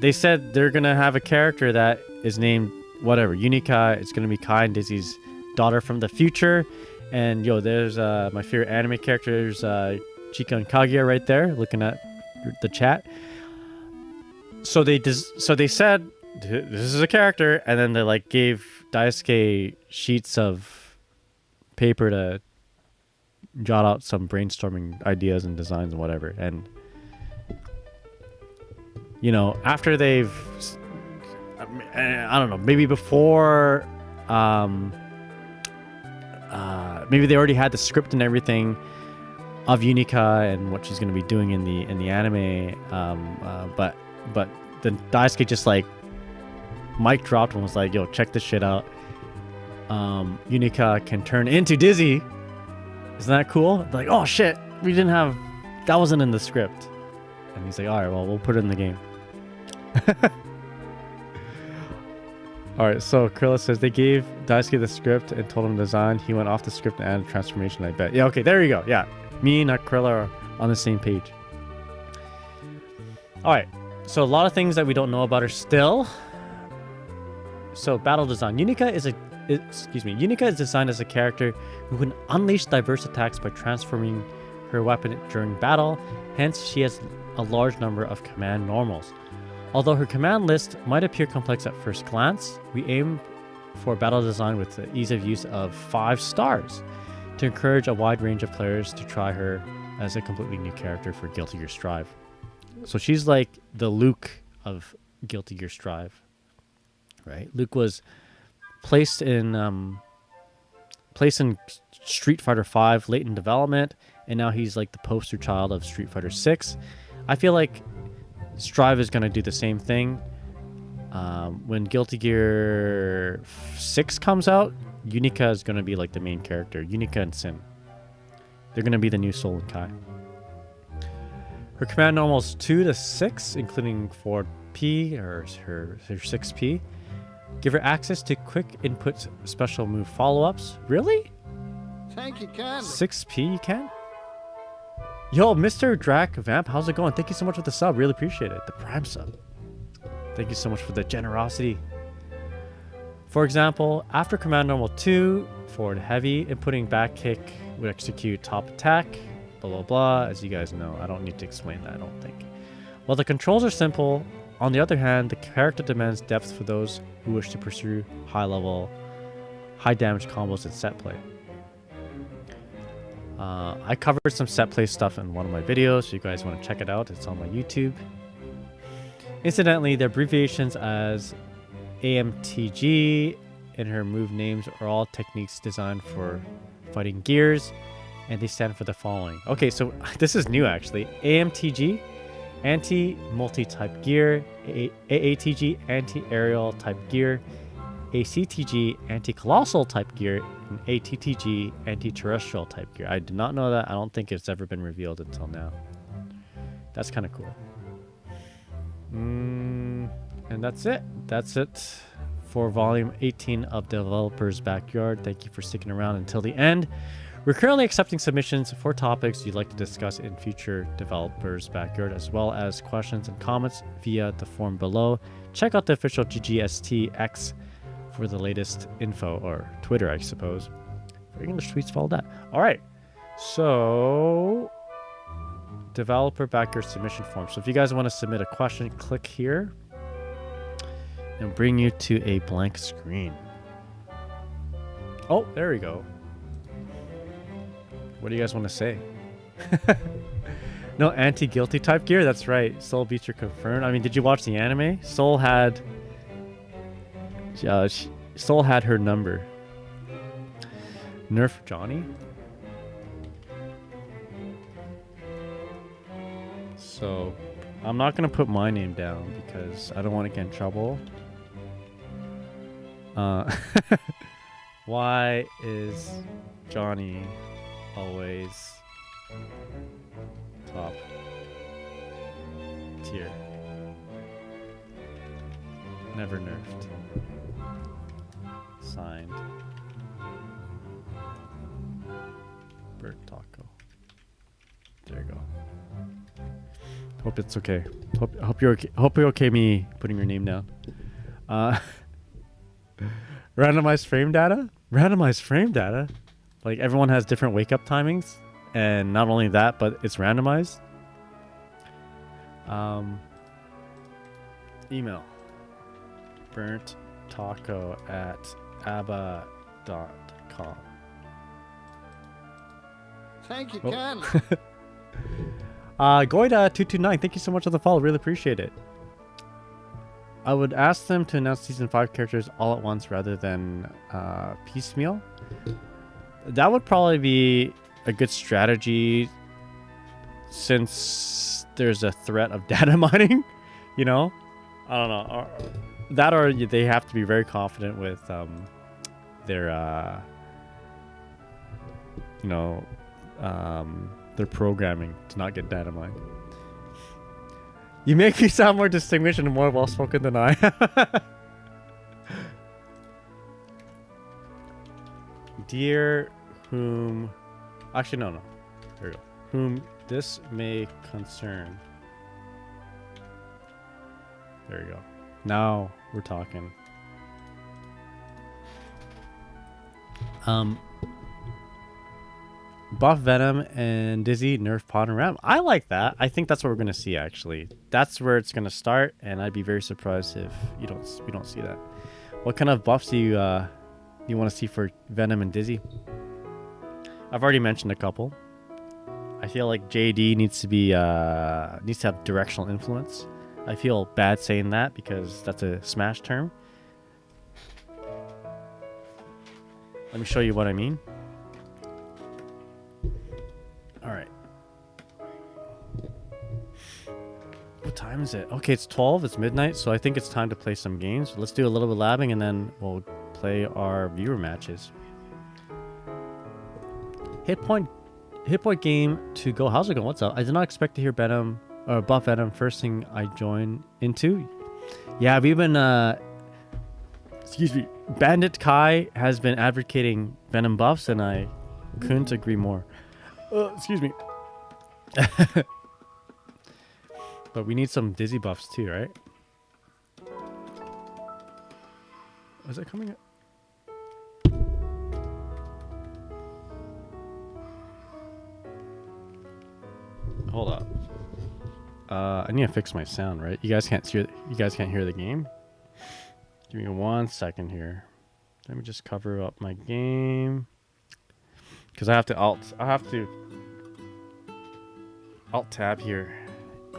They said they're gonna have a character that is named whatever Unica. It's gonna be Kai and Dizzy's daughter from the future. And yo, there's my favorite anime characters, Chika and Kaguya right there, looking at the chat. So they said this is a character, and then they like gave Daisuke sheets of paper to jot out some brainstorming ideas and designs and whatever. And you know, after they've, I don't know, maybe before, maybe they already had the script and everything of Unica and what she's going to be doing in the anime. But then Daisuke just like mic dropped and was like, "Yo, check this shit out. Unica can turn into Dizzy." Isn't that cool? They're like, "Oh shit, we didn't have, that wasn't in the script." And he's like, "All right, well, we'll put it in the game." Alright, so Krilla says they gave Daisuke the script and told him to design. He went off the script and added transformation, I bet. Yeah, okay, there you go. Yeah, me and Krilla are on the same page. Alright, so a lot of things that we don't know about her still. So battle design. Unica is designed as a character who can unleash diverse attacks by transforming her weapon during battle. Hence, she has a large number of command normals. Although her command list might appear complex at first glance, we aim for battle design with the ease of use of 5 stars to encourage a wide range of players to try her as a completely new character for Guilty Gear Strive. So she's like the Luke of Guilty Gear Strive, right? Luke was placed in Street Fighter V late in development, and now he's like the poster child of Street Fighter 6. I feel like Strive is going to do the same thing. When Guilty Gear 6 comes out, Unica is going to be like the main character. Unica and Sin. They're going to be the new Soul and Kai. Her command normal is 2 to 6, including 4P or her 6P. Give her access to quick input special move follow-ups. Really? Thank you, Ken. 6P you can? Yo, Mr. Drac Vamp, how's it going? Thank you so much for the sub. Really appreciate it. The Prime sub. Thank you so much for the generosity. For example, after command normal 2, forward heavy, inputting back kick would execute top attack, blah, blah, blah. As you guys know, I don't need to explain that, I don't think. While the controls are simple, on the other hand, the character demands depth for those who wish to pursue high-level, high-damage combos and set play. I covered some set play stuff in one of my videos, so you guys want to check it out. It's on my YouTube. Incidentally, the abbreviations as AMTG and her move names are all techniques designed for fighting gears, and they stand for the following. Okay, so this is new actually. AMTG, anti-multi-type gear. AATG, anti-aerial type gear. ACTG, anti-colossal type gear. And ATTG, anti-terrestrial type gear. I did not know that. I don't think it's ever been revealed until now. That's kind of cool. And that's it. That's it for volume 18 of Developer's Backyard. Thank you for sticking around until the end. We're currently accepting submissions for topics you'd like to discuss in future Developers Backyard, as well as questions and comments via the form below. Check out the official GGSTX for the latest info, or Twitter, I suppose. For English tweets, follow that. All right. So, Developer Backyard submission form. So if you guys want to submit a question, click here and bring you to a blank screen. Oh, there we go. What do you guys want to say? No anti-guilty type gear? That's right. Soul Beacher confirmed. I mean, did you watch the anime? Soul had her number. Nerf Johnny? So, I'm not going to put my name down because I don't want to get in trouble. Why is Johnny always top tier? Never nerfed. Signed. Bird Taco. There you go. Hope it's okay. Hope you're okay. Hope you're okay me putting your name down. Randomized frame data? Randomized frame data? Like everyone has different wake up timings, and not only that, but it's randomized. Email burnttaco@abba.com. Thank you, Oh. Ken. Goida229, thank you so much for the follow. Really appreciate it. I would ask them to announce season 5 characters all at once rather than piecemeal. That would probably be a good strategy since there's a threat of data mining, you know? I don't know. That or they have to be very confident with their programming to not get data mined. You make me sound more distinguished and more well-spoken than I am. Dear whom... Actually, no. There we go. Whom this may concern. There you go. Now we're talking. Buff Venom and Dizzy nerf Pod and Ram. I like that. I think that's what we're gonna see. Actually, that's where it's gonna start, and I'd be very surprised if we don't see that. What kind of buffs do you want to see for Venom and Dizzy? I've already mentioned a couple. I feel like JD needs to have directional influence. I feel bad saying that because that's a Smash term. Let me show you what I mean. Alright. What time is it? Okay, it's 12. It's midnight, so I think it's time to play some games. Let's do a little bit of labbing and then we'll play our viewer matches. Hit point game to go. How's it going? What's up? I did not expect to hear Venom or Buff Venom first thing I joined into. Yeah, we've been excuse me. Bandit Kai has been advocating Venom buffs and I couldn't agree more. Excuse me. But we need some Dizzy buffs too, right? Is it coming up? Hold up. I need to fix my sound, right? You guys can't hear the game? Give me 1 second here. Let me just cover up my game. Because I have to alt tab here.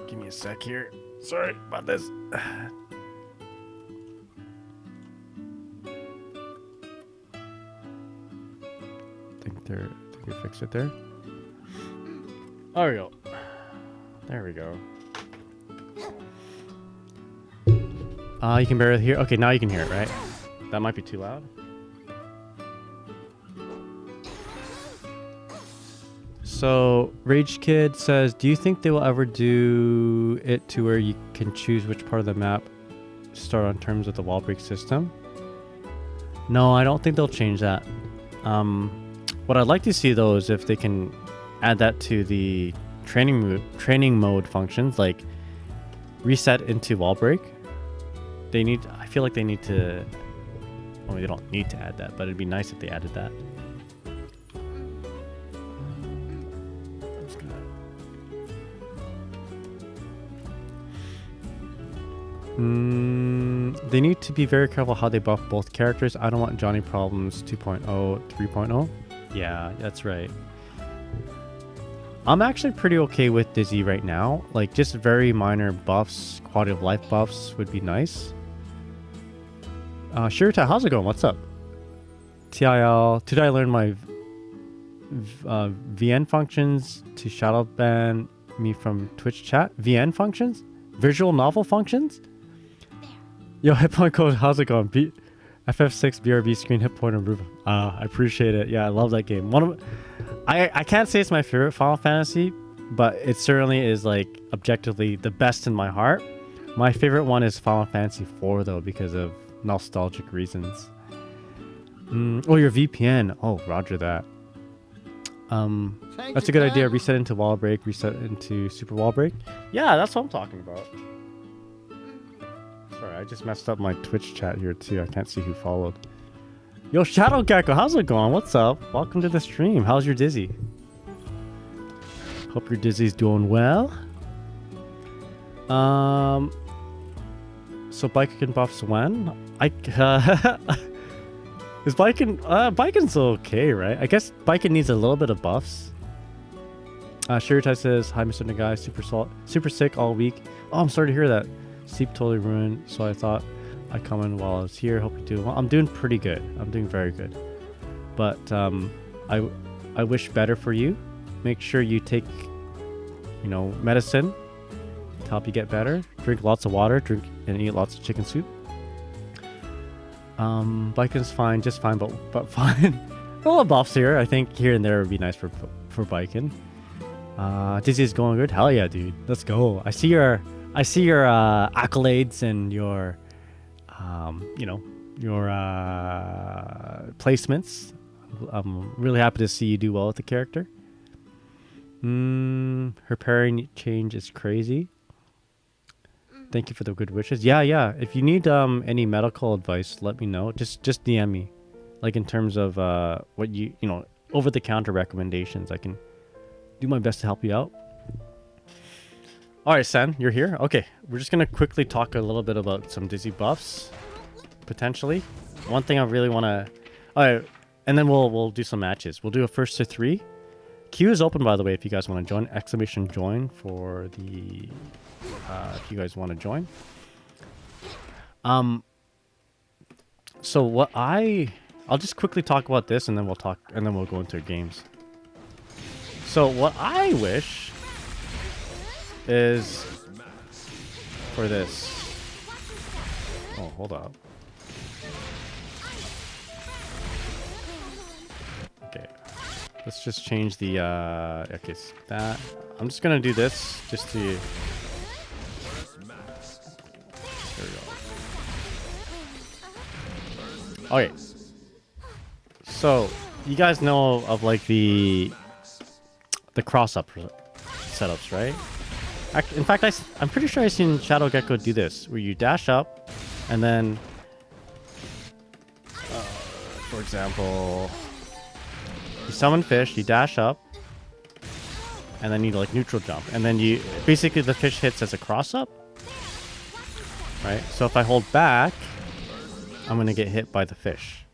Give me a sec here. Sorry about this. I think we fixed it there. There we go. There we go. You can barely hear. Okay, now you can hear it, right? That might be too loud. So, Rage Kid says, do you think they will ever do it to where you can choose which part of the map to start on terms of the wall break system? No, I don't think they'll change that. What I'd like to see though is if they can add that to the training mode functions, like reset into wall break. I feel like they need to, well, they don't need to add that, but it'd be nice if they added that. They need to be very careful how they buff both characters. I don't want Johnny Problems 2.0, 3.0. Yeah, that's right. I'm actually pretty okay with Dizzy right now. Like, just very minor buffs, quality of life buffs would be nice. Shirita, how's it going? What's up? TIL, today I learned my VN functions to shadow ban me from Twitch chat. VN functions? Visual novel functions? Yo, hit point code, how's it going? FF6 BRB screen hit point improvement. I appreciate it. Yeah, I love that game. I can't say it's my favorite Final Fantasy, but it certainly is like objectively the best in my heart. My favorite one is Final Fantasy 4 though, because of nostalgic reasons. Oh, your VPN. Oh, roger that. That's a good idea. Reset into wall break, reset into super wall break. Yeah, that's what I'm talking about. Sorry, I just messed up my Twitch chat here too. I can't see who followed. Yo, Shadow Gecko, how's it going? What's up? Welcome to the stream. How's your Dizzy? Hope your Dizzy's doing well. So Biken buffs when? Is Biken... Biken's okay, right? I guess Biken needs a little bit of buffs. Shiritai says, hi, Mr. Nagai. Super sick all week. Oh, I'm sorry to hear that. Sleep totally ruined, so I thought I'd come in while I was here. Hope you're doing well. I'm doing pretty good. I'm doing very good. But I wish better for you. Make sure you take, medicine to help you get better. Drink lots of water. Drink and eat lots of chicken soup. Biken's fine, just fine, but fine. A little buffs here. I think here and there would be nice for Biken. Dizzy's going good. Hell yeah, dude. Let's go. I see your accolades and your placements. I'm really happy to see you do well with the character. Her parry change is crazy. Thank you for the good wishes. Yeah. If you need any medical advice, let me know. Just DM me. Like in terms of what over the counter recommendations, I can do my best to help you out. All right, Sen, you're here. Okay, we're just gonna quickly talk a little bit about some Dizzy buffs, potentially. One thing I really want to. All right, and then we'll do some matches. We'll do a first to 3. Queue is open, by the way, if you guys want to join. ! Join for the if you guys want to join. So what I'll just quickly talk about this, and then we'll go into games. So what I wish is for this. Oh, hold up. Okay, let's just change the okay, so that I'm just gonna do this just to. There we go. Okay, so you guys know of like the cross-up setups, right? In fact, I'm pretty sure I've seen Shadow Gecko do this, where you dash up, and then, for example, you summon fish, you dash up, and then you like neutral jump, and then basically the fish hits as a cross-up, right? So if I hold back, I'm gonna get hit by the fish.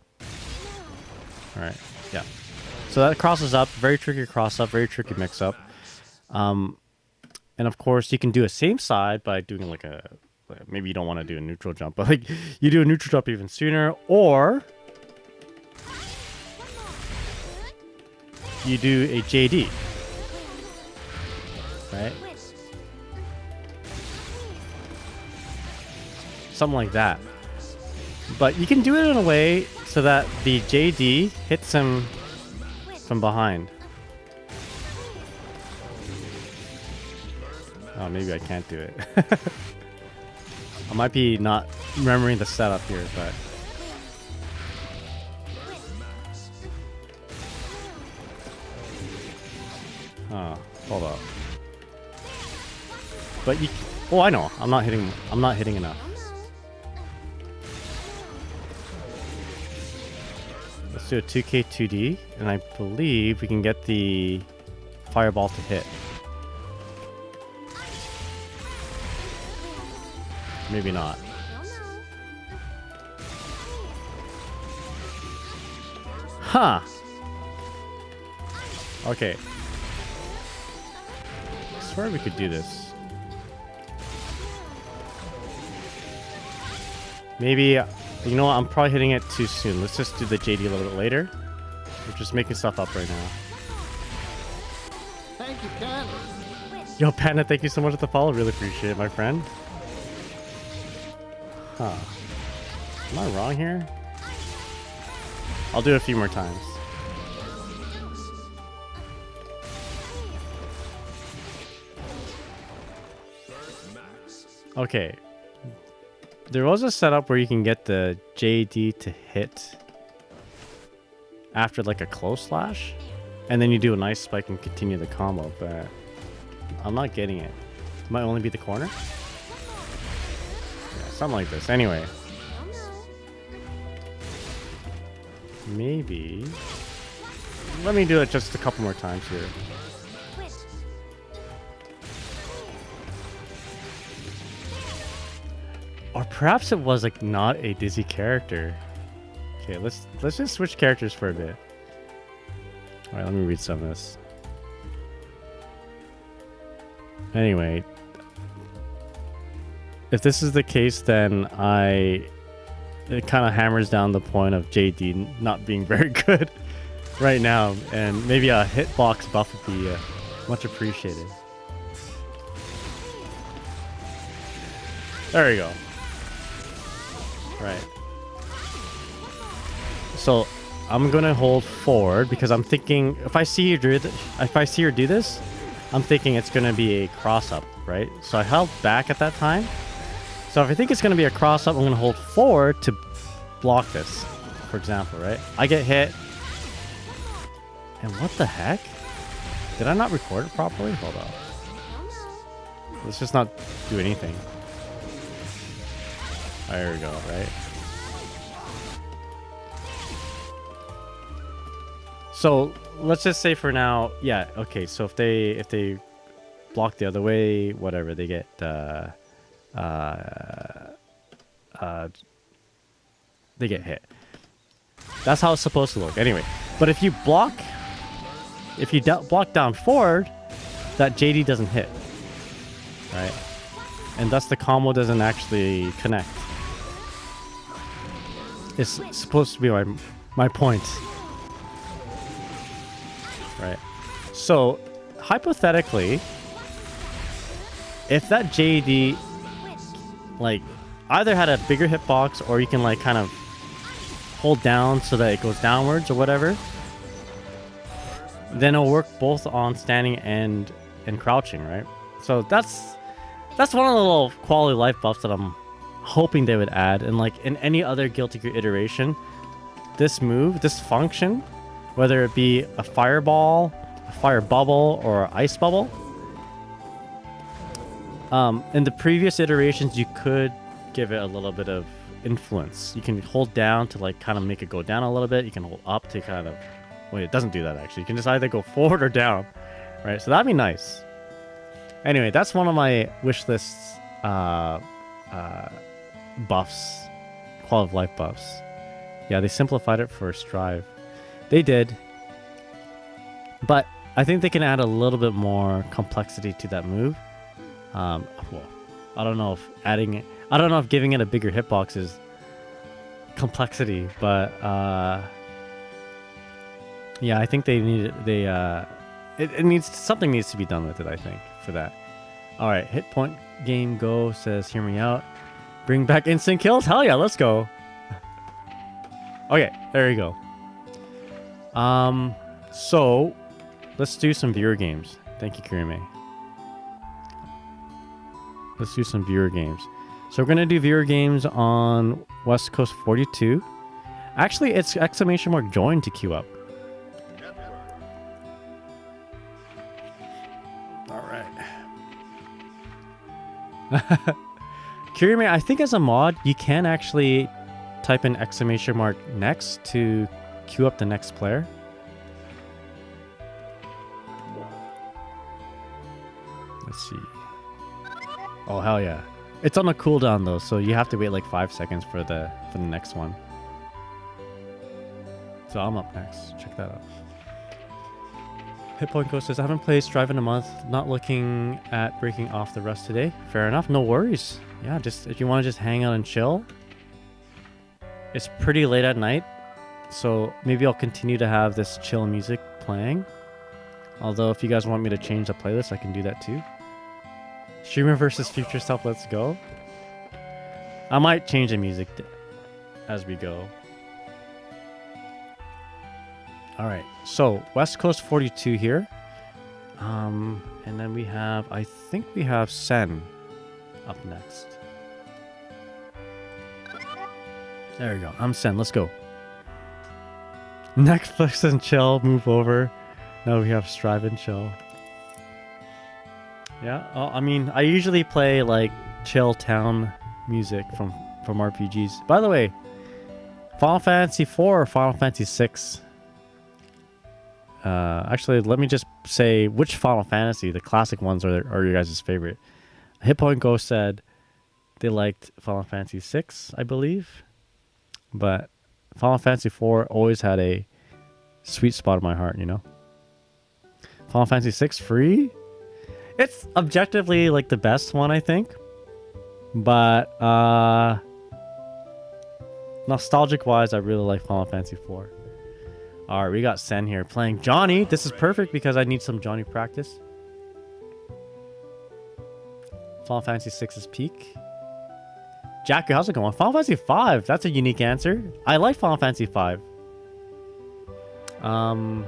All right, yeah. So that crosses up, very tricky cross-up, very tricky mix-up. And of course, you can do a same side by doing like maybe you don't want to do a neutral jump, but like you do a neutral jump even sooner, or you do a JD, right? Something like that. But you can do it in a way so that the JD hits him from behind. Oh, maybe I can't do it. I might be not remembering the setup here, but... Oh, hold up. But you... Oh, I know. I'm not hitting enough. Let's do a 2K 2D, and I believe we can get the fireball to hit. Maybe not. Huh. Okay. I swear we could do this. Maybe, you know what? I'm probably hitting it too soon. Let's just do the JD a little bit later. We're just making stuff up right now. Thank you kindly. Yo, Panda, thank you so much for the follow. Really appreciate it, my friend. Huh. Am I wrong here? I'll do it a few more times. Okay. There was a setup where you can get the JD to hit after like a close slash, and then you do a nice spike and continue the combo, but I'm not getting it. It might only be the corner? Yeah, something like this. Anyway. Maybe. Let me do it just a couple more times here. Or perhaps it was like not a Dizzy character. Okay, let's just switch characters for a bit. Alright, let me read some of this. Anyway. If this is the case, then it kind of hammers down the point of JD not being very good right now, and maybe a hitbox buff would be much appreciated. There we go. Right. So I'm gonna hold forward because I'm thinking if I see her do this, I'm thinking it's gonna be a cross up, right? So I held back at that time. So if I think it's gonna be a cross up, I'm gonna hold forward to block this, for example, right? I get hit. And what the heck? Did I not record it properly? Hold on. Let's just not do anything. There we go, right? So let's just say for now, yeah, okay. So if they block the other way, whatever, they get hit. That's how it's supposed to look. Anyway, but if you block down forward, that JD doesn't hit, right? And thus the combo doesn't actually connect. It's supposed to be my point. Right. So, hypothetically, if that JD, like, either had a bigger hitbox or you can, like, kind of hold down so that it goes downwards or whatever, then it'll work both on standing and crouching, right? So that's one of the little quality life buffs that I'm hoping they would add. And like in any other Guilty Gear iteration, this move, this function, whether it be a fireball, a fire bubble, or ice bubble, in the previous iterations you could give it a little bit of influence. You can hold down to like kind of make it go down a little bit. You can hold up to kind of, wait, it doesn't do that actually. You can just either go forward or down, right? So that'd be nice. Anyway, that's one of my wish lists buffs, quality of life buffs. Yeah, they simplified it for Strive. They did. But I think they can add a little bit more complexity to that move. Well, I don't know if giving it a bigger hitbox is complexity, but yeah, I think something needs to be done with it, I think, for that. All right, hit point game go says hear me out. Bring back instant kills? Hell yeah, let's go. Okay, there you go. So let's do some viewer games. Thank you, Kirime. Let's do some viewer games. So we're gonna do viewer games on West Coast 42. Actually, it's exclamation mark join to queue up. Kirime, I think as a mod, you can actually type in exclamation mark next to queue up the next player. Let's see. Oh, hell yeah. It's on a cooldown though, so you have to wait like 5 seconds for the next one. So I'm up next. Check that out. Hitpoint Ghost says, I haven't played Strive in a month. Not looking at breaking off the rest today. Fair enough. No worries. Yeah, just if you want to just hang out and chill. It's pretty late at night, so maybe I'll continue to have this chill music playing. Although if you guys want me to change the playlist, I can do that too. Streamer versus future self, let's go. I might change the music as we go. Alright, so West Coast 42 here. And then we have, I think we have Sen up next. There we go. I'm Sen. Let's go. Netflix and chill. Move over. Now we have Strive and chill. Yeah. I mean, I usually play like chill town music from RPGs. By the way, Final Fantasy 4 or Final Fantasy 6? Actually, let me just say which Final Fantasy, the classic ones, are your guys' favorite. Hitpoint Ghost said they liked Final Fantasy 6, I believe. But Final Fantasy 4 always had a sweet spot in my heart, you know? Final Fantasy 6 free? It's objectively like the best one, I think. But nostalgic wise, I really like Final Fantasy 4. Alright, we got Sen here playing Johnny. This is perfect because I need some Johnny practice. Final Fantasy 6's peak. Jackie, how's it going? Final Fantasy 5. That's a unique answer. I like Final Fantasy 5. I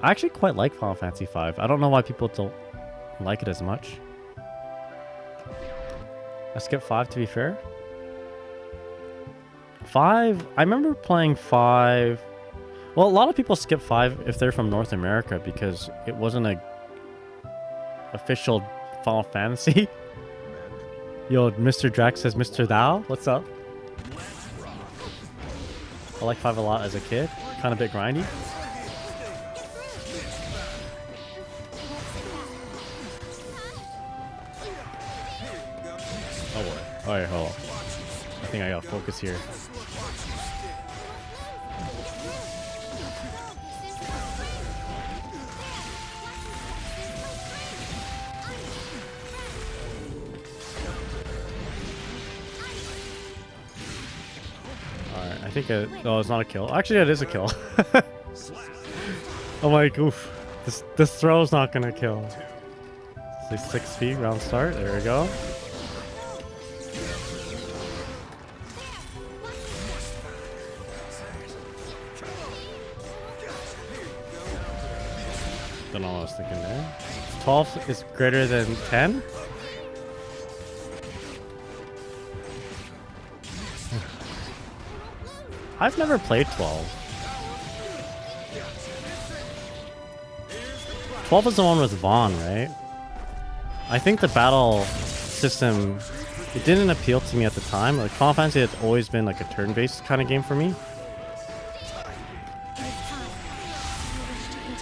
actually quite like Final Fantasy 5. I don't know why people don't like it as much. I skipped 5 to be fair. 5, I remember playing 5. Well, a lot of people skip 5 if they're from North America because it wasn't a official Final Fantasy. Yo, Mr. Drax says, Mr. Thou, what's up? I like 5 a lot as a kid. Kind of a bit grindy. Oh boy. Alright, hold on. I think I gotta focus here. I think oh, it's not a kill. Actually, it is a kill. I'm like, oof. This throw's not gonna kill. Say 6 feet, round start. There we go. Don't know what I was thinking there. 12 is greater than 10? I've never played 12. 12 is the one with Vaughn, right? I think the battle system, it didn't appeal to me at the time. Like Final Fantasy had always been like a turn-based kind of game for me.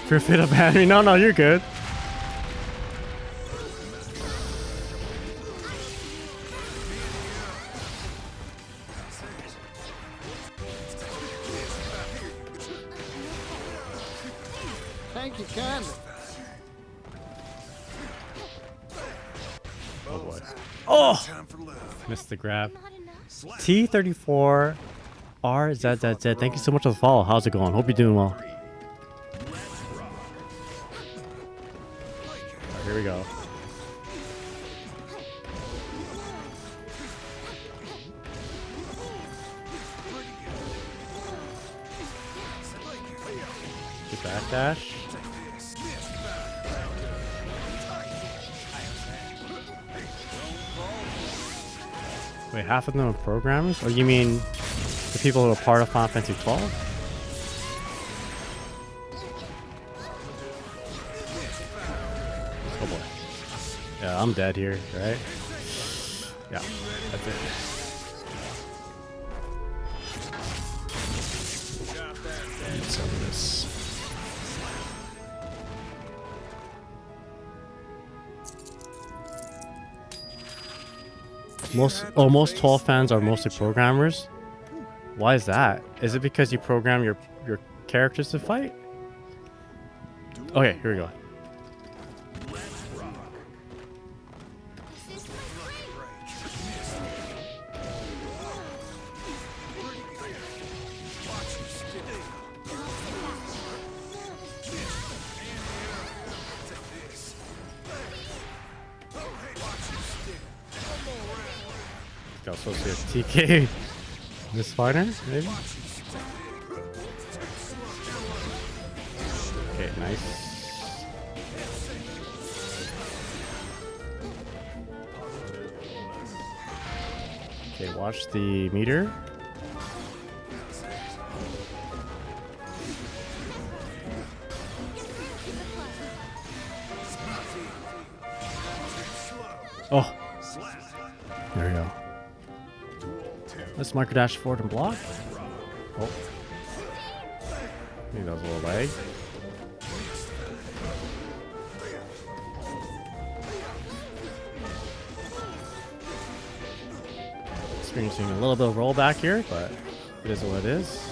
If you're fit to ban me, no, you're good. Thank you, kindly. Oh boy. Oh! Missed the grab. T34 RZZZ. Thank you so much for the follow. How's it going? Hope you're doing well. Here we go. Good backdash. Wait, half of them are programmers? Or you mean the people who are part of Final Fantasy 12? Oh boy. Yeah, I'm dead here, right? Yeah, that's it. Let's have this. Most 12 fans are mostly programmers. Why is that? Is it because you program your characters to fight? Okay, here we go. Got supposed to be a TK this fighter, maybe? Okay, nice. Okay, watch the meter. Oh, there we go. Let's micro dash forward and block. Oh, maybe that was a little lag. Experiencing a little bit of rollback here, but it is what it is.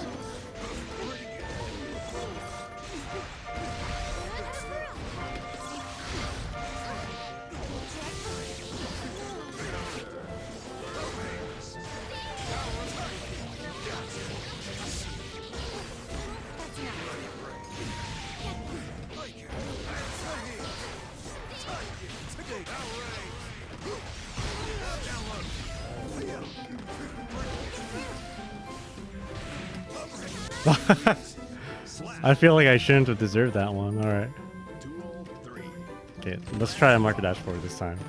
I feel like I shouldn't have deserved that one. Alright. Okay, let's try a marker dash forward this time.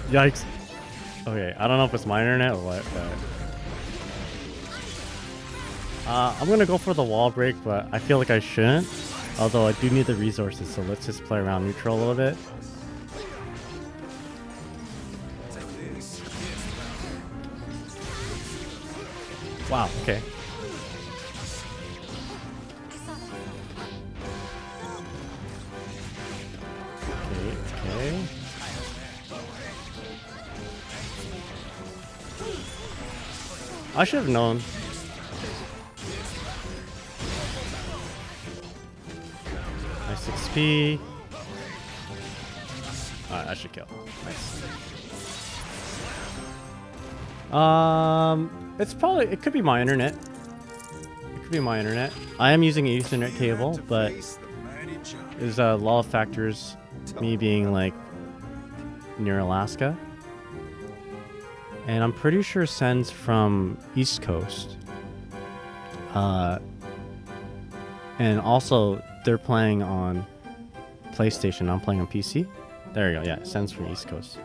Yikes. Okay, I don't know if it's my internet or what, but... I'm gonna go for the wall break, but I feel like I shouldn't. Although I do need the resources, so let's just play around neutral a little bit. Wow, okay. Okay. I should have known. Nice XP. Alright, I should kill. Nice. It could be my internet. It could be my internet. I am using an Ethernet cable, but there's a lot of factors. Me being like near Alaska, and I'm pretty sure sends from East Coast. And also they're playing on PlayStation. I'm playing on PC. There you go. Yeah, it sends from East Coast.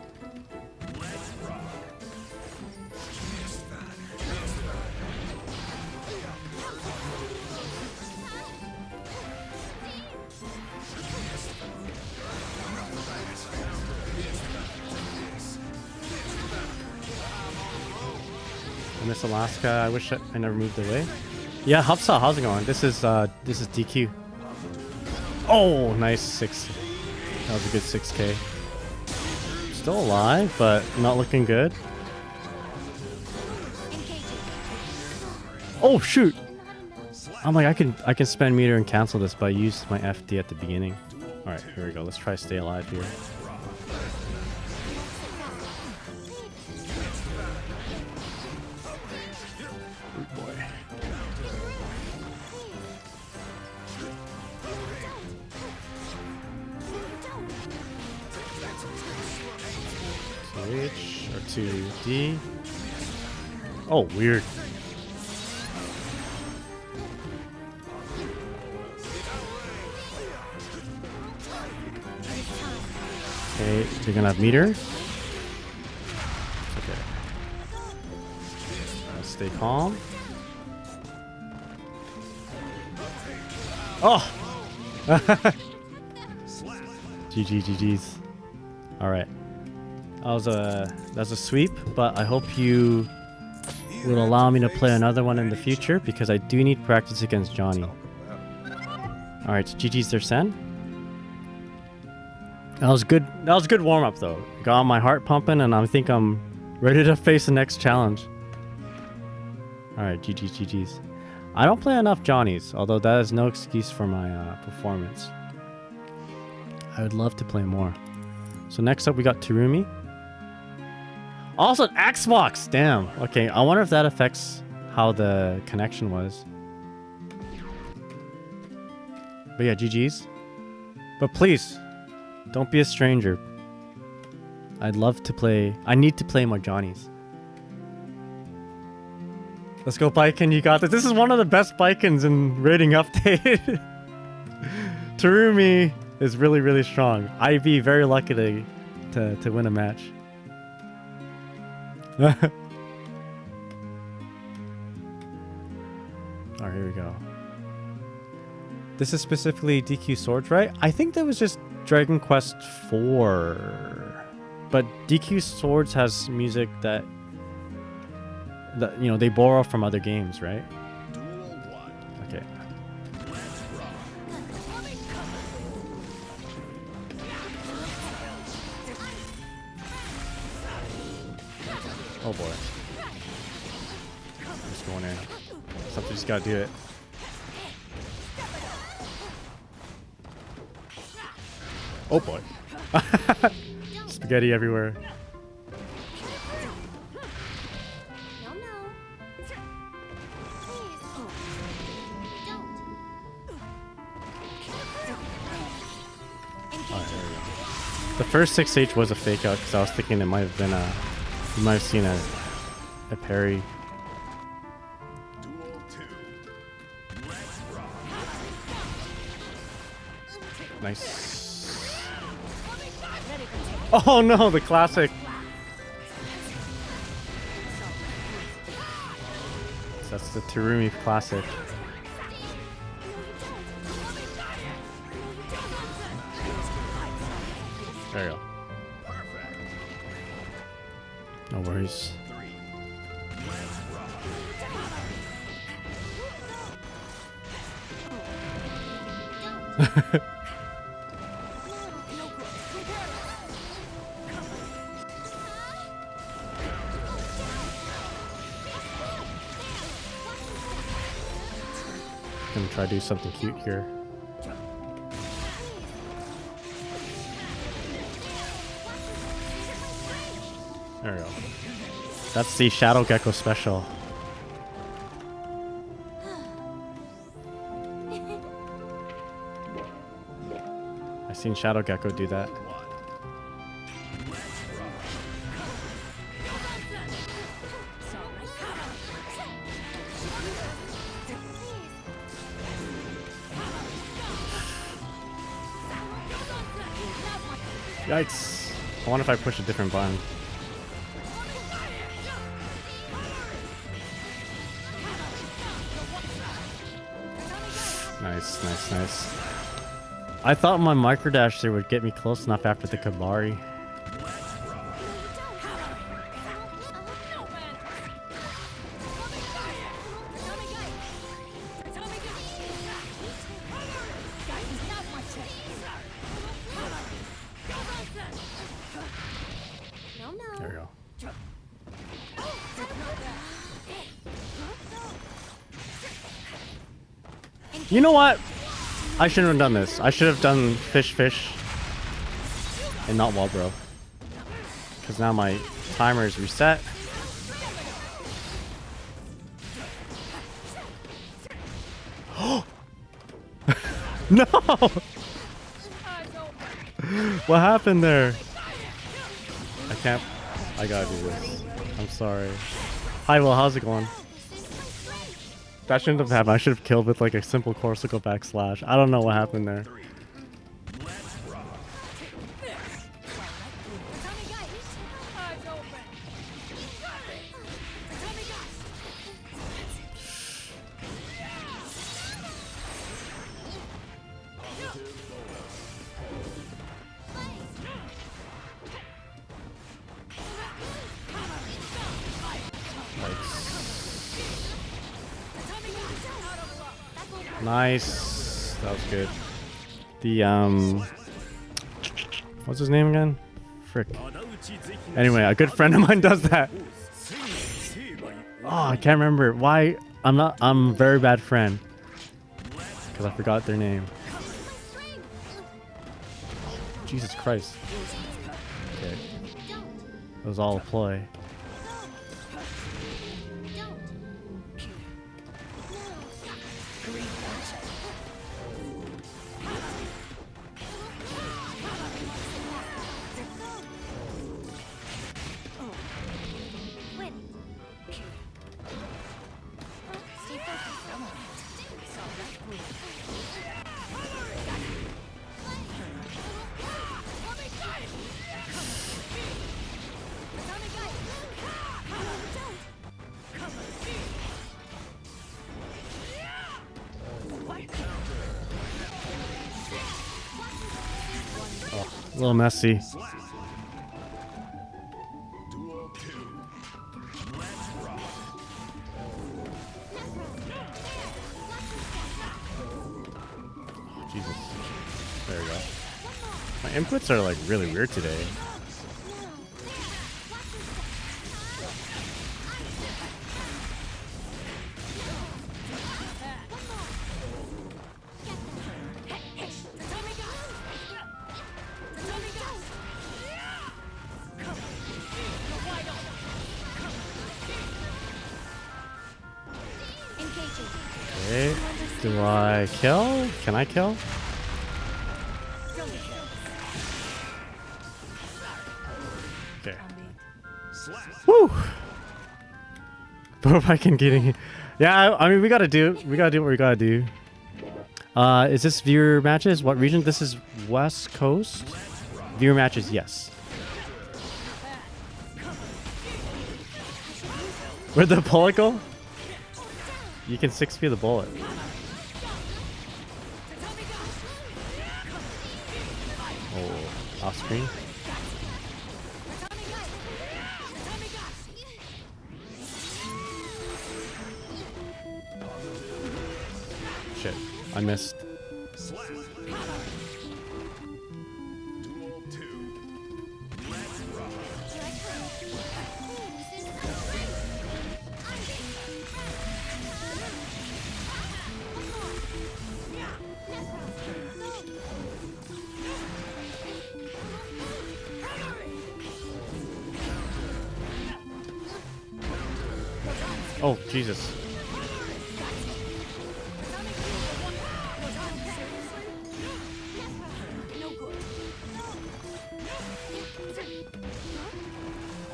Miss Alaska, I wish I never moved away. Yeah, Hupsa, how's it going? This is DQ. Oh, nice 6. That was a good 6K. Still alive, but not looking good. Oh shoot! I'm like I can spend meter and cancel this, but I used my FD at the beginning. All right, here we go. Let's try to stay alive here. H or 2D. Oh, weird. Okay, you're gonna have meter. Okay. Stay calm. Oh! GG's. Alright. That's a sweep, but I hope you will allow me to play another one in the future because I do need practice against Johnny. Alright, so GG's their send. That was good. That was a good warm up though. Got my heart pumping, and I think I'm ready to face the next challenge. Alright, GG's. I don't play enough Johnnies, although that is no excuse for my performance. I would love to play more. So next up we got Terumi. Also Xbox! Damn. Okay, I wonder if that affects how the connection was. But yeah, GG's. But please, don't be a stranger. I'd love to play. I need to play more Johnnies. Let's go, Baiken. You got this. This is one of the best Baikens in rating update. Terumi is really, really strong. IV, very lucky to win a match. Alright, here we go. This is specifically DQ Swords, right? I think that was just Dragon Quest IV. But DQ Swords has music that you know, they borrow from other games, right? Okay. Oh boy. Just going in. Something just gotta do it. Oh boy. Spaghetti everywhere. The first 6H was a fake out because I was thinking it might have been you might have seen a parry. Nice. Oh no, the classic. That's the Terumi classic. There you go. No worries. Gonna try to do something cute here. There we go. That's the Shadow Gecko special. I've seen Shadow Gecko do that. Yikes. I wonder if I push a different button. Nice, nice, nice. I thought my microdash there would get me close enough after the Kabari. There we go. You know what? I shouldn't have done this. I should have done fish and not wall bro. Because now my timer is reset. No! What happened there? I can't. I gotta do this. I'm sorry. Hi, Will. How's it going? That shouldn't have happened. I should have killed with like a simple Corsical backslash. I don't know what happened there. Nice. That was good. The what's his name again? Frick. Anyway, a good friend of mine does that. Oh, I can't remember why. I'm a very bad friend because I forgot their name. Jesus Christ. Okay. That was all a ploy. A little messy. Jesus. There we go. My inputs are like really weird today. Okay. Do I kill? Can I kill? Okay. Woo! But if I can get in, yeah. I mean, we gotta do what we gotta do. Is this viewer matches? What region? This is West Coast. Viewer matches, yes. Where'd the bullet go? You can 6p the bullet. Oh, off screen. Shit, I missed. Oh, Jesus.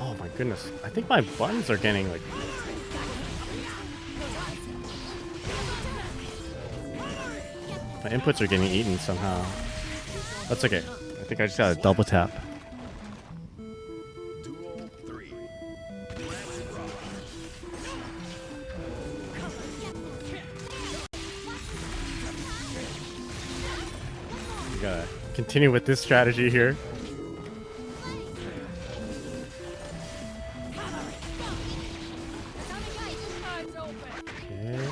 Oh my goodness. I think my buttons are getting like... My inputs are getting eaten somehow. That's okay. I think I just gotta double tap. We gotta continue with this strategy here. Okay.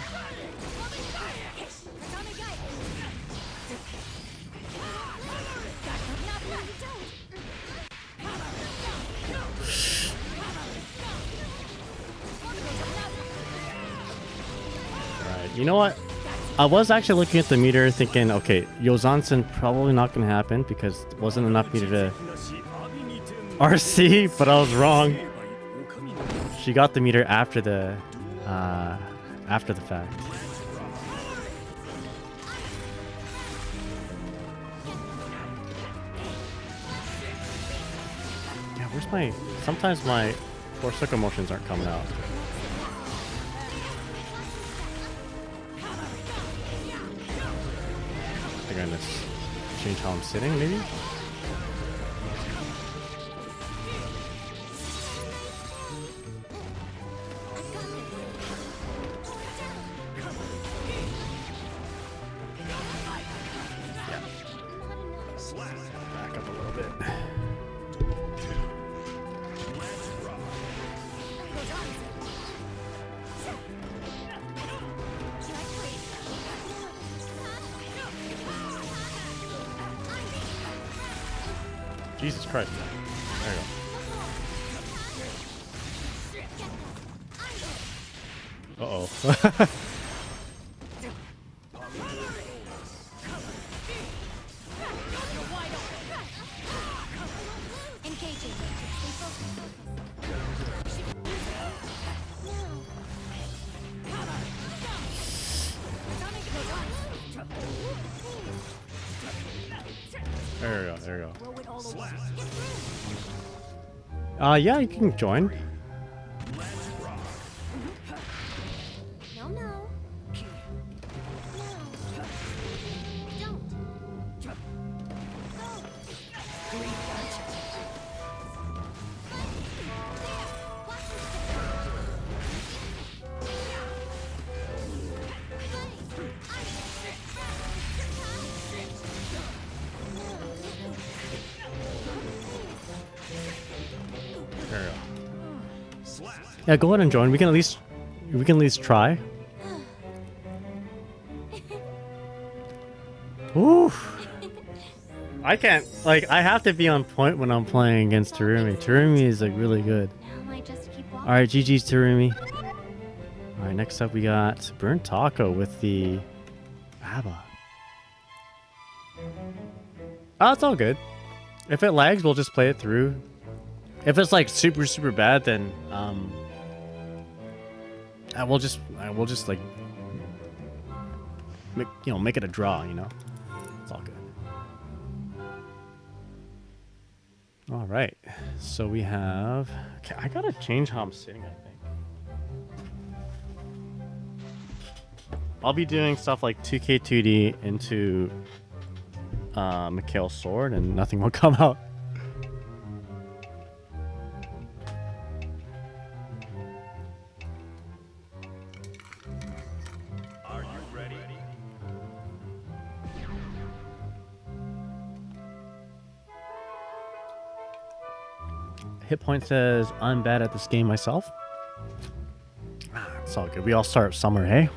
Alright, you know what? I was actually looking at the meter thinking, okay, Yozansen probably not going to happen because it wasn't enough meter to RC, but I was wrong. She got the meter after the fact. Yeah, where's my... Sometimes my 4 circle motions aren't coming out. I think I missed. Change how I'm sitting, maybe? Back up a little bit. Jesus Christ. There you go. Uh-oh. There we go, there we go. Yeah, you can join. No, no. No. Don't. Go. There we go. Yeah, go ahead and join. We can at least try. Ooh. I can't, like, I have to be on point when I'm playing against Terumi. Terumi is like really good. Now I just keep walking. Alright, GG's Terumi. Alright, next up we got Burnt Taco with the ABBA. Oh, it's all good. If it lags, we'll just play it through. If it's like super, super bad, then we'll just like make it a draw, you know? It's all good. All right, so we have. Okay, I gotta change how I'm sitting, I think. I'll be doing stuff like 2K2D into Mikhail's sword, and nothing will come out. Are you ready? Hit point says I'm bad at this game myself. It's all good. We all start summer, hey?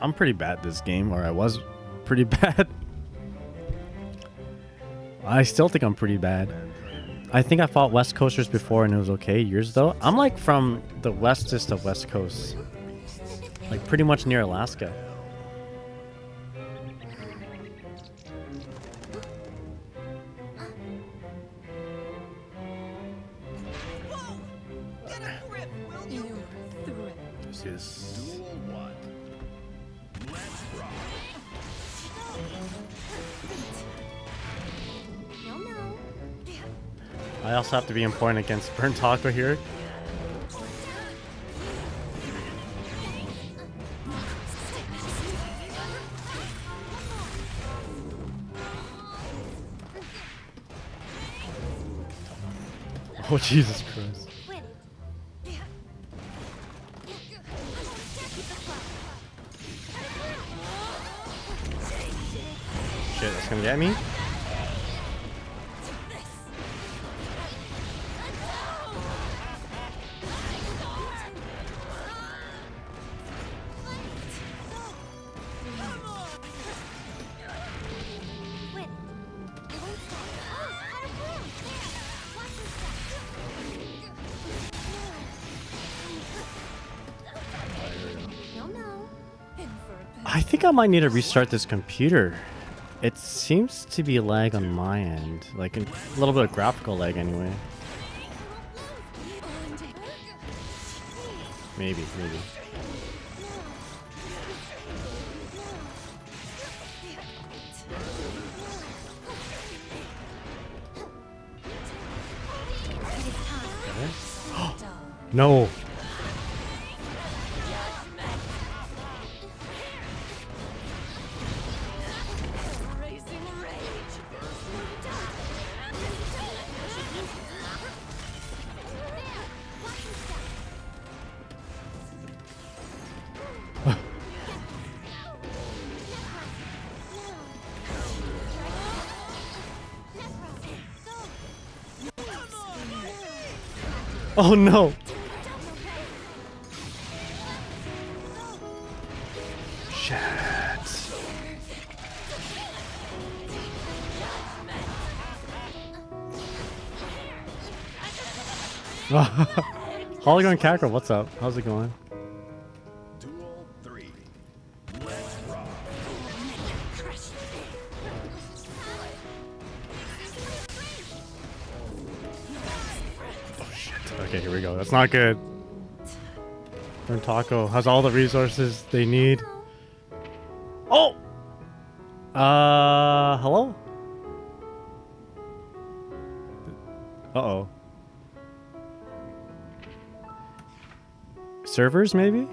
I'm pretty bad at this game, or I was pretty bad. I still think I'm pretty bad. I think I fought West Coasters before and it was okay. Yours though? I'm like from the westest of West Coast. Like pretty much near Alaska. This is... Duel 1. Let's rock. No, no. I also have to be in point against Burnt Taco here. Oh, Jesus Christ. Quit it. Shit, that's gonna get me. Quit it. It won't stop. Oh, out of room. There. Watch your step. No, no. I think I might need to restart this computer. It seems to be lag on my end. Like a little bit of graphical lag anyway. Maybe. No. Oh no. Shit. Hologram Cackerel, what's up? How's it going? Duel 3. Let's rock. Oh shit. Okay, here we go. That's not good. Burn Taco has all the resources they need. Oh! Hello? Uh-oh. Servers, maybe?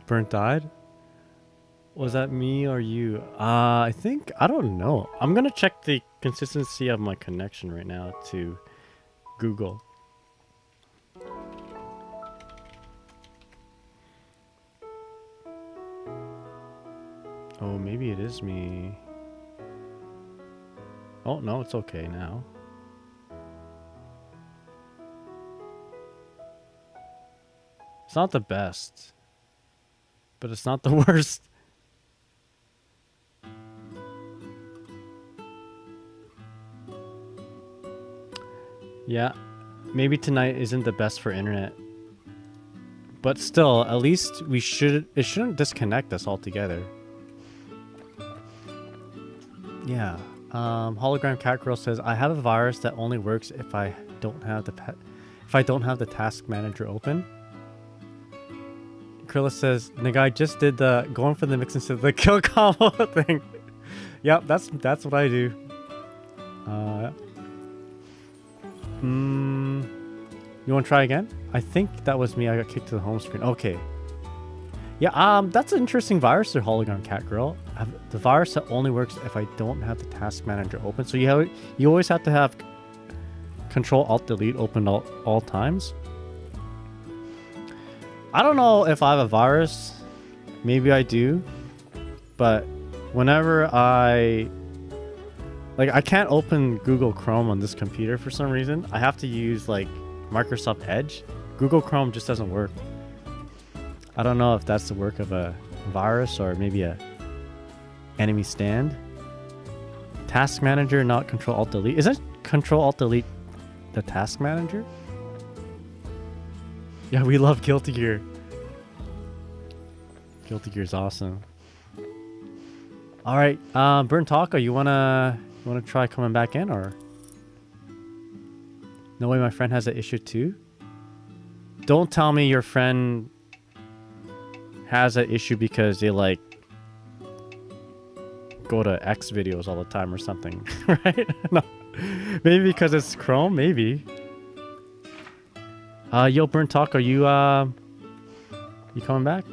Burnt died? Was that me or you? I think, I don't know. I'm gonna check the consistency of my connection right now to Google. Oh, maybe it is me. Oh, no, it's okay now. It's not the best, but it's not the worst. Yeah, maybe tonight isn't the best for internet. But still, at least it shouldn't disconnect us altogether. Yeah. Hologram Cat Girl says, I have a virus that only works if I don't have the task manager open. Krilla says, the guy just did the going for the mix instead of the kill combo thing. Yep, that's what I do. You want to try again? I think that was me. I got kicked to the home screen. Okay. Yeah, that's an interesting virus there, Hologram Cat Girl. The virus that only works if I don't have the task manager open. So you always have to have Control Alt Delete open all times. I don't know if I have a virus. Maybe I do. But whenever I can't open Google Chrome on this computer for some reason. I have to use like Microsoft Edge. Google Chrome just doesn't work. I don't know if that's the work of a virus or maybe a enemy stand. Task manager, not Control Alt Delete. Isn't Control Alt Delete the task manager? Yeah, we love Guilty Gear. Guilty Gear's awesome. All right, Burn Taco, you wanna try coming back in or? No way, my friend has an issue too. Don't tell me your friend has an issue because they like go to X videos all the time or something, right? No, maybe because it's Chrome, maybe. Yo, Burn Taco, you coming back?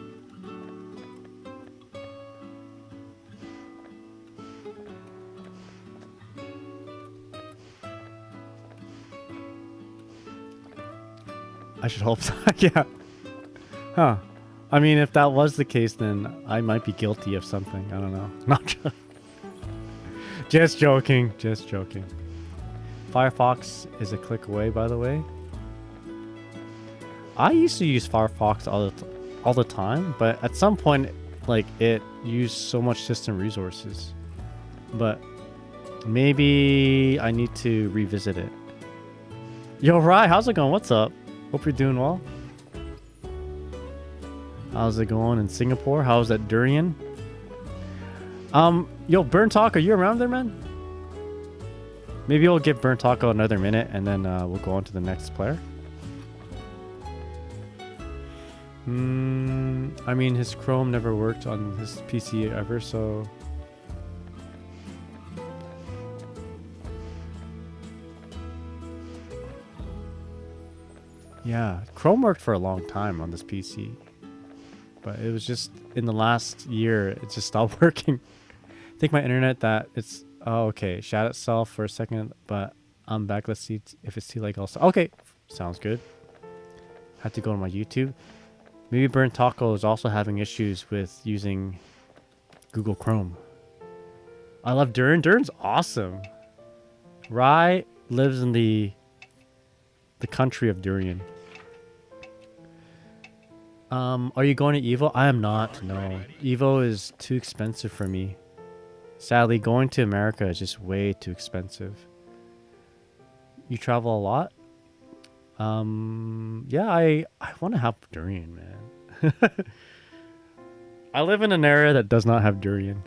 I should hope so. Yeah. Huh. I mean, if that was the case, then I might be guilty of something. I don't know. Not just joking. Just joking. Firefox is a click away, by the way. I used to use Firefox all the time, but at some point, like, it used so much system resources. But maybe I need to revisit it. Yo, Rye, how's it going? What's up? Hope you're doing well. How's it going in Singapore? How's that durian? Yo, Burn Taco, are you around there, man? Maybe we'll give Burn Taco another minute and then we'll go on to the next player. I mean, his Chrome never worked on his PC ever, so... Yeah, Chrome worked for a long time on this PC. But it was just, in the last year, it just stopped working. I think my internet oh, okay, shot itself for a second, but I'm back. Let's see if it's too late also. Okay, sounds good. Had to go to my YouTube. Maybe Burnt Taco is also having issues with using Google Chrome. I love Durin. Durin's awesome. Rye lives in the country of durian. Are you going to Evo? I am not, no. Evo is too expensive for me. Sadly, going to America is just way too expensive. You travel a lot? Yeah, I want to have durian, man. I live in an area that does not have durian.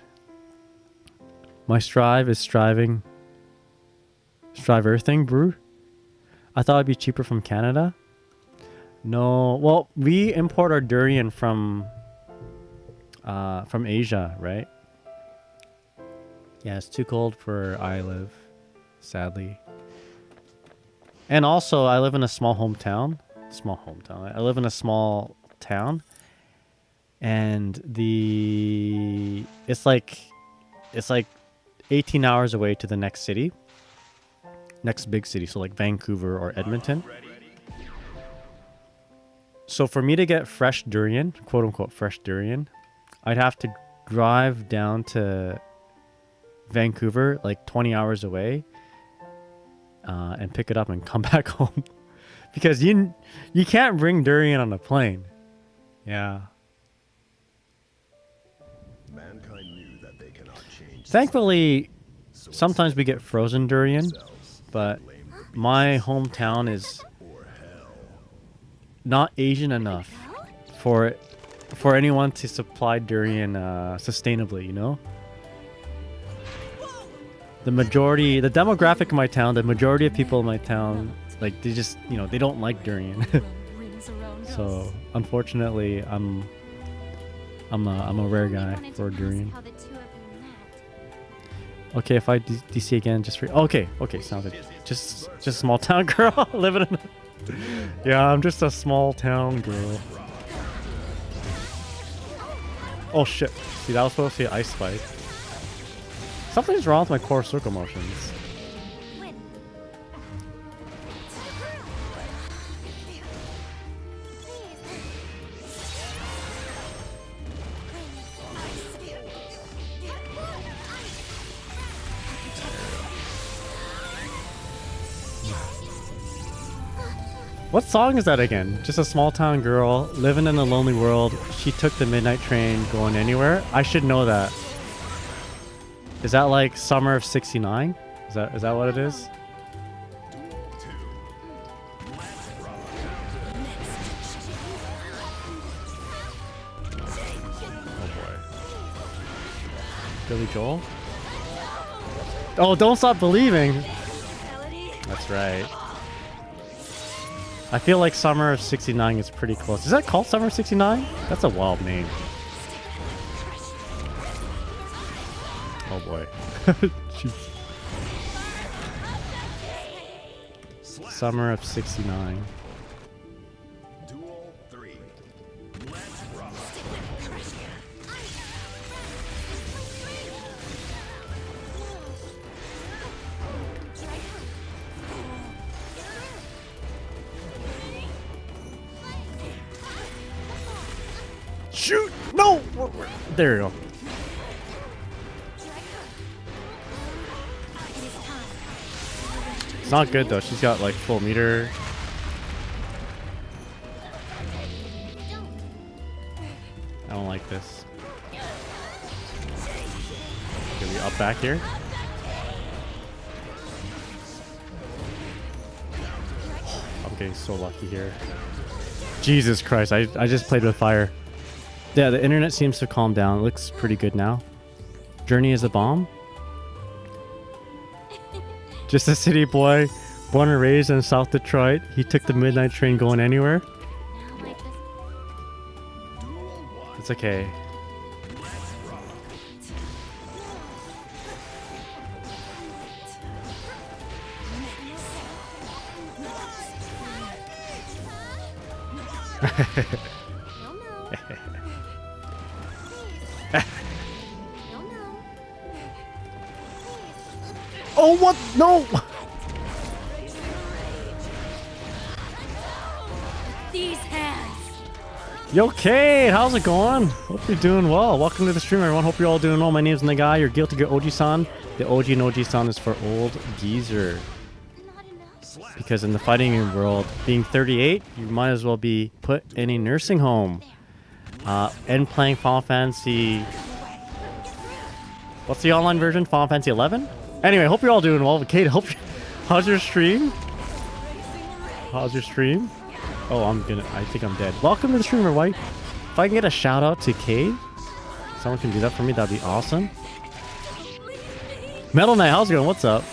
My strive is striving. Strive earthing brew? I thought it'd be cheaper from Canada. No, well, we import our durian from Asia, right? Yeah, it's too cold for where I live, sadly. And also, I live in a small hometown. I live in a small town, and it's like 18 hours away to the next city, next big city. So like Vancouver or Edmonton. So for me to get fresh durian, quote unquote fresh durian, I'd have to drive down to Vancouver, like 20 hours away, and pick it up and come back home. Because you can't bring durian on a plane. Yeah. Mankind knew that they cannot change. Thankfully, sometimes we get frozen durian, but my hometown is not Asian enough for anyone to supply durian sustainably, you know? The demographic of my town, the majority of people in my town, like, they just, you know, they don't like durian. So, unfortunately, I'm a rare guy for durian. Okay, if I DC again, just for... Okay, sounds good. Just small town girl living in... Yeah, I'm just a small town girl. Oh shit. See, that was supposed to be ice spike. Something's wrong with my core circle motions. What song is that again? Just a small town girl living in a lonely world. She took the midnight train going anywhere. I should know that. Is that like Summer of '69? Is that what it is? Oh boy. Billy Joel? Oh, Don't Stop Believing. That's right. I feel like Summer of '69 is pretty close. Is that called Summer of '69? That's a wild name. Oh boy. Jeez. Summer of '69. Duel 3. Let's rock. Shoot! No! There you go. It's not good though. She's got like full meter. I don't like this. Can we up back here? I'm getting so lucky here. Jesus Christ, I just played with fire. Yeah, the internet seems to calm down. It looks pretty good now. Journey is a bomb? Just a city boy, born and raised in South Detroit. He took the midnight train going anywhere. It's okay. Oh, what? No! These hands. Yo, Kate, how's it going? Hope you're doing well. Welcome to the stream, everyone. Hope you're all doing well. My name's Nagai. You're Guilty Gear OG-san. The OG and OG-san is for old geezer. Because in the fighting game world, being 38, you might as well be put in a nursing home. And playing Final Fantasy... What's the online version? Final Fantasy 11? Anyway, hope you're all doing well. Kate, how's your stream? How's your stream? Oh, I think I'm dead. Welcome to the streamer, White. If I can get a shout out to Cade, someone can do that for me, that'd be awesome. Metal Knight, how's it going? What's up?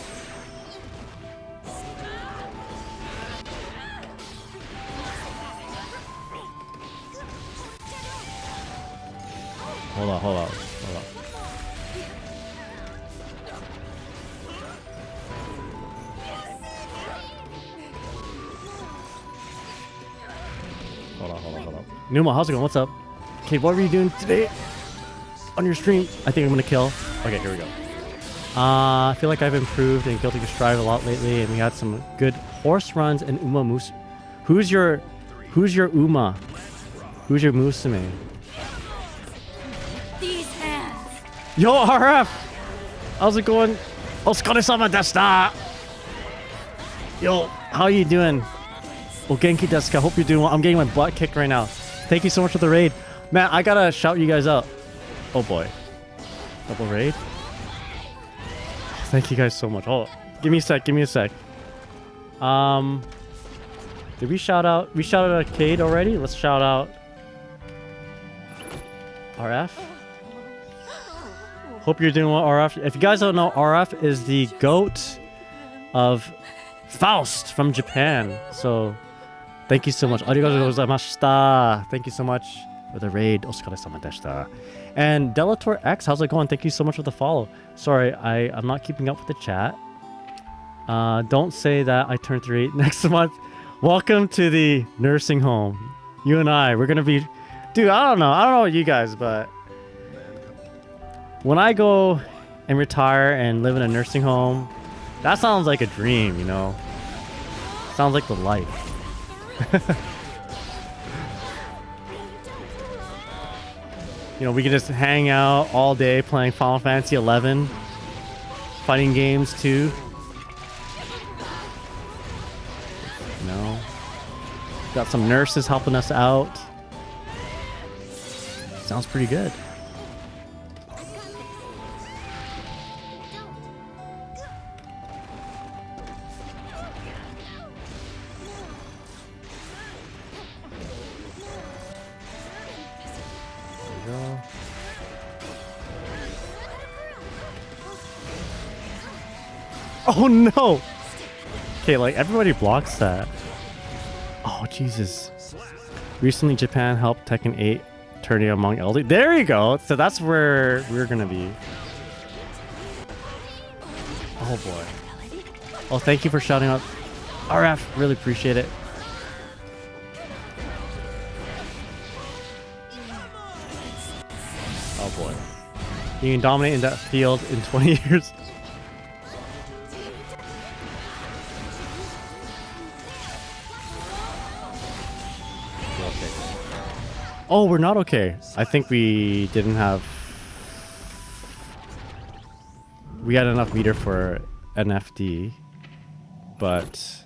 Hold on. Hold on. Numa, how's it going? What's up? Okay, what were you doing today on your stream? I think I'm gonna kill. Okay, here we go. I feel like I've improved in Guilty Gear Strive a lot lately, and we had some good horse runs and Uma Moose. Who's your Uma? Who's your Musume? These hands. Yo, RF! How's it going? Otsukare-sama deshita! Yo, how you doing? Oh, Genki desu ka. Hope you're doing well. I'm getting my butt kicked right now. Thank you so much for the raid. Man, I gotta shout you guys out. Oh boy. Double raid? Thank you guys so much. Hold on. Give me a sec. Did we shout out? We shouted out Cade already? Let's shout out RF. Hope you're doing well, RF. If you guys don't know, RF is the goat of Faust from Japan. So thank you so much. Arigatou gozaimashita. Thank you so much for the raid. Otsukare-sama deshita. And Delator X, how's it going? Thank you so much for the follow. Sorry, I'm not keeping up with the chat. Don't say that I turned 3 next month. Welcome to the nursing home. You and I, we're gonna be... Dude, I don't know you guys, but... When I go and retire and live in a nursing home, that sounds like a dream, you know? Sounds like the life. You know, we can just hang out all day playing Final Fantasy 11, fighting games too. You know, got some nurses helping us out. Sounds pretty good. Oh no! Okay, like everybody blocks that. Oh Jesus! Recently, Japan helped Tekken 8 tourney among elderly. There you go. So that's where we're gonna be. Oh boy! Oh, thank you for shouting out, RF. Really appreciate it. Oh boy! You can dominate in that field in 20 years. Oh, we're not okay. I think we didn't have... We had enough meter for an FD, but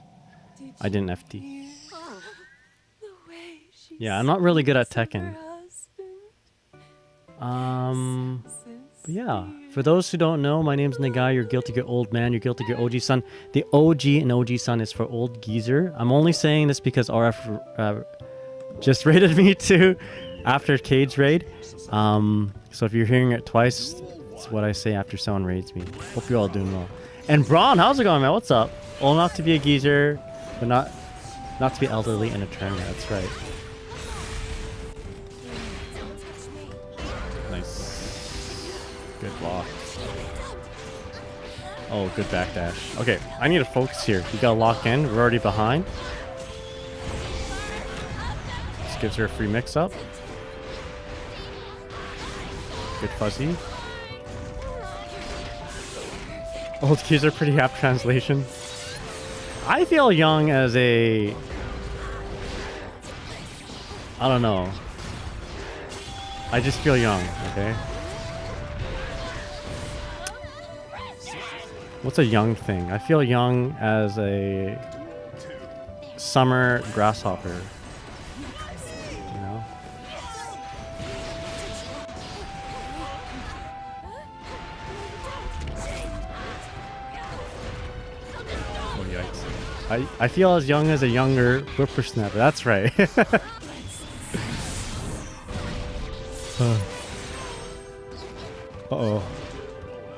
I didn't FD. Yeah, I'm not really good at Tekken. But yeah, for those who don't know, my name's Nagai, your Guilty Gear Old Man, your Guilty Gear OG Son. The OG and OG Son is for Old Geezer. I'm only saying this because RF... just raided me too after Cade's raid. So if you're hearing it twice, it's what I say after someone raids me. Hope you're all doing well. And Braun, how's it going, man? What's up? Old enough to be a geezer, but not to be elderly in a tournament. That's right. Nice. Good block. Oh, good backdash. Okay, I need to focus here. You gotta lock in. We're already behind. Gives her a free mix-up. Good fuzzy. Old keys are pretty apt translation. I feel young as a... I don't know. I just feel young, okay? What's a young thing? I feel young as a summer grasshopper. I feel as young as a younger whippersnapper. That's right. Uh-oh.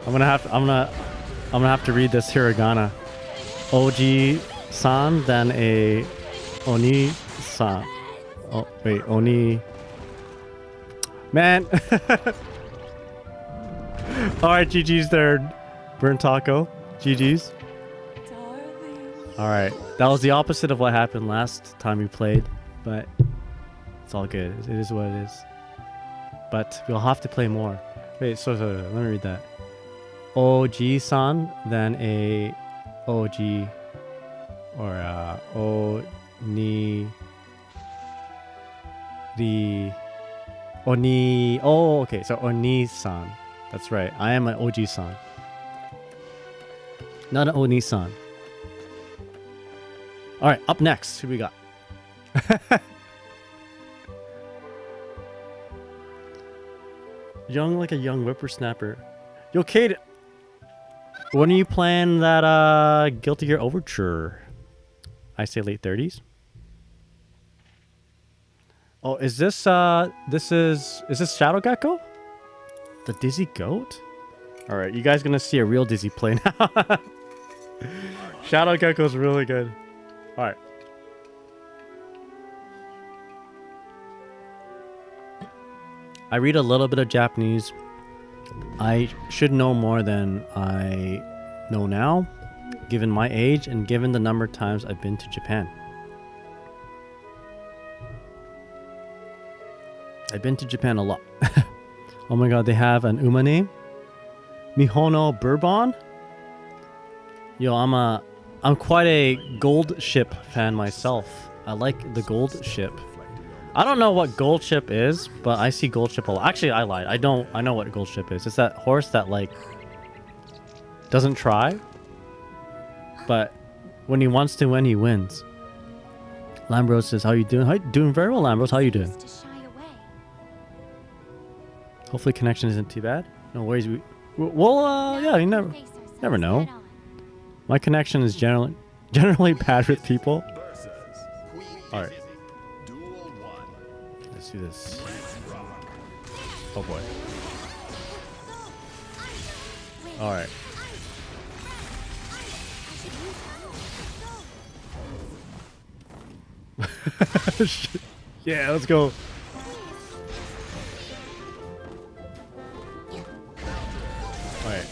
I'm gonna have to read this hiragana. Oji-san, then a Oni-san. Oh wait, Oni. Man. Alright, GG's there, Burnt Taco. GG's. Alright, that was the opposite of what happened last time we played, but it's all good. It is what it is. But we'll have to play more. Wait, so let me read that. OG-san, then a OG or Oni the Oni. Oh, okay, so Oni-san. That's right. I am an OG-san. Not an Oni-san. Alright, up next, who we got? Young like a young whippersnapper. Yo, Kate, when are you playing that Guilty Gear Overture? I say late 30s. Oh, is this is this Shadow Gecko? The Dizzy Goat? Alright, you guys gonna see a real Dizzy play now. Shadow Gecko's really good. Alright. I read a little bit of Japanese. I should know more than I know now, given my age and given the number of times I've been to Japan. I've been to Japan a lot. Oh my god, they have an umane. Mihono Bourbon. Yo, I'm quite a gold ship fan myself. I like the gold ship. I don't know what gold ship is, but I see gold ship a lot. Actually, I lied. I know what gold ship is. It's that horse that like doesn't try, but when he wants to win, he wins. Lambros says, "How you doing? How you doing? Very well, Lambros. How you doing?" Hopefully, connection isn't too bad. No worries. Well, yeah, you never know. My connection is generally bad with people. All right. Let's do this. Oh boy. All right. Yeah, let's go. All right.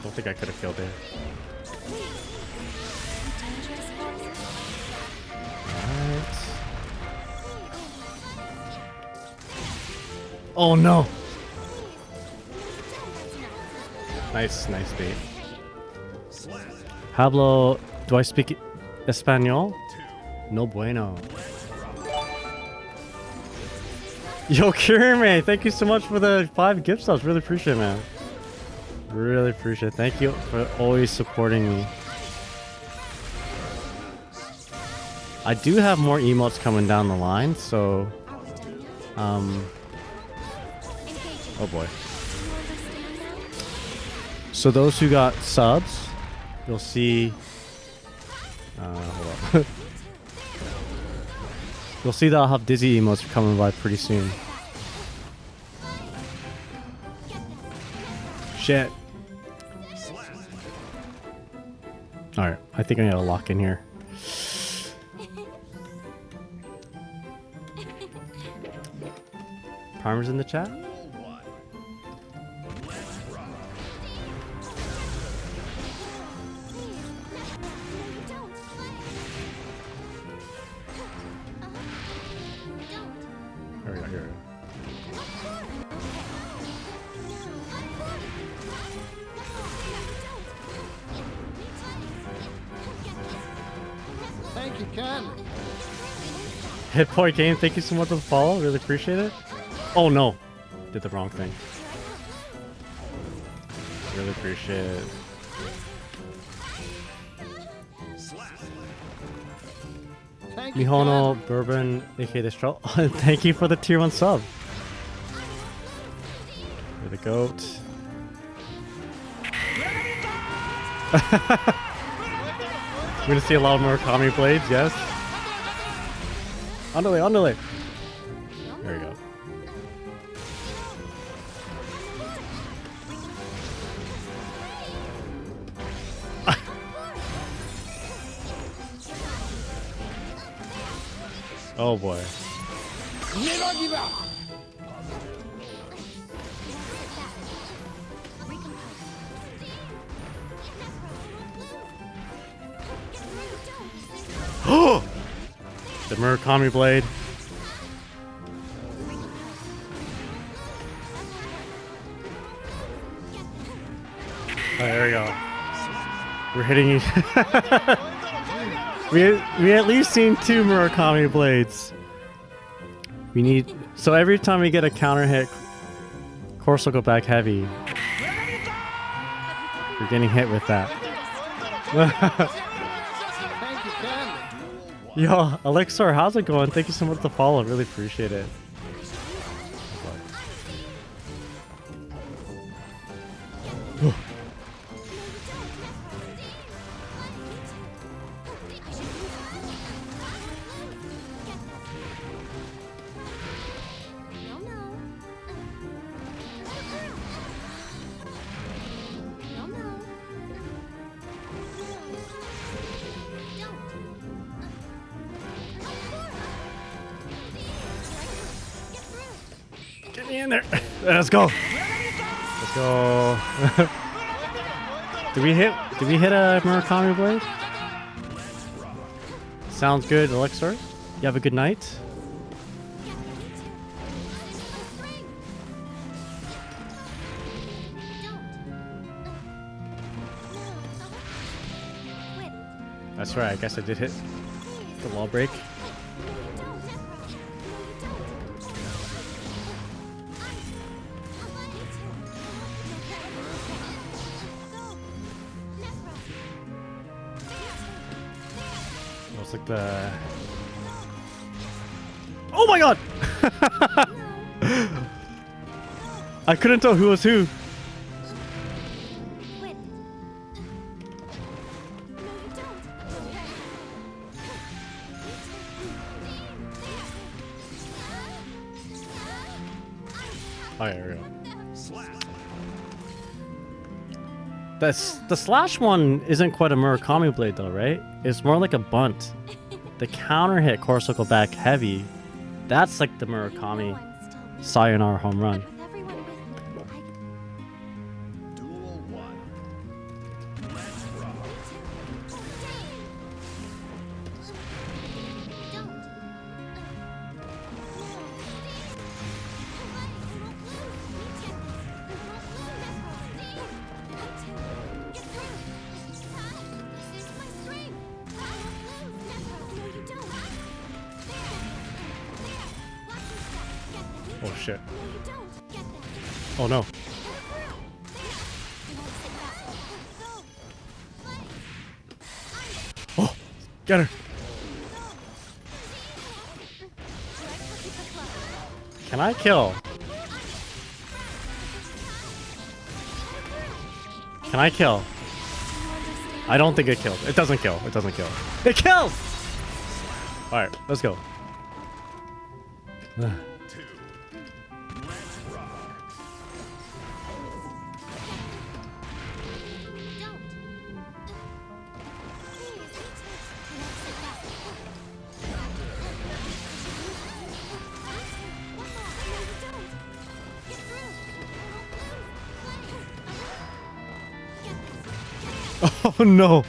Don't think I could have killed it. Alright. Oh no! Nice bait. Hablo, do I speak Espanol? No bueno. Yo, Kirime, thank you so much for the 5 gift subs. Really appreciate it, man. Really appreciate it. Thank you for always supporting me. I do have more emotes coming down the line, so oh boy. So those who got subs, you'll see hold on. You'll see that I'll have Dizzy emotes coming by pretty soon. Shit. Alright, I think I gotta lock in here. Parmer's in the chat? Here we go, here we go. Thank you kindly. Hit Point Game, thank you so much for the follow. Really appreciate it. Oh no, did the wrong thing. Really appreciate it. Thank you Mihono kindly. Bourbon, aka the Stroll. Thank you for the tier 1 sub. You're the goat. We're gonna see a lot more Kami blades, yes. Underlay, underlay. There we go. Oh boy. Never give up. The Murakami blade. Oh, there we go. We're hitting each. we at least seen 2 Murakami blades. We need. So every time we get a counter hit, course will go back heavy. We're getting hit with that. Thank you kindly. Yo, Elixir, how's it going? Thank you so much for the follow. Really appreciate it. Get me in there. Let's go. Let's go. Did we hit a Murakami blade? Sounds good, Elixir. You have a good night. That's right, I guess I did hit the wall break. Looks like the... Oh my god! I couldn't tell who was who. Oh, yeah, there we go. The slash one isn't quite a Murakami blade though, right? It's more like a bunt. The counter hit course will go back heavy. That's like the Murakami sayonara home run. Duel 1. Let's rock. Oh shit. Oh no. Oh, get her. Can I kill? Can I kill? I don't think it kills. It doesn't kill. It doesn't kill. It kills! Alright, let's go. 2. Let's rock. Oh no.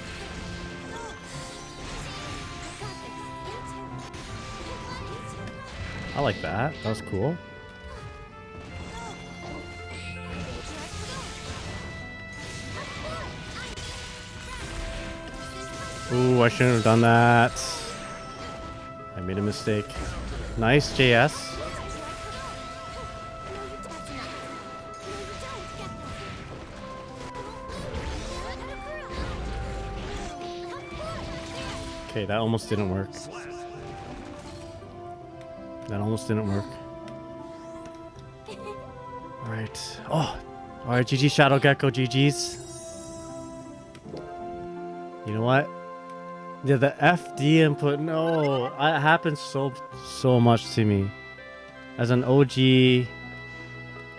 I like that. That was cool. Ooh, I shouldn't have done that. I made a mistake. Nice, JS. Okay, that almost didn't work. That almost didn't work. Alright. Oh! Alright, GG Shadow Gecko, GG's. You know what? Yeah, the FD input, no. It happens so much to me. As an OG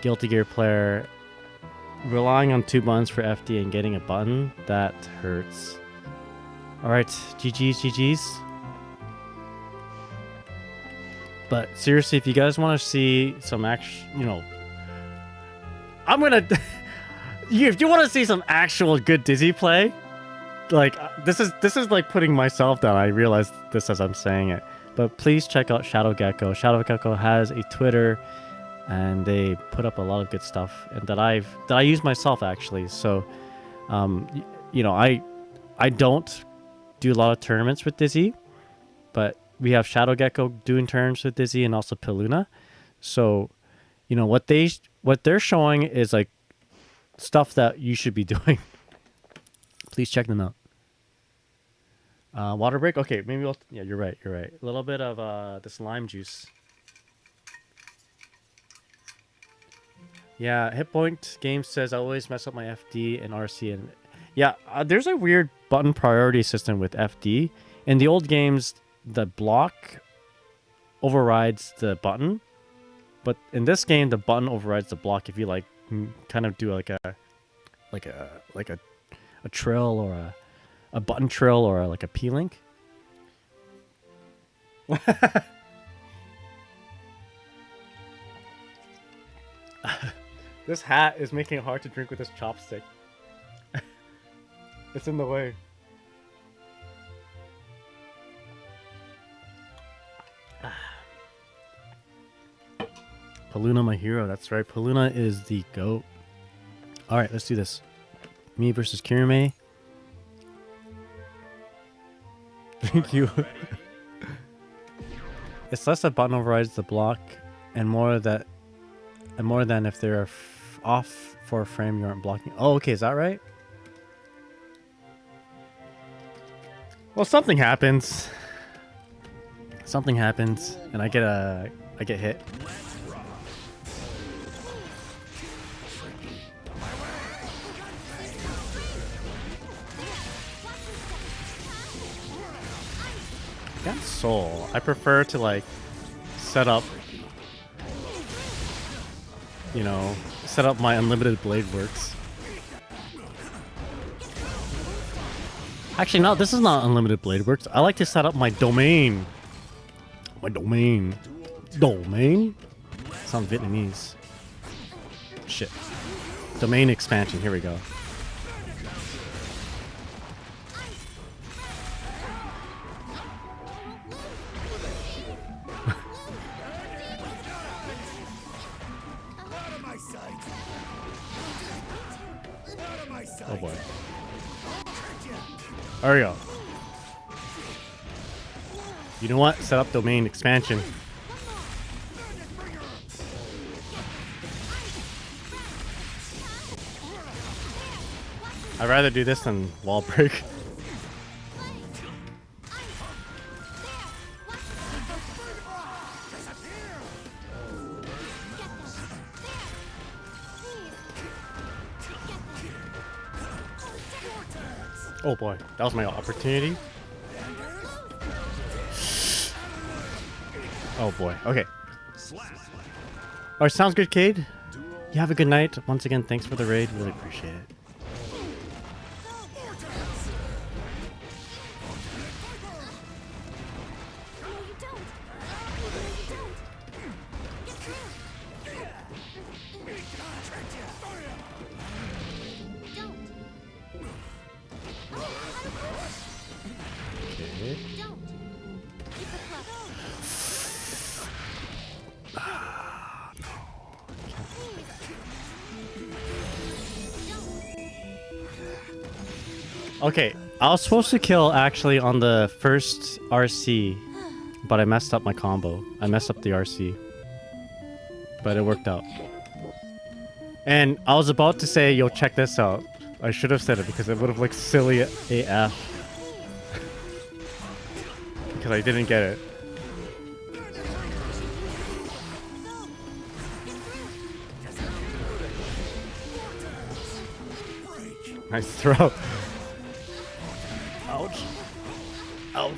Guilty Gear player, relying on 2 buttons for FD and getting a button, that hurts. Alright, GG's. But seriously, if you guys want to see some action, you know, I'm gonna. If you want to see some actual good Dizzy play, like this is like putting myself down. I realize this as I'm saying it, but please check out Shadow Gecko. Shadow Gecko has a Twitter, and they put up a lot of good stuff, and that I use myself actually. So, you know, I don't do a lot of tournaments with Dizzy, but we have Shadow Gecko doing tournaments with Dizzy and also Piluna. So, you know, what they're showing is like stuff that you should be doing. Please check them out. Water break? Okay, maybe we'll... Yeah, you're right. A little bit of this lime juice. Yeah, Hit Point Games says I always mess up my FD and RC. And yeah, there's a weird button priority system with FD. In the old games, the block overrides the button. But in this game, the button overrides the block if you like kind of do like a trill or a button trill or like a P-link. This hat is making it hard to drink with this chopstick. It's in the way. Paluna, my hero. That's right. Paluna is the GOAT. Alright, let's do this. Me versus Kirame. Thank you. It's less that button overrides the block and more than if they're off for a frame you aren't blocking. Oh, okay, is that right? Well, something happens. Something happens and I get hit. Against Soul, I prefer to like set up, you know, set up my unlimited blade works. Actually, no, this is not unlimited blade works. I like to set up my domain. My domain. Domain? Sounds Vietnamese. Shit. Domain expansion. Here we go. Oh boy. There we go. You know what? Set up domain expansion. I'd rather do this than wall break. Oh boy, that was my opportunity. Oh boy, okay. Alright, sounds good, Cade. You have a good night. Once again, thanks for the raid. Really appreciate it. Okay, I was supposed to kill actually on the first RC, but I messed up my combo. I messed up the RC, but it worked out. And I was about to say, yo, check this out. I should have said it because it would have looked silly AF. Because I didn't get it. Nice throw. Ouch. Ouch.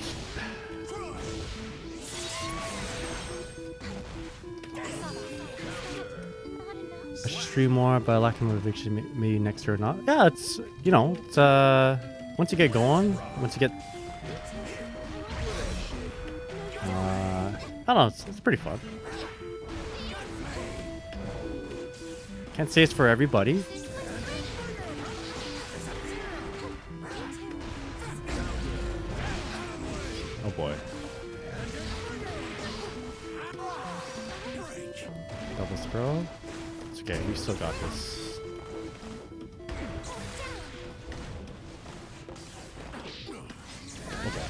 I should stream more, but I lack motivation. Maybe next year or not. Yeah, it's, you know, it's once you get going, once you get I don't know, it's pretty fun. Can't say it's for everybody. Oh boy. Double throw. It's okay, we still got this. Okay.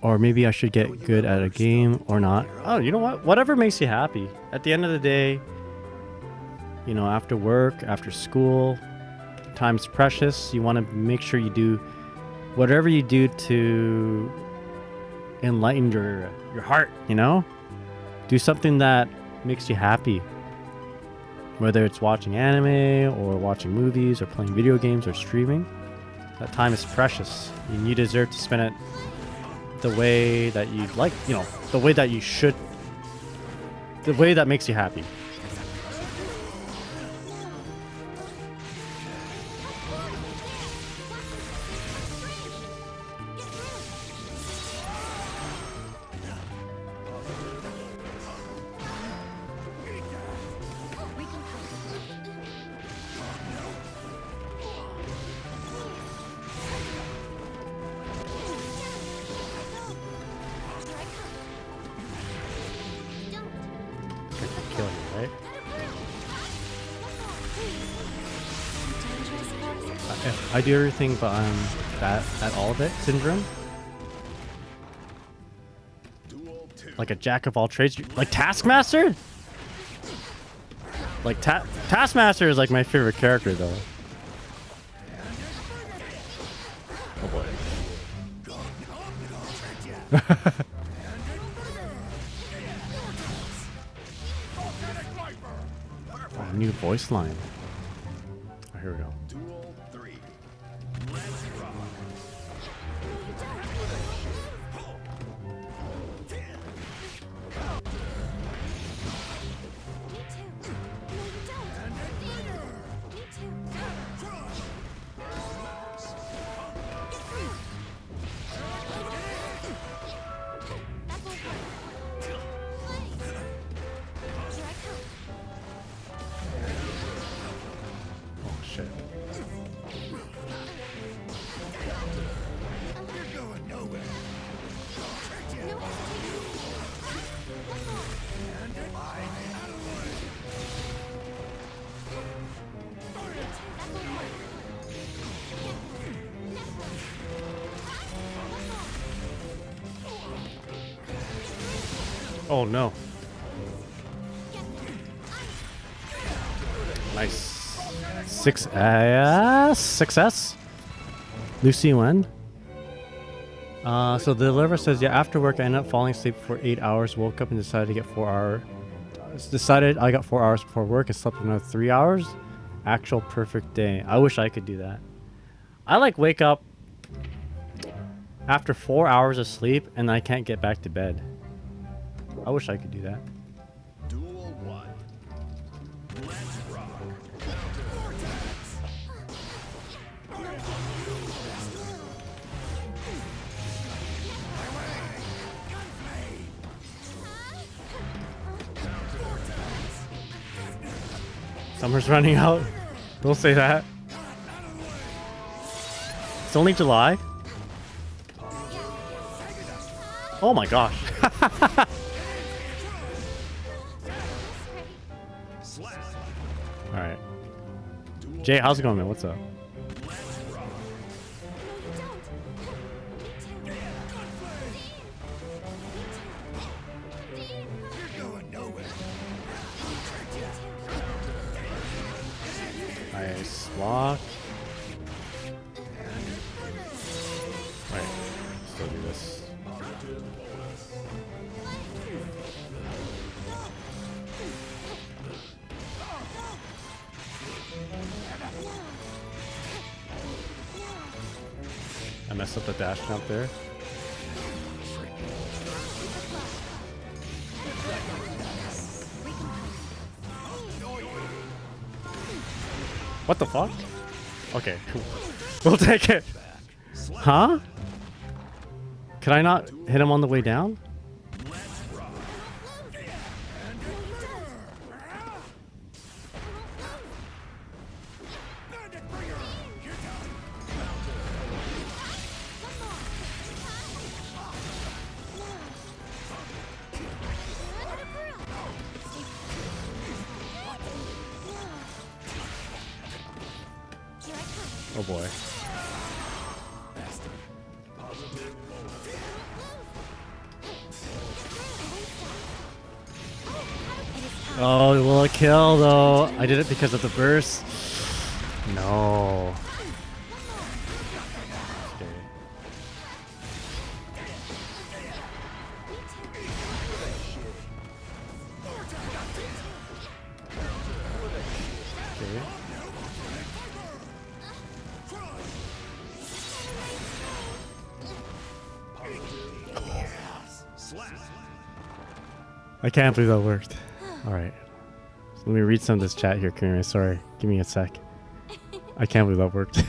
Or maybe I should get good at a game or not. Oh, you know what? Whatever makes you happy. At the end of the day, you know, after work, after school, time's precious. You want to make sure you do whatever you do to enlighten your heart, you know? Do something that makes you happy. Whether it's watching anime or watching movies or playing video games or streaming. That time is precious. And you deserve to spend it the way that you'd like, you know, the way that you should, the way that makes you happy. Kill you, right? I do everything, but I'm bad at all of it syndrome. Like a jack of all trades, like Taskmaster. Like Taskmaster is like my favorite character, though. Oh boy. Oh, new voice line. Oh, here we go. Duel 3. Let's rock. Oh shit. Oh no. Nice. Success. Lucy win. So the deliverer says, yeah, after work I ended up falling asleep for 8 hours, woke up and decided to get 4 hours. Decided I got 4 hours before work and slept another 3 hours. Actual perfect day. I wish I could do that. I like wake up after 4 hours of sleep and I can't get back to bed. I wish I could do that. Duel 1. Let's rock. Summer's running out. Don't say that. It's only July. Oh my gosh. Alright. Jay, how's it going, man? What's up? Nice block. Wait, still do this. I messed up the dash jump there. What the fuck? Okay, cool. We'll take it. Huh? Can I not hit him on the way down? Oh boy. Oh, will it kill though? I did it because of the burst. No. Okay. Okay. I can't believe that worked. Alright. So let me read some of this chat here, Karina. Sorry. Give me a sec. I can't believe that worked.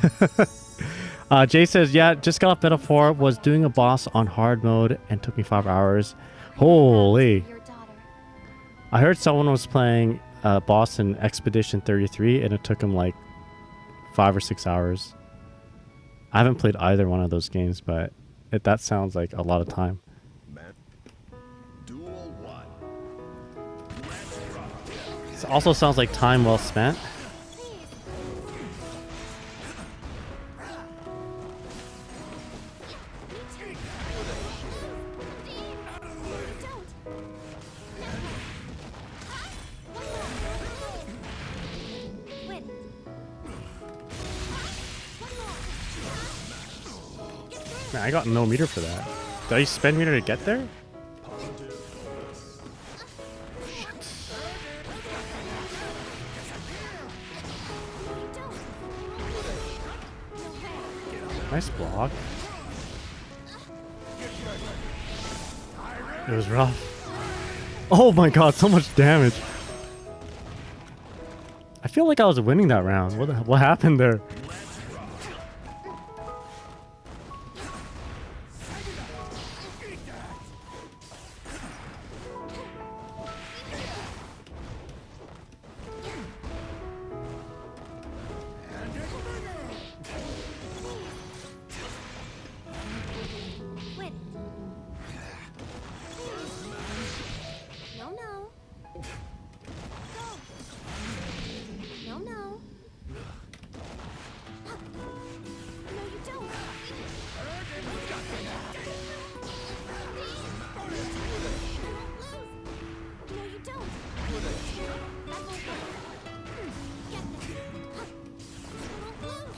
Jay says, yeah, just got off Beta 4, was doing a boss on hard mode and took me 5 hours. Holy. I heard someone was playing a boss in Expedition 33 and it took him like 5 or 6 hours. I haven't played either one of those games, but that sounds like a lot of time. It also sounds like time well spent. Man, I got no meter for that. Did I spend meter to get there? Nice block. It was rough. Oh my god, so much damage. I feel like I was winning that round. What happened there?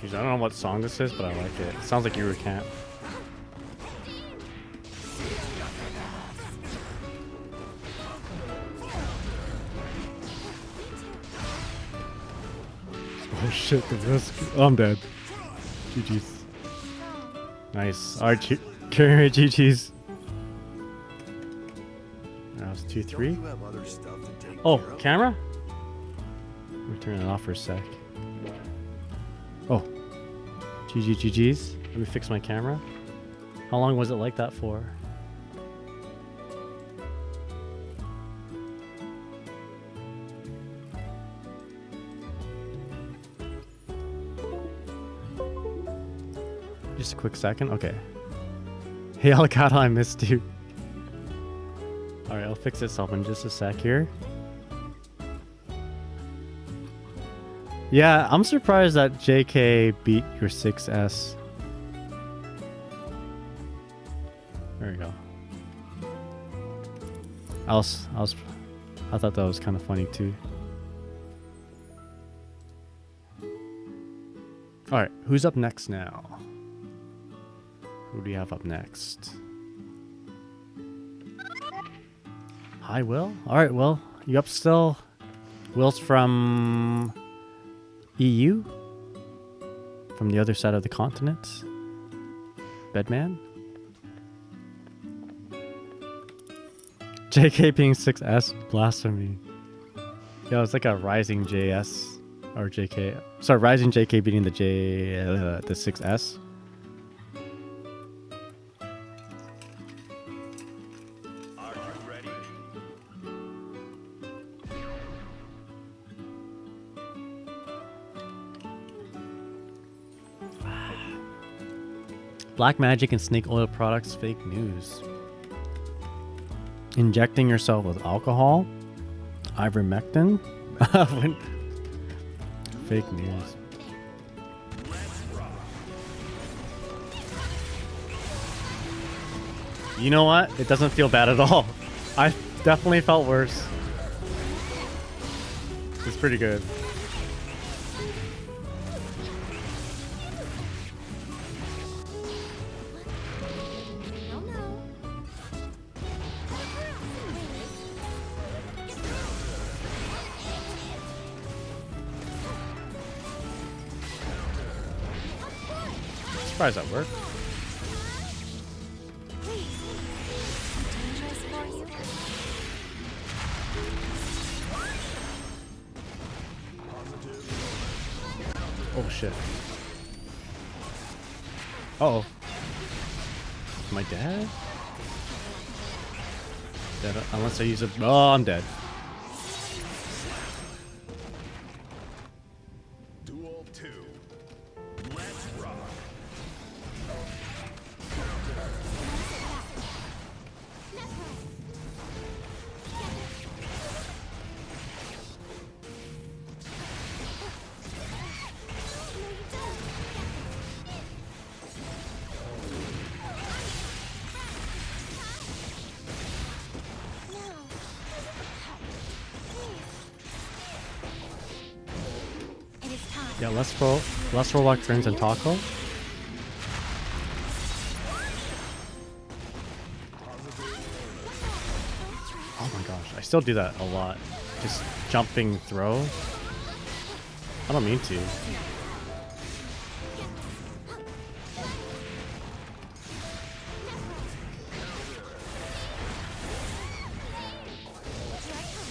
I don't know what song this is, but I like it. It sounds like you recant. Oh shit, the risk. Oh, I'm dead. GG's. Nice. Alright, carry GG's. That was 2-3. Oh, camera? Let me turn it off for a sec. Oh. GG's. Let me fix my camera. How long was it like that for? Just a quick second. Okay. Hey, Alcata, I missed you. Alright, I'll fix this up in just a sec here. Yeah, I'm surprised that JK beat your 6S. There we go. I thought that was kind of funny too. All right, who's up next now? Who do you have up next? Hi, Will. All right, Will, you up still? Will's from EU, from the other side of the continent. Bedman? JK being 6S? Blasphemy. Yo, it's like a rising JS or JK. Sorry, rising JK beating the the 6S. Are you ready? Black magic and snake oil products, fake news. Injecting yourself with alcohol, ivermectin. Fake news. You know what? It doesn't feel bad at all. I definitely felt worse. It's pretty good. No, no. Surprised that worked. Dangerous for you? Oh shit. Uh-oh. Am I dead? Dead unless I use a... Oh, I'm dead. Duel 2. Let's rock. It is time. Yeah, let's roll like friends and taco. Oh my gosh, I still do that a lot. Just jumping throw. I don't mean to.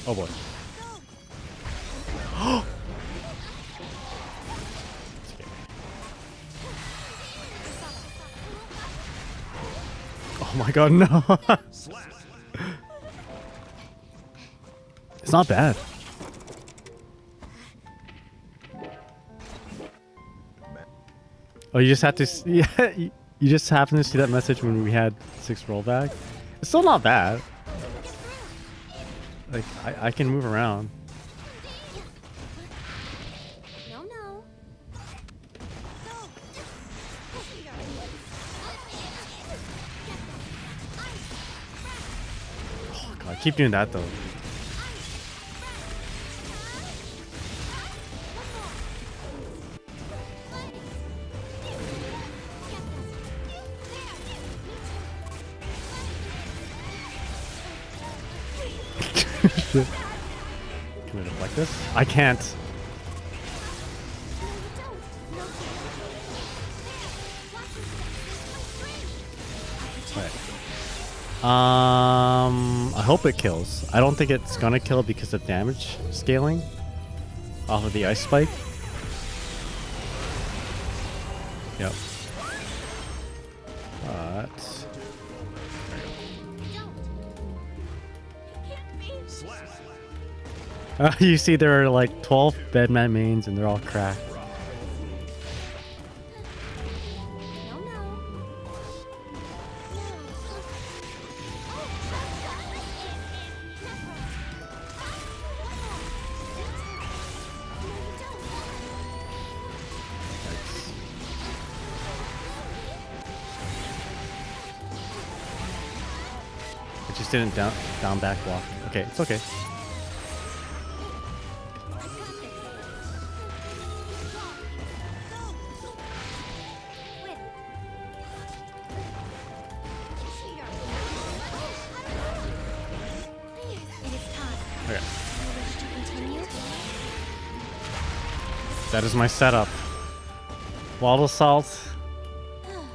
Oh boy. Oh my god, no. Slap. It's not bad. Oh, you just have to yeah, you just happen to see that message when we had 6 rollback. It's still not bad. Like I can move around. No, no. Oh god, I keep doing that though. Can I deflect this? I can't. I hope it kills. I don't think it's gonna kill because of damage scaling off of the ice spike. Yep. But you see there are like 12 Bedman mains and they're all cracked. No, no. It just didn't down back walk. Okay, it's okay. Okay. That is my setup. Wall assault.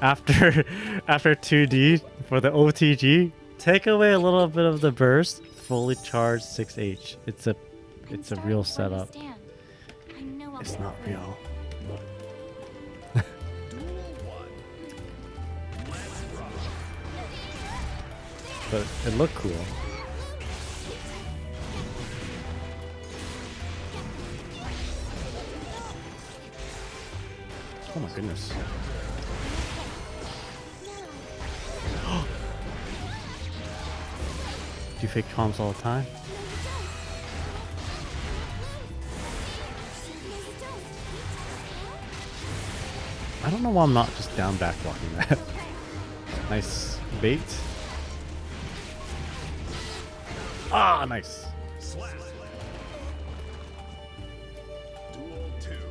After After 2D for the OTG, take away a little bit of the burst. Fully charged 6H. It's a real setup. It's not real. But it looked cool. Oh my goodness. Do you fake comms all the time? I don't know why I'm not just down back blocking that. Nice bait. Ah, nice.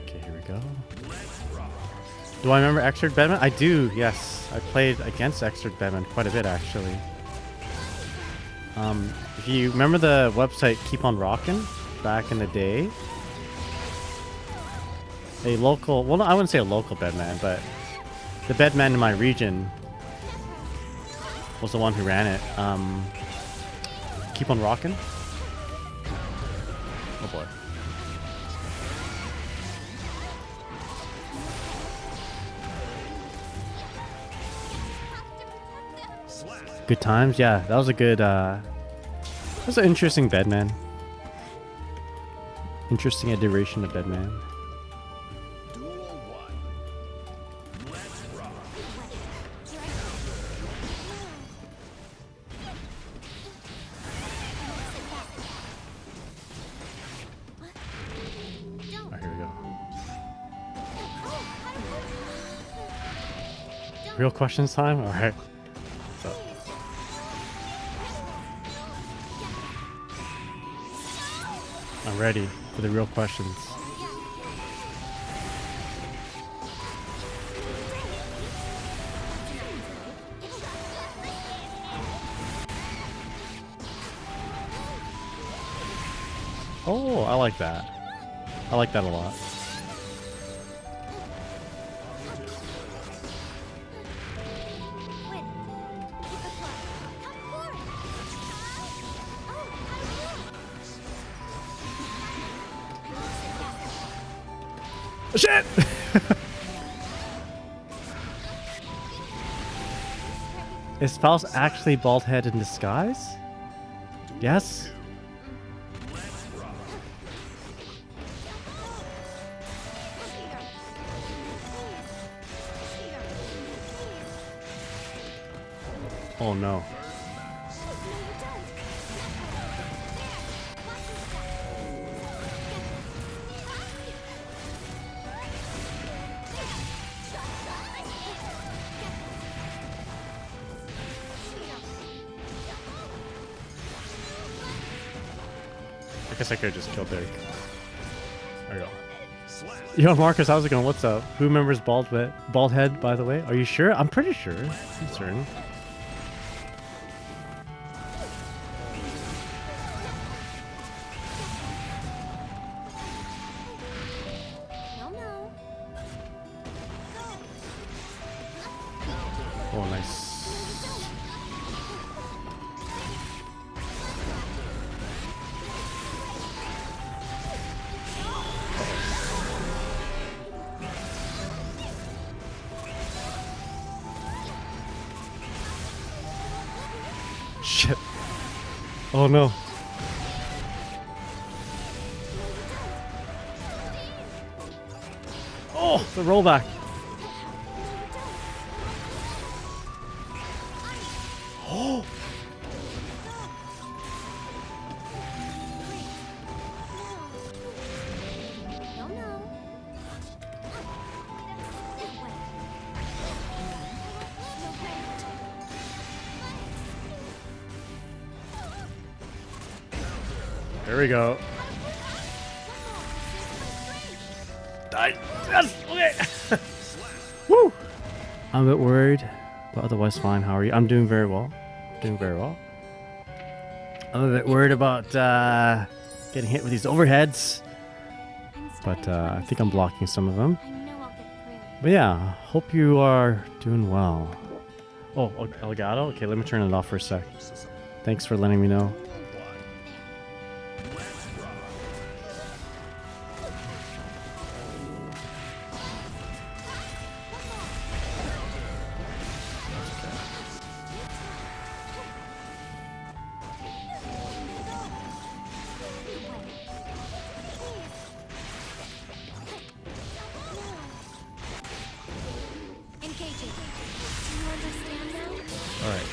Okay, here we go. Do I remember Exert Bedman? I do, yes. I played against Exert Bedman quite a bit, actually. If you remember the website Keep On Rockin' back in the day, a local, well, I wouldn't say a local bedman, but the bedman in my region was the one who ran it. Keep On Rockin'. Oh boy. Good times, yeah. That was a good. That was an interesting bedman. Interesting iteration of bedman. Real questions time? Alright. So. I'm ready for the real questions. Oh, I like that. I like that a lot. Shit! Is Faust actually bald head in disguise? Yes? Oh no. I guess I could have just killed Derek. There we go. Yo, Marcus, how's it going? What's up? Who remembers bald head, by the way? Are you sure? I'm pretty sure. I'm certain. Oh, nice. Shit. Oh no. Oh, the rollback. Oh. There we go. Die. Yes. Okay. Woo. I'm a bit worried, but otherwise fine. How are you? I'm doing very well. Doing very well. I'm a bit worried about getting hit with these overheads, but I think I'm blocking some of them. But yeah, hope you are doing well. Oh, Elgato? Okay, let me turn it off for a sec. Thanks for letting me know. Engaging. Do you understand now? Alright.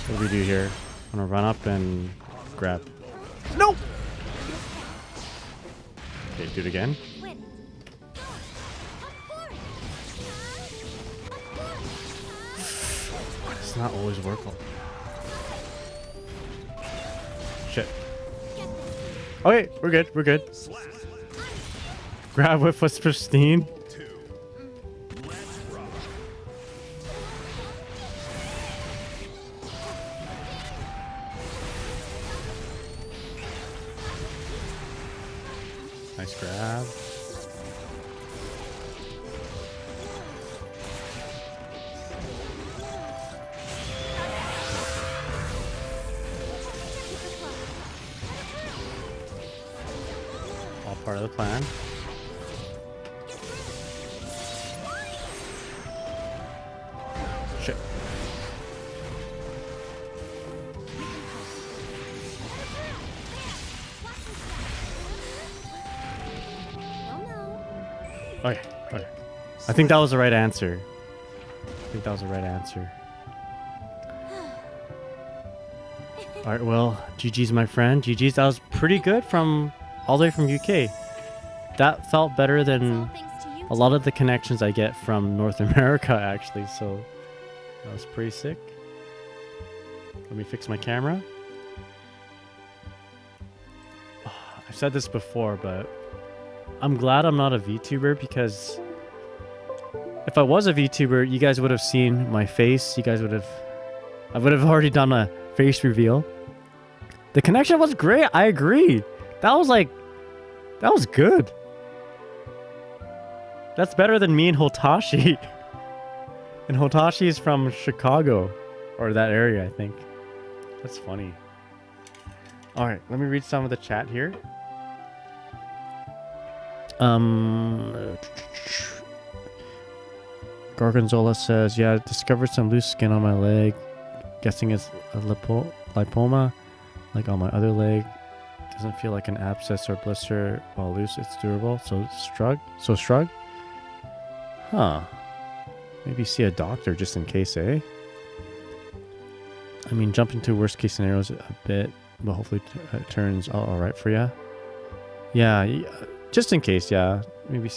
What do we do here? I'm gonna run up and grab. No! Okay, do it again. Win. Go. Come forward. It's not always workable. Shit. Okay, we're good. We're good. Grab whip was pristine. Nice grab. All part of the plan. Shit. Oh no. Okay, okay. I think that was the right answer. I think that was the right answer. Alright, well, GG's my friend. GG's. That was pretty good from all the way from UK. That felt better All than thanks to you. a lot of the connections I get from North America, actually. So that was pretty sick. Let me fix my camera. I've said this before, but I'm glad I'm not a VTuber, because if I was a VTuber, you guys would have seen my face. I would have already done a face reveal. The connection was great. I agree. That was good. That's better than me and Hotashi. And Hotashi is from Chicago, or that area, I think. That's funny. All right, let me read some of the chat here. Gorgonzola says, yeah, I discovered some loose skin on my leg. Guessing it's a lipoma, like on my other leg. Doesn't feel like an abscess or blister. While loose, it's durable. So shrug. Huh. Maybe see a doctor just in case, eh? I mean, jumping to worst case scenarios a bit, but hopefully it turns out all right for you. Yeah, just in case, yeah. Maybe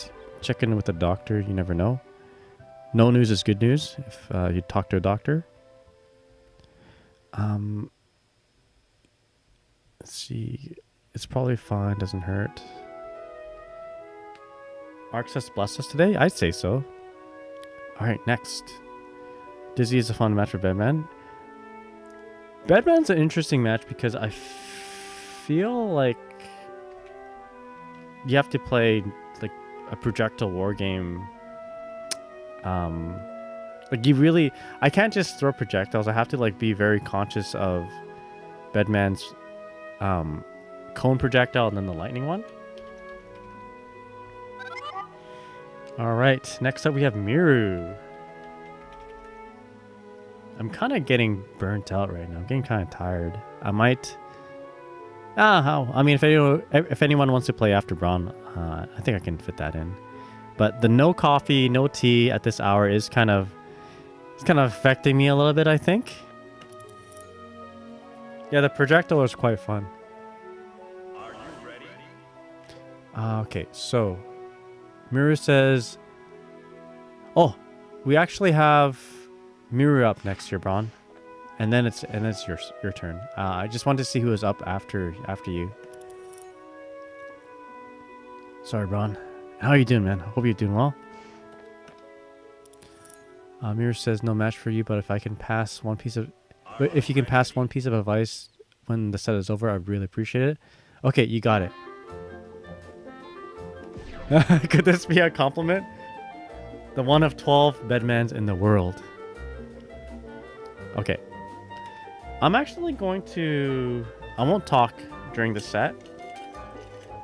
check in with a doctor. You never know. No news is good news if you talk to a doctor. Let's see. It's probably fine. Doesn't hurt. Arxus blessed us today? I'd say so. Alright, next. Dizzy is a fun match for Bedman. Bedman's an interesting match because I feel like you have to play like a projectile war game. Like you really, I can't just throw projectiles. I have to like be very conscious of Bedman's cone projectile and then the lightning one. All right, next up we have Miru. I'm kind of getting burnt out right now. I'm getting kind of tired. I might. I mean, if anyone wants to play after Braun, I think I can fit that in. But the no coffee, no tea at this hour is kind of affecting me a little bit, I think. Yeah, the projectile is quite fun. Are you ready? Okay, so Miru says, "Oh, we actually have Miru up next year, Braun, and then it's your turn. I just wanted to see who was up after you. Sorry, Braun. How are you doing, man? Hope you're doing well." Miru says, "No match for you, but if you can pass one piece of advice when the set is over, I'd really appreciate it." Okay, you got it. Could this be a compliment? The one of 12 bedmans in the world. Okay. I'm actually going to... I won't talk during the set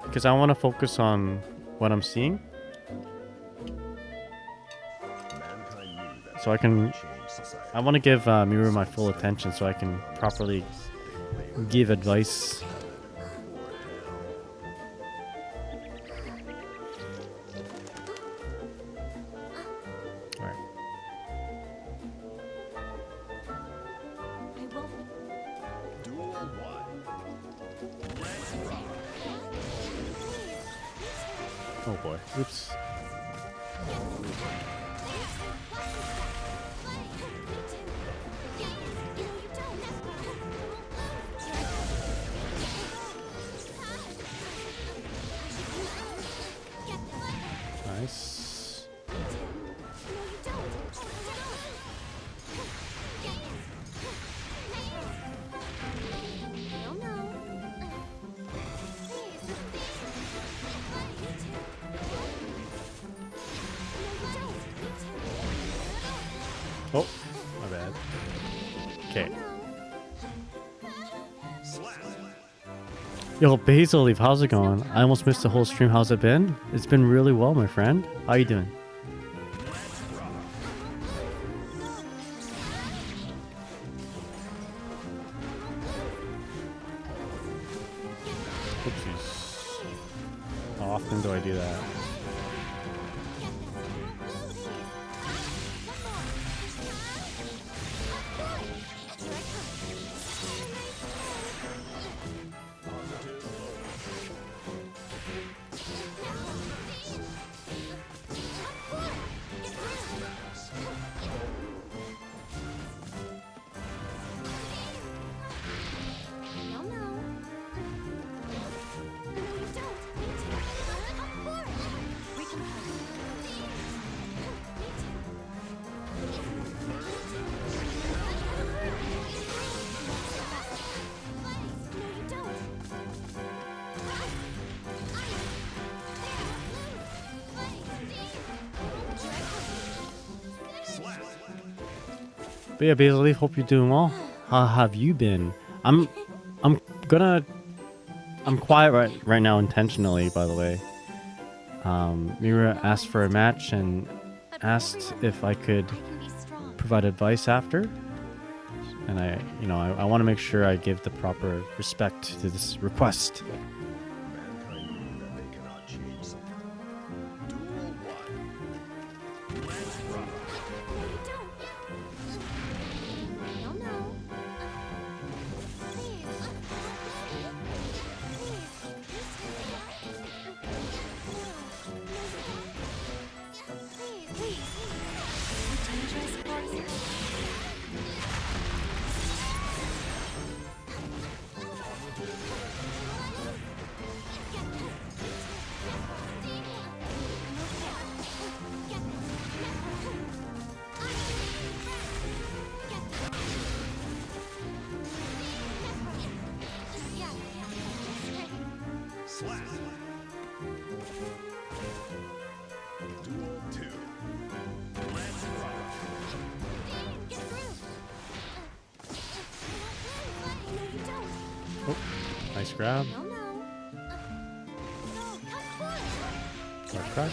because I want to focus on what I'm seeing. So I can... I want to give Miru my full attention so I can properly give advice. Alright. I will. Oh boy. Oops. Nice. Oh, my bad. Okay. Yo, Basil Leaf, how's it going? I almost missed the whole stream. How's it been? It's been really well, my friend. How you doing? Oopsies. How often do I do that? But yeah, Basil Leaf, hope you're doing well. How have you been? I'm quiet right now intentionally, by the way. Mira asked for a match and asked if I could provide advice after. And I want to make sure I give the proper respect to this request. Nice grab. More crush.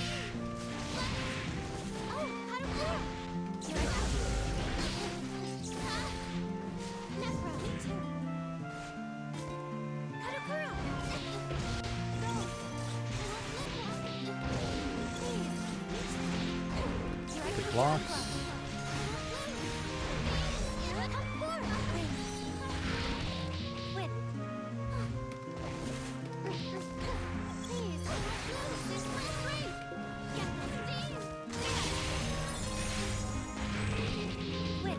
Good blocks.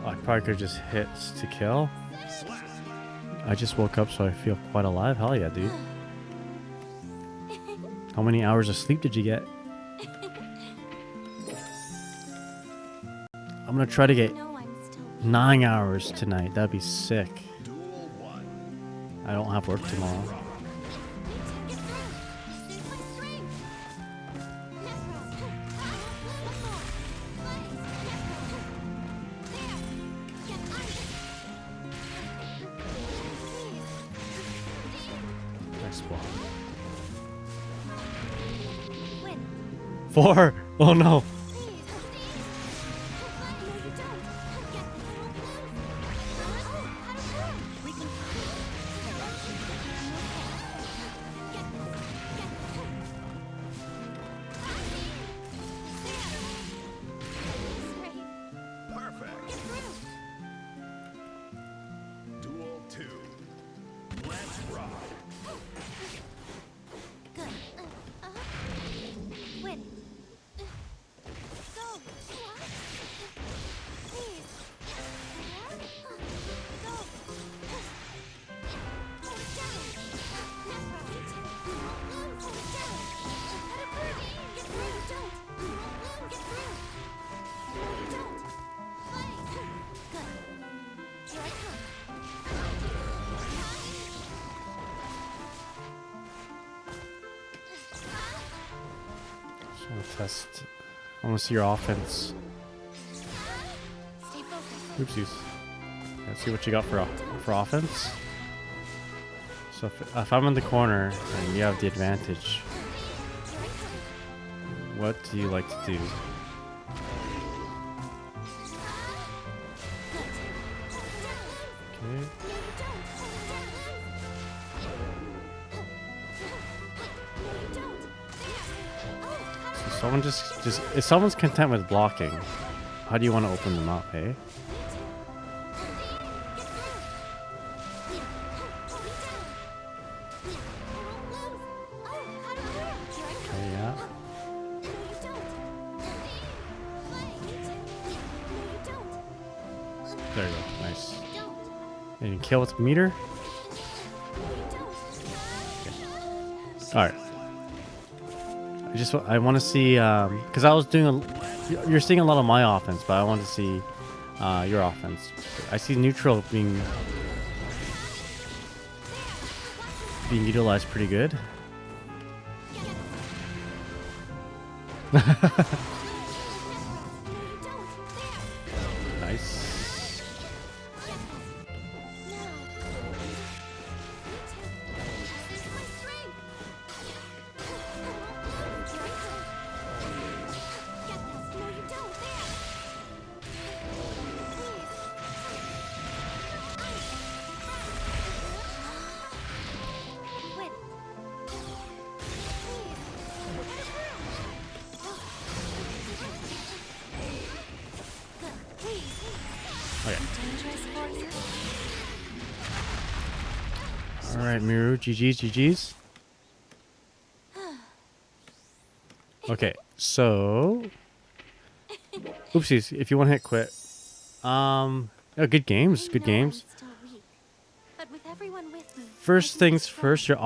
I probably could just hit to kill. I just woke up, so I feel quite alive. Hell yeah, dude. How many hours of sleep did you get? I'm gonna try to get 9 hours tonight. That'd be sick. I don't have work tomorrow. squad. Win. 4. Oh no. Please. No, you don't. Get this. We can. Perfect. Duel 2. Let's rock. Good. Win. Go. Please. Go. Hold it down. Hold it down. Cut it through. Get through. Don't. Get through. No, you don't. Play. Good. Here I come. Just want to test. I want to see your offense. Stay focused. Oopsies. Let's see what you got for offense. So if I'm in the corner and you have the advantage, what do you like to do? Okay. So someone just if someone's content with blocking, how do you want to open them up, eh? Okay, yeah. There you go. Nice. And you kill with meter. All right. I want to see because I was doing you're seeing a lot of my offense, but I want to see your offense. I see neutral being utilized pretty good. Nice. Okay. All right, Miru, GG's. Okay, so oopsies. If you want to hit quit, oh, good games. First things first, your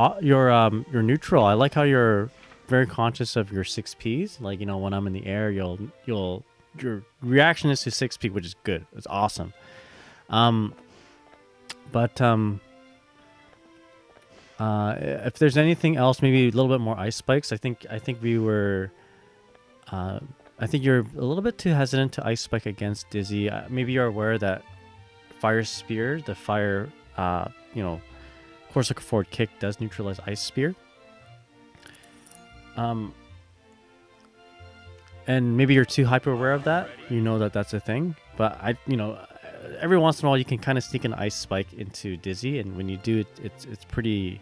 neutral. I like how you're very conscious of your 6Ps. Like, you know, when I'm in the air, your reaction is to 6P, which is good. It's awesome. If there's anything else, maybe a little bit more ice spikes. I think you're a little bit too hesitant to ice spike against Dizzy. Maybe you're aware that Fire Spear, the fire, Corsica forward kick does neutralize Ice Spear. And maybe you're too hyper aware of that. You know that that's a thing. But every once in a while you can kind of sneak an ice spike into Dizzy, and when you do, it's pretty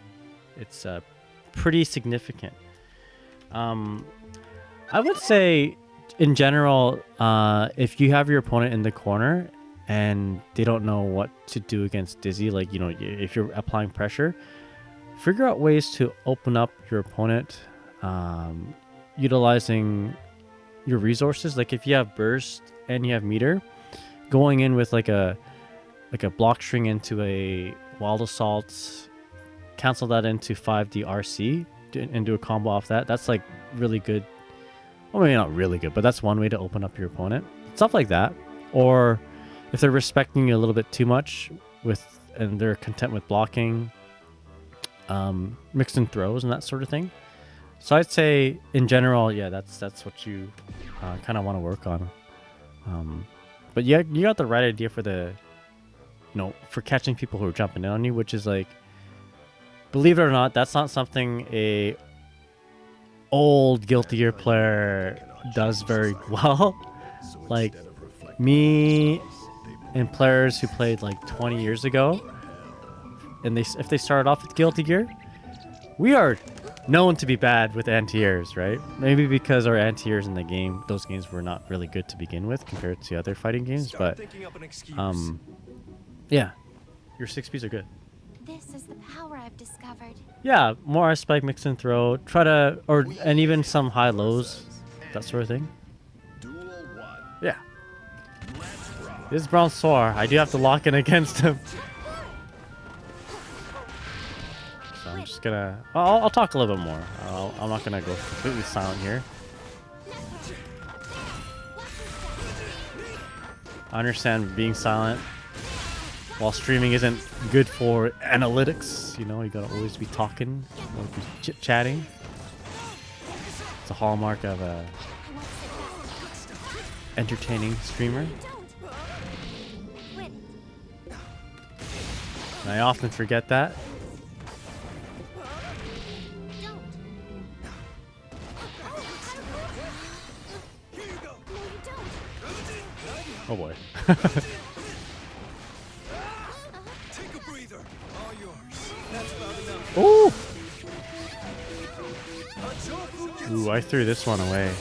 significant. I would say, in general, if you have your opponent in the corner and they don't know what to do against Dizzy, like, if you're applying pressure, figure out ways to open up your opponent, utilizing your resources. Like if you have burst and you have meter, going in with like a block string into a wild assault, cancel that into 5D RC and do a combo off that. That's like really good. Well, maybe not really good, but that's one way to open up your opponent. Stuff like that. Or if they're respecting you a little bit too much and they're content with blocking, mixed in throws and that sort of thing. So I'd say in general, yeah, that's what you kind of want to work on. But yeah, you got the right idea for for catching people who are jumping in on you, which is like, believe it or not, that's not something a old Guilty Gear player does very well. Like me and players who played like 20 years ago, and if they started off with Guilty Gear, we are known to be bad with anti-airs, right? Maybe because our anti-airs in the game, those games were not really good to begin with compared to other fighting games, but yeah, your 6Bs are good. This is the power I've discovered. Yeah, more spike mix and throw. Try to, and even some high lows, that sort of thing. Duel 1. Yeah. Let's rock. This is Bronsoir. I do have to lock in against him. So I'm just gonna, I'll talk a little bit more. I'm not gonna go completely silent here. I understand being silent while streaming isn't good for analytics. You know, you gotta always be talking, always be chit-chatting. It's a hallmark of a entertaining streamer. And I often forget that. Oh boy. Take a breather. All yours. That's about enough. Ooh! Ooh, I threw this one away.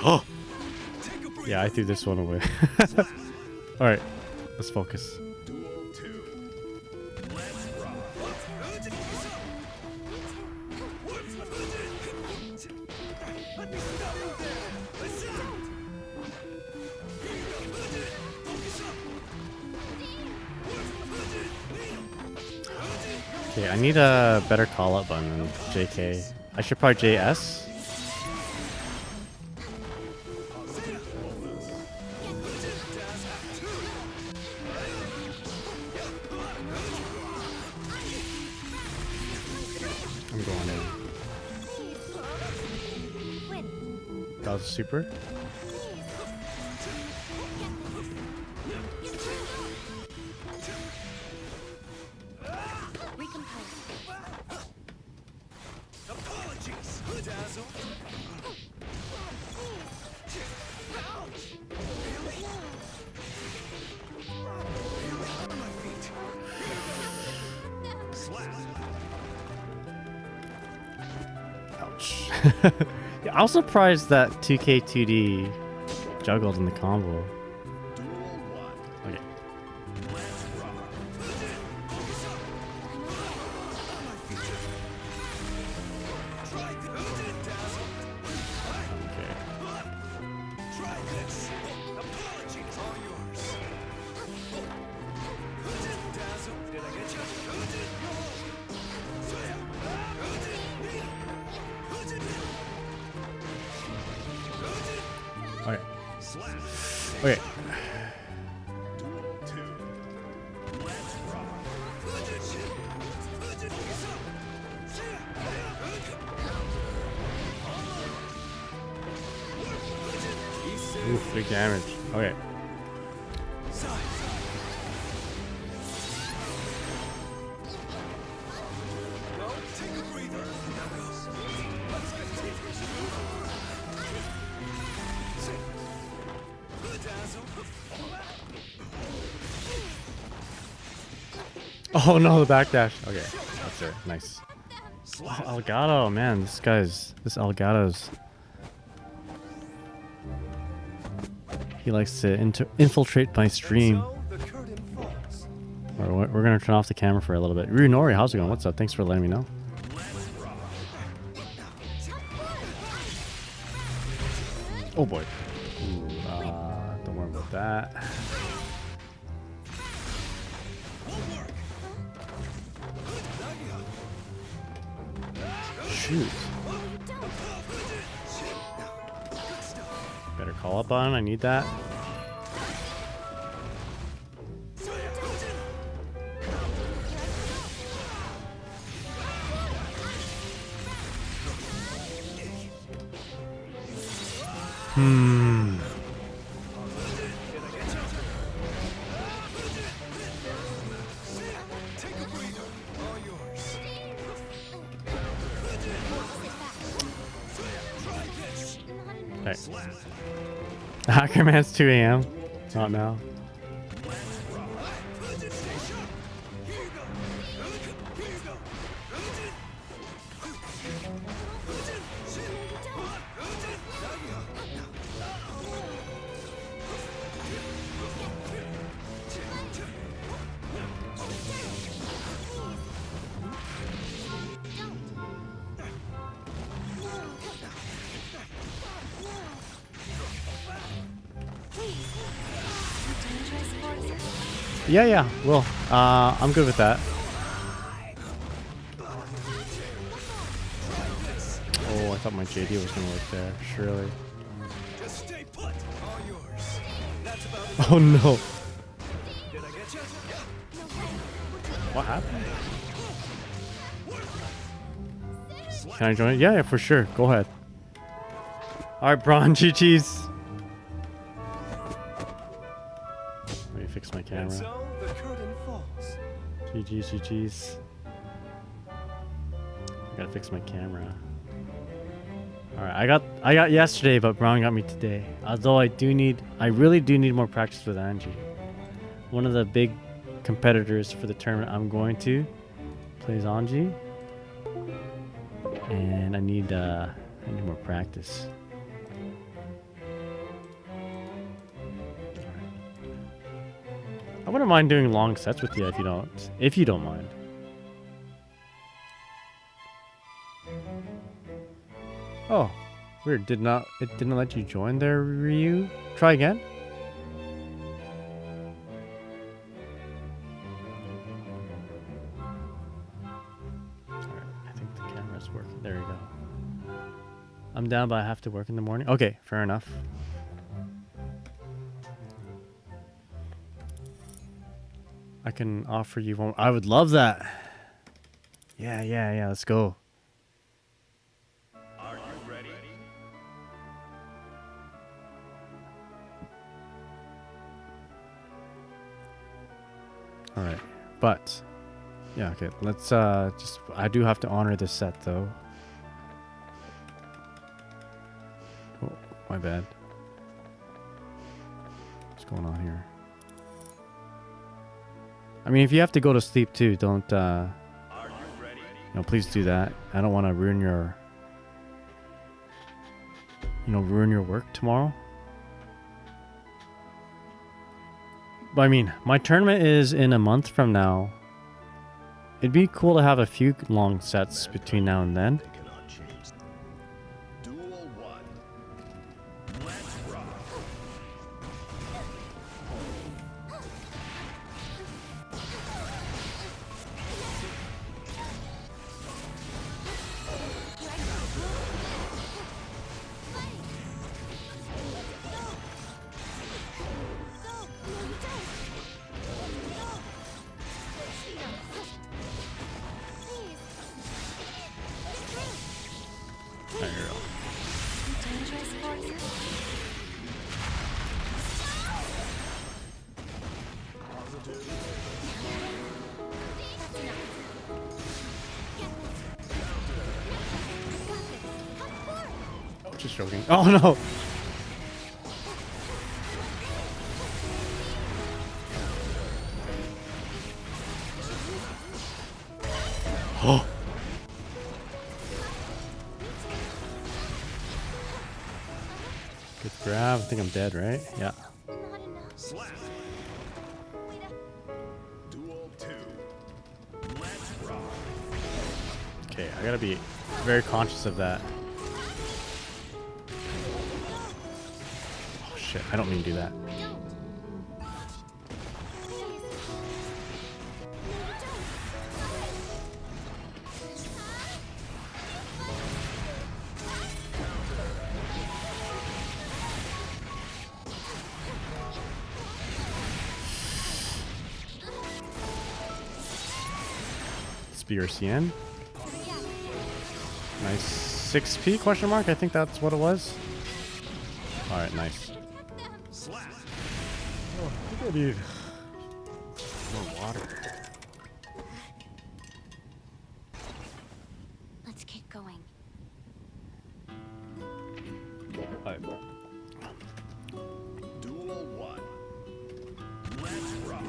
Oh! Yeah, I threw this one away. Alright, let's focus. Duel 2. Let's rock. Okay, I need a better call-out button than JK. I should probably JS. I'm going in. That was super. Apologies. Dazzle. Ouch. Yeah, I was surprised that 2K2D juggled in the combo. Duel 1. Okay. Let's rock. Okay. Try this. Apologies. All yours. Dazzle. Did I get you? Okay. Slap. Okay. Duel 2. Let's rock. Oof, big damage. Okay. No, take a breather. Now go. Let's get Dazzle. Oh no, the backdash. Okay, that's it. Nice. Oh, Elgato, man, this Elgato's. He likes to infiltrate my stream. So the curtain falls. Alright, we're gonna turn off the camera for a little bit. Runori, how's it going? What's up? Thanks for letting me know. Oh boy. Ooh, don't worry about that. Shoot. Better call up on. I need that. Take a breather. All yours. Try this. Alright. Hacker Man's 2 a.m. Not now. Here you go. Here you go. Yeah, yeah. Well, I'm good with that. Oh, I thought my JD was gonna work there. Surely. Just stay put. All yours. That's about it. Oh no. Did I get you? What happened? Can I join? Yeah, yeah, for sure. Go ahead. All right, Braun, GG's. Let me fix my And camera. so the curtain falls. GG's, GG's. I gotta fix my camera. All right, I got yesterday, but Braun got me today. Although I really do need more practice with Angie. One of the big competitors for the tournament I'm going to plays Angie, and I need more practice. I wouldn't mind doing long sets with you if you don't mind. Oh, weird. It didn't let you join there, Ryu? Try again? Alright, I think the camera's working. There you go. I'm down, but I have to work in the morning. Okay, fair enough. I can offer you one. I would love that. Yeah, let's go. Are you ready? All right, but yeah, okay. Let's just. I do have to honor this set though. Oh, my bad. What's going on here? I mean, if you have to go to sleep too, don't. Are you ready? Please do that. I don't want to ruin your. Ruin your work tomorrow. But I mean, my tournament is in a month from now. It'd be cool to have a few long sets between now and then. They cannot change. Duel 1. Let's rock. There you go. Just joking. Oh no! Oh! Good grab. I think I'm dead, right? Yeah. Slap. Duel 2. Let's rock. Okay, I gotta be very conscious of that. Oh shit, I don't mean to do that. BRCN. Nice 6P question mark. I think that's what it was. All right, nice. Slap. Oh, I think I need more water. Let's keep going. Duel 1. Let's rock.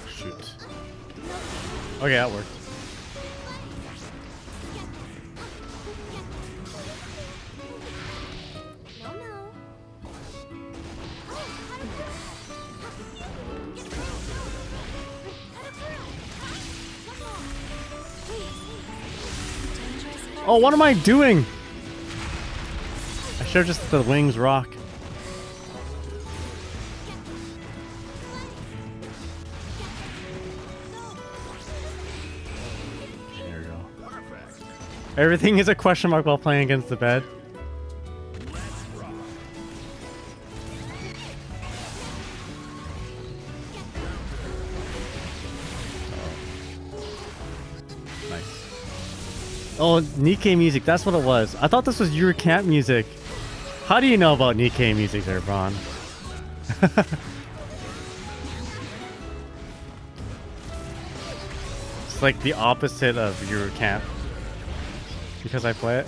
Shoot. Okay, that worked. No, no. Oh, what am I doing? I should have just let the wings rock. There we go. Perfect. Everything is a question mark while playing against the bed. Let's rock. Nice. Oh, Nikkei music. That's what it was. I thought this was your camp music. How do you know about Nikkei music there, Braun? It's like the opposite of your camp. Because I play it.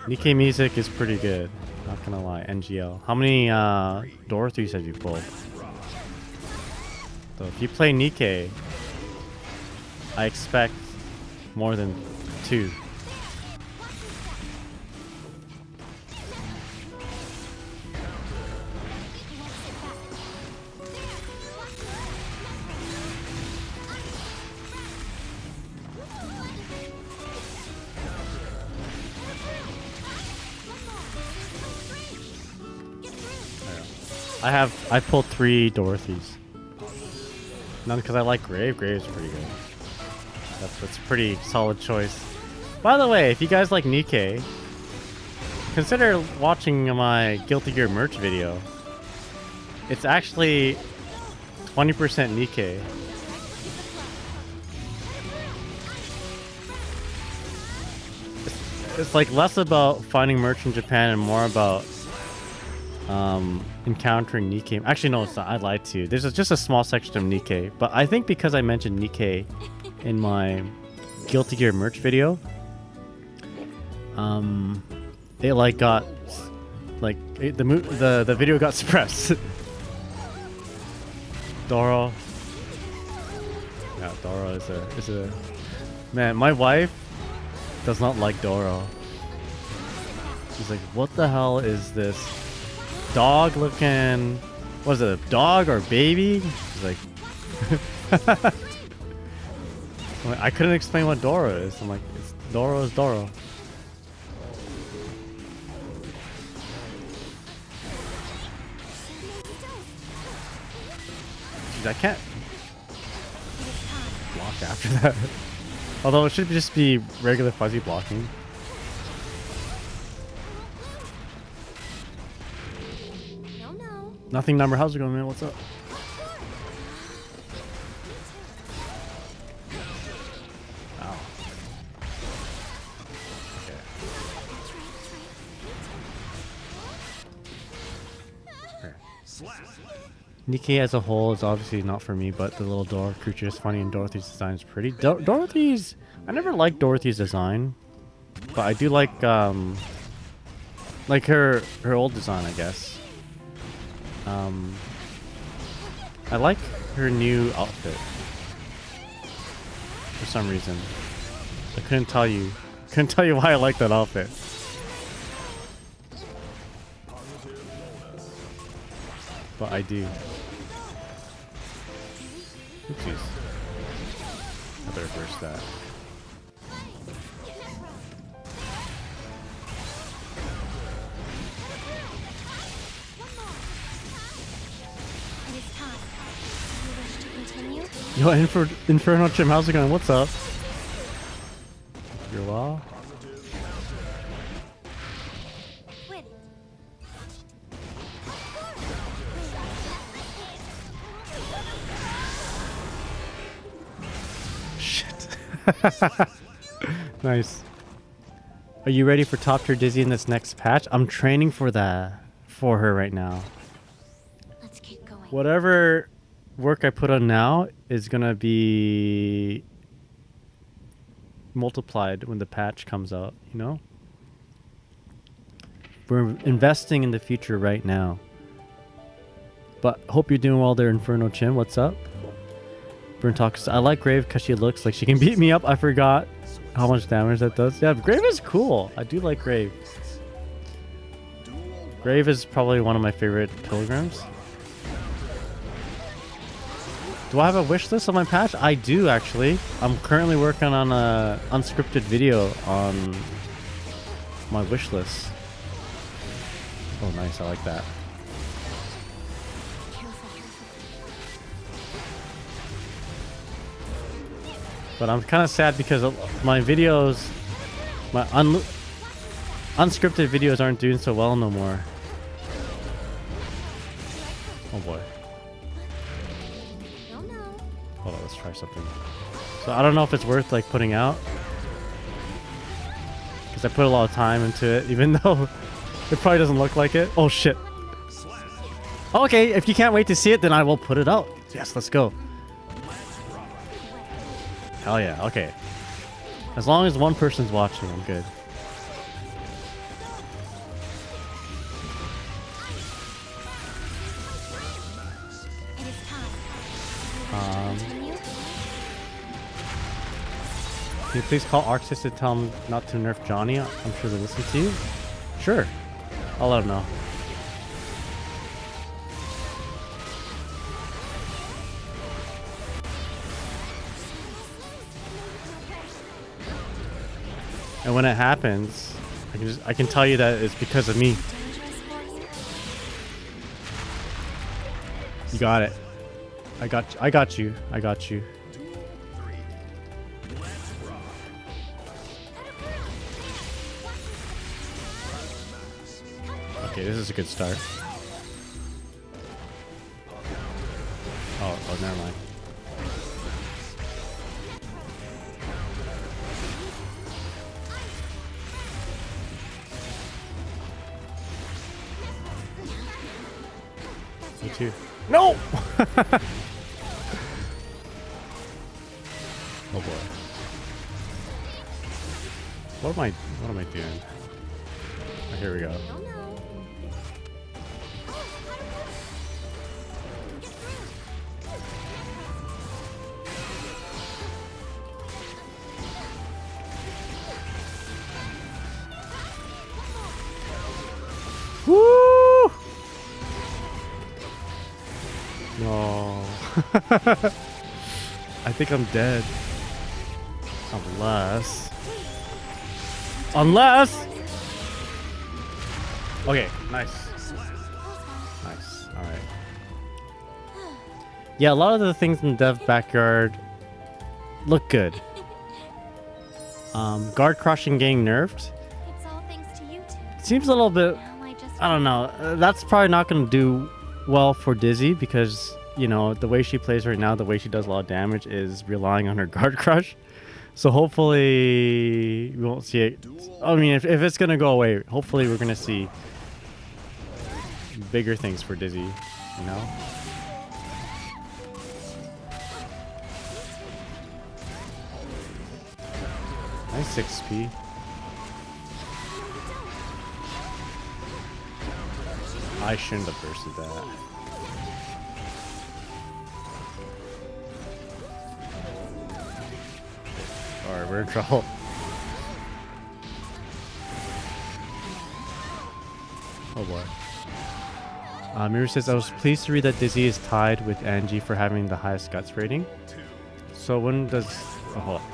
Nikkei music is pretty good. Not gonna lie. NGL. How many Dorothys have you pulled? So if you play Nikkei, I expect more than 2. I pulled 3 Dorothys. None because I like Grave. Grave's pretty good. That's a pretty solid choice. By the way, if you guys like Nikkei, consider watching my Guilty Gear merch video. It's actually 20% Nikkei. It's like less about finding merch in Japan and more about encountering Nikkei. Actually, no, it's not. I lied to you. There's just a small section of Nikkei, but I think because I mentioned Nikkei in my Guilty Gear merch video, it like got like the video got suppressed. Doro. Yeah, Doro is a man. My wife does not like Doro. She's like, what the hell is this dog looking? What is it, a dog or baby? She's like, I'm like, I couldn't explain what Doro is. I'm like, Doro is Doro. Jeez, I can't block after that. Although it should just be regular fuzzy blocking. No, no. Nothing number. How's it going, man? What's up? Ow. Okay. Okay. Slap. Nikkei as a whole is obviously not for me, but the little door creature is funny and Dorothy's design is pretty. Dorothy's... I never liked Dorothy's design, but I do like her old design, I guess. I like her new outfit for some reason. I couldn't tell you why I like that outfit. But I do. Oopsies. I better reverse that. It is time. Do you wish to continue? Yo, Inferno Jim, how's it going? What's up? You're well? Quit it. Nice. Are you ready for top tier Dizzy in this next patch? I'm training for that for her right now. Let's keep going. Whatever work I put on now is gonna be multiplied when the patch comes out, you know? We're investing in the future right now. But hope you're doing well there, Inferno Chin. What's up? Burn Talks. I like Grave because she looks like she can beat me up. I forgot how much damage that does. Yeah, Grave is cool. I do like Grave. Grave is probably one of my favorite pilgrims. Do I have a wish list on my patch? I do, actually. I'm currently working on a unscripted video on my wish list. Oh, nice. I like that. But I'm kind of sad because my videos, my unscripted videos aren't doing so well no more. Oh boy. Hold on, let's try something. So I don't know if it's worth like putting out, because I put a lot of time into it, even though it probably doesn't look like it. Oh shit. Okay, if you can't wait to see it, then I will put it out. Yes, let's go. Hell yeah, okay. As long as one person's watching, I'm good. It is time. Continue. Can you please call Arxis to tell him not to nerf Johnny? I'm sure they'll listen to you. Sure. I'll let him know. And when it happens, I can tell you that it's because of me. Dangerous for you. You got it. I got you. I got you. I got you. Okay, this is a good start. Oh, never mind. Me too. No! Oh boy. What am I doing? Oh, here we go. Oh no. Woo! No. I think I'm dead. Unless. Okay, nice. Nice. All right. Yeah, a lot of the things in Dev Backyard look good. Guard crushing getting nerfed. It's all thanks to you two. Seems a little bit. Now I just I don't know. That's probably not going to do well for Dizzy because, you know, the way she plays right now, the way she does a lot of damage is relying on her guard crush. So hopefully we won't see it. I mean, if it's going to go away, hopefully we're going to see bigger things for Dizzy, you know? Nice 6p. I shouldn't have bursted that. Alright, we're in trouble. Oh boy. Mira says, I was pleased to read that Dizzy is tied with Angie for having the highest guts rating. So when does... Oh, hold on.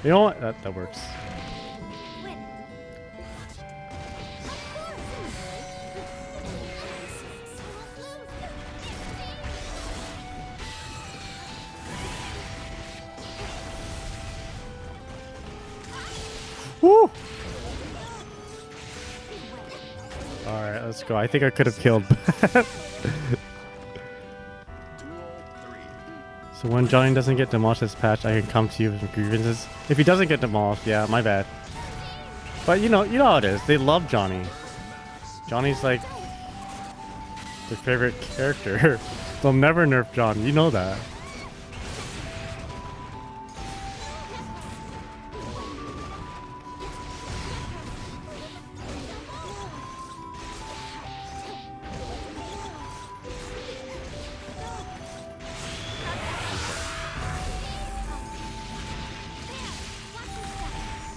You know what? That works. Win. Woo! Alright, let's go. I think I could have killed. Duel 3. So when Johnny doesn't get demolished this patch, I can come to you with grievances. If he doesn't get demolished, yeah, my bad. But you know how it is. They love Johnny. Johnny's like their favorite character. They'll never nerf Johnny. You know that.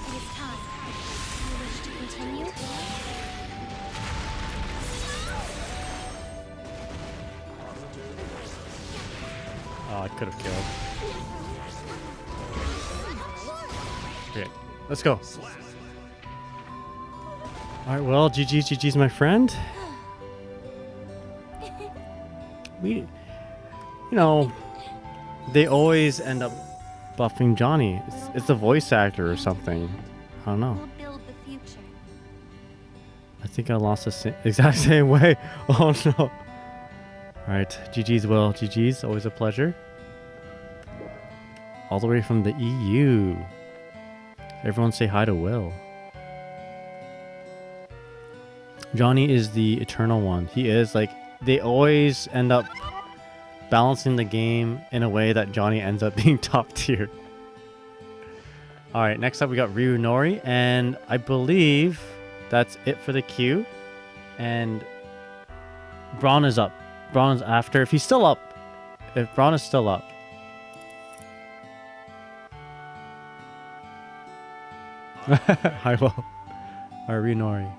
It is time. You wish to continue? Oh, I could have killed. Okay, let's go. Alright, well, GG's my friend. You know, they always end up buffing Johnny. It's a voice actor or something. I don't know. We'll build the future. I think I lost the exact same way. Oh no. Alright, GG's, Will. GG's, always a pleasure. All the way from the EU. Everyone say hi to Will. Johnny is the eternal one. He is like, they always end up balancing the game in a way that Johnny ends up being top tier. Alright, next up we got Ryu Nori, and I believe that's it for the queue. And Braun is up. Braun's after. If he's still up. If Braun is still up. I will. Alright, Ryu Nori.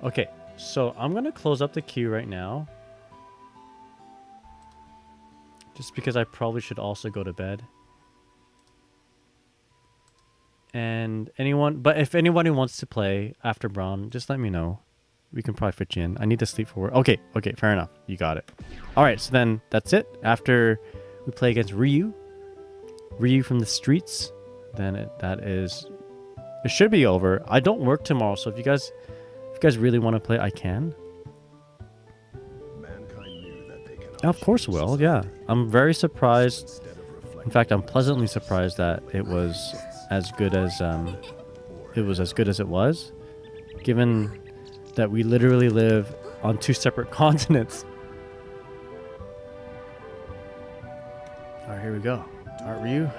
Okay, so I'm gonna close up the queue right now. Just because I probably should also go to bed. And if anybody wants to play after Braun, just let me know. We can probably fit you in. I need to sleep for work. Okay, fair enough. You got it. Alright, so then that's it. After we play against Ryu from the streets, then it should be over. I don't work tomorrow, so if you guys really want to play, I can. Mankind knew that they can Of course, Will. Yeah, I'm very surprised. In fact, I'm pleasantly surprised that it was as good as it was, given that we literally live on 2 separate continents. All right, here we go. All right, Ryu.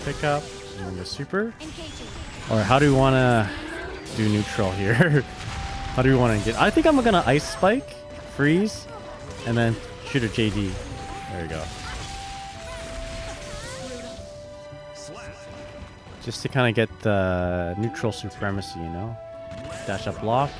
Pick up and then the super. Or how do we want to do neutral here? How do we want to get? I think I'm gonna ice spike, freeze, and then shoot a JD. There you go. Just to kind of get the neutral supremacy, you know. Dash up block.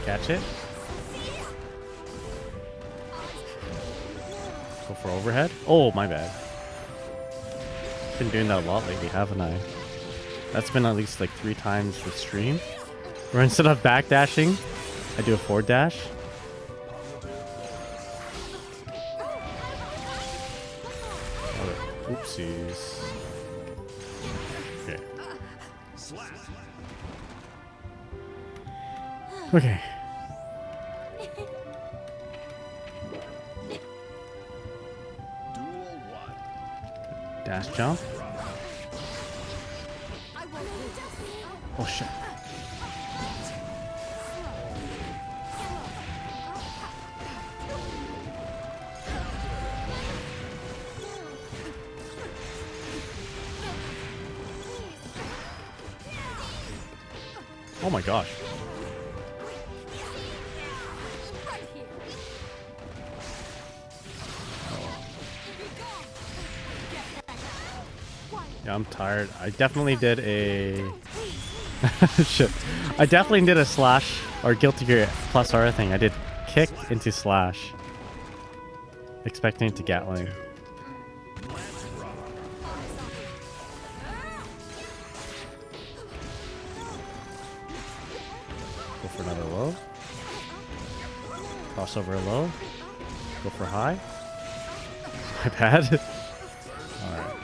Catch it. Go for overhead. Oh, my bad. Been doing that a lot lately, haven't I? That's been at least like 3 times the stream. Where instead of backdashing, I do a forward dash. Oh, oopsies. Okay. Okay. Dash jump. Oh shit. Oh my gosh. Right here. Yeah, I'm tired. I definitely did a... Shit. I definitely did a slash or guilty gear plus R thing. I did kick into slash. Expecting it to Gatling. Go for another low. Crossover low. Go for high. My bad. Alright.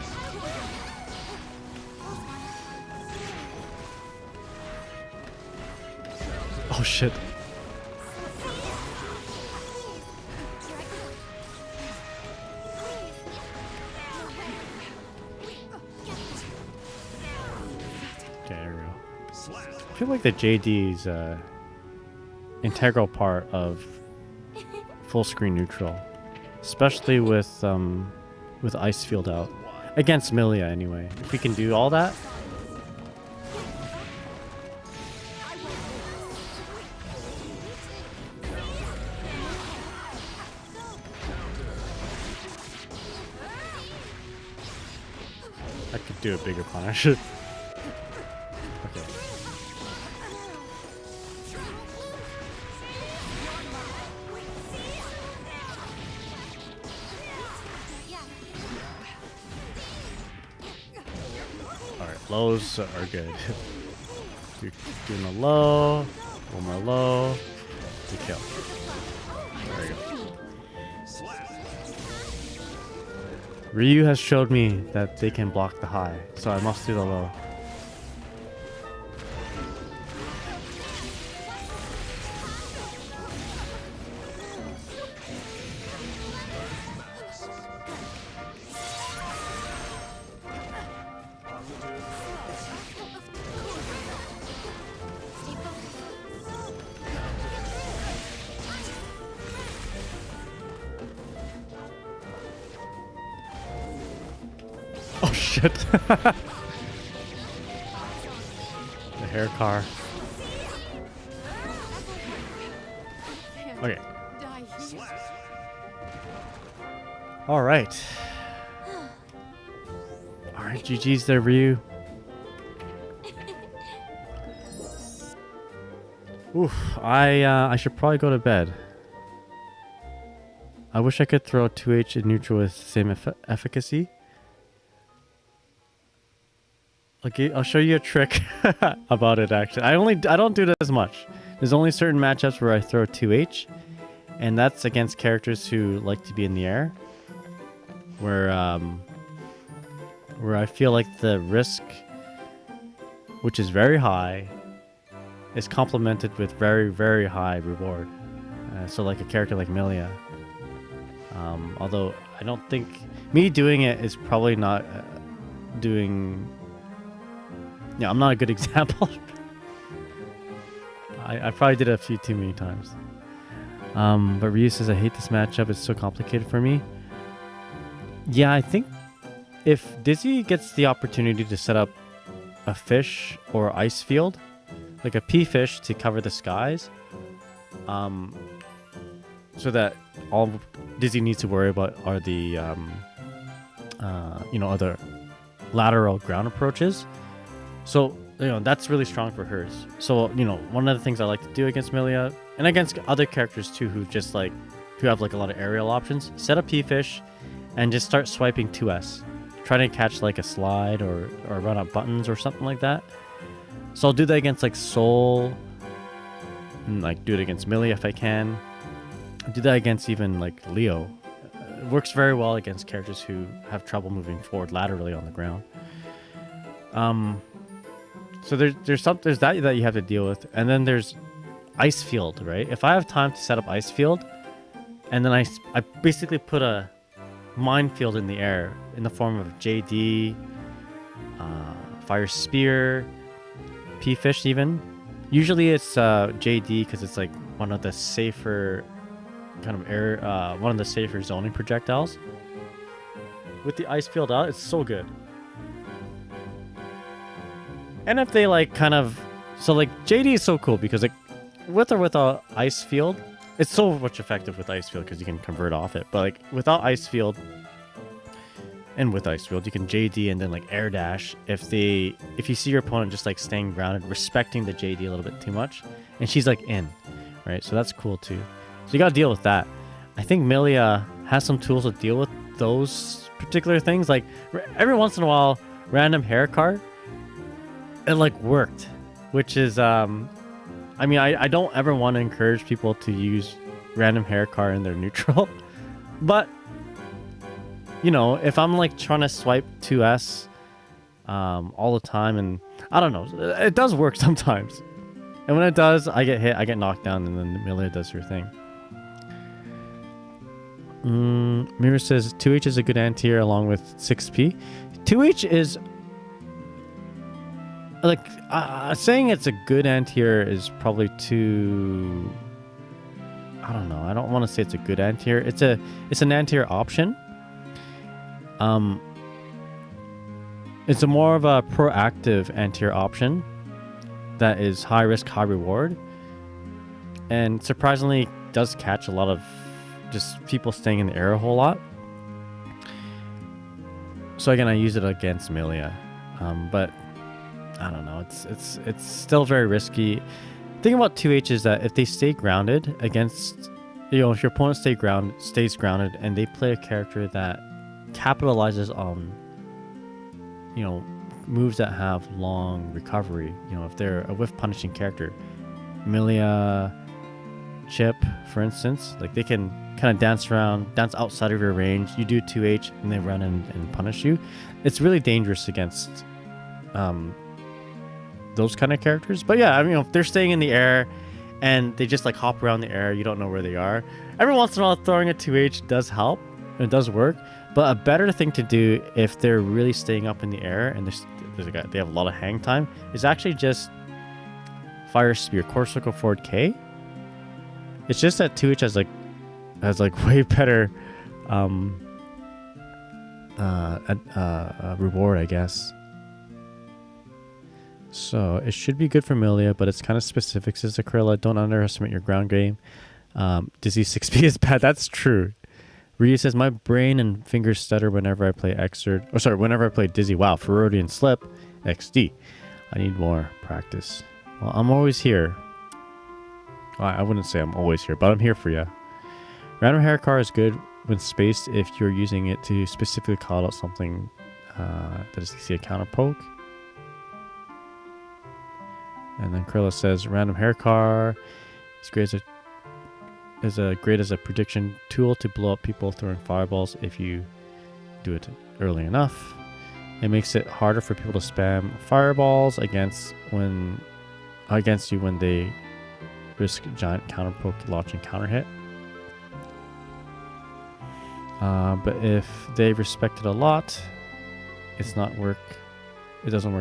Oh shit. Okay, there we go. I feel like the JD is integral part of full screen neutral, especially with ice field out against Milia. Anyway, if we can do all that. I could do a bigger punish. Okay. Alright, lows are good. Doing a low, one more low, to kill. There we go. Ryu has showed me that they can block the high, so I must do the low. Oh shit. The hair car. Okay. Alright. Alright, GG's there, Ryu. Oof, I should probably go to bed. I wish I could throw 2H in neutral with the same efficacy. Okay, I'll show you a trick about it actually. I don't do it as much. There's only certain matchups where I throw 2H, and that's against characters who like to be in the air. Where I feel like the risk, which is very high, is complemented with very, very high reward. So like a character like Milia. Although I don't think me doing it is probably not doing... Yeah, I'm not a good example. I probably did it a few too many times. But Ryu says, I hate this matchup. It's so complicated for me. Yeah, I think if Dizzy gets the opportunity to set up a fish or ice field, like a pea fish to cover the skies, so that all Dizzy needs to worry about are the, other lateral ground approaches. So, that's really strong for hers. So, one of the things I like to do against Milia, and against other characters too who have like a lot of aerial options, set up P-Fish and just start swiping 2S. Trying to catch like a slide or run up buttons or something like that. So I'll do that against like Soul, and like do it against Milia if I can. I'll do that against even like Leo. It works very well against characters who have trouble moving forward laterally on the ground. So there's that you have to deal with, and then there's ice field, right? If I have time to set up ice field, and then I basically put a minefield in the air in the form of JD, Fire Spear, P-Fish even. Usually it's JD because it's like one of the safer kind of air, one of the safer zoning projectiles. With the ice field out, it's so good. And if they like kind of So like JD is so cool because like with or without ice field, it's so much effective with ice field because you can convert off it. But like without ice field and with ice field, you can JD and then like air dash if you see your opponent just like staying grounded, respecting the JD a little bit too much, and she's like in, right? So that's cool too. So you gotta deal with that. I think Milia has some tools to deal with those particular things. Like every once in a while, random hair card, it like worked, which is I mean, I don't ever want to encourage people to use random hair card in their neutral, but you know, if I'm like trying to swipe 2S all the time, and I don't know, it does work sometimes. And when it does, I get hit, I get knocked down, and then Milia does her thing. Mira says 2H is a good anti-air along with 6P. 2H is like saying it's a good anti-air is probably too. I don't know. I don't want to say it's a good anti-air. It's an anti-air option. It's a more of a proactive anti-air option that is high risk, high reward, and surprisingly does catch a lot of just people staying in the air a whole lot. So again, I use it against Milia, but I don't know. It's still very risky. The thing about 2H is that if they stay grounded against, you know, if your opponent stays grounded and they play a character that capitalizes on, you know, moves that have long recovery, you know, if they're a whiff punishing character, Milia, Chip, for instance, like they can kind of dance outside of your range. You do 2H and they run and punish you. It's really dangerous against those kind of characters. But yeah, I mean, if they're staying in the air and they just like hop around the air, you don't know where they are. Every once in a while, throwing a 2H does help. It does work. But a better thing to do if they're really staying up in the air and they have a lot of hang time is actually just fire spear, core circle forward K. It's just that 2H has like way better reward, I guess. So it should be good for Milia, but it's kind of specific, says Acryla. Don't underestimate your ground game. Dizzy 6P is bad. That's true. Ryu says, my brain and fingers stutter whenever I play whenever I play Dizzy. Wow, Ferocious and Slip, XD. I need more practice. Well, I'm always here. Well, I wouldn't say I'm always here, but I'm here for you. Random hair card is good when spaced if you're using it to specifically call out something that is easy to counter poke. And then Krilla says, random hair card is great as a prediction tool to blow up people throwing fireballs if you do it early enough. It makes it harder for people to spam fireballs against you when they risk giant counter poke, launch, and counter hit. But if they respect it a lot, it doesn't work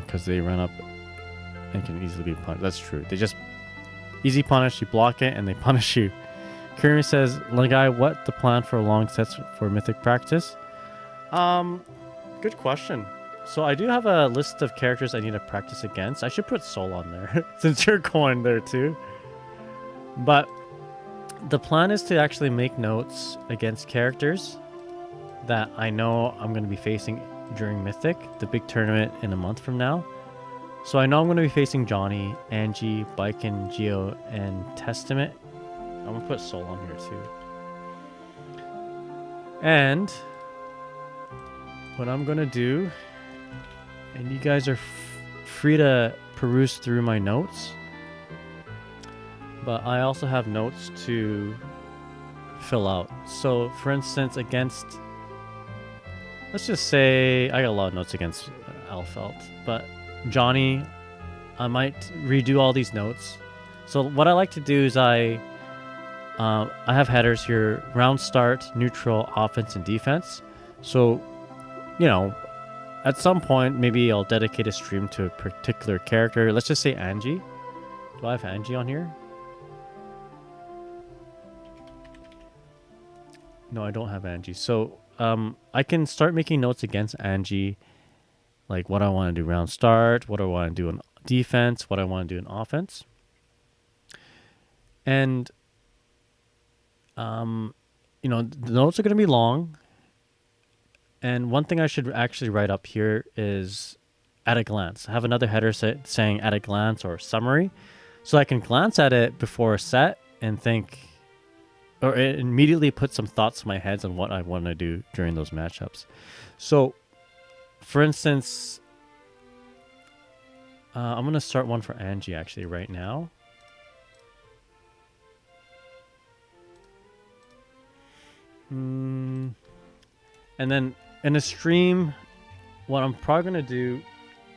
because they run up and can easily be punished. That's true. They just easy punish, you block it, and they punish you. Kieran says, Legai, what the plan for long sets for mythic practice? Good question. So I do have a list of characters I need to practice against. I should put Soul on there since you're going there too. But the plan is to actually make notes against characters that I know I'm going to be facing during Mythic, the big tournament in a month from now. So I know I'm going to be facing Johnny, Angie, Biken, Geo, and Testament. I'm going to put Soul on here too. And what I'm going to do, and you guys are free to peruse through my notes, but I also have notes to fill out. So for instance, let's just say I got a lot of notes against Alfelt, but Johnny, I might redo all these notes. So what I like to do is I have headers here: round start, neutral, offense, and defense. So, you know, at some point, maybe I'll dedicate a stream to a particular character. Let's just say Angie. Do I have Angie on here? No, I don't have Angie. So I can start making notes against Angie, like what I want to do round start, what I want to do on defense, what I want to do in offense. And, you know, the notes are going to be long. And one thing I should actually write up here is at a glance. I have another header saying at a glance or summary. So I can glance at it before a set and think, or it immediately put some thoughts in my head on what I want to do during those matchups. So, for instance, I'm going to start one for Angie actually right now. And then in a stream, what I'm probably going to do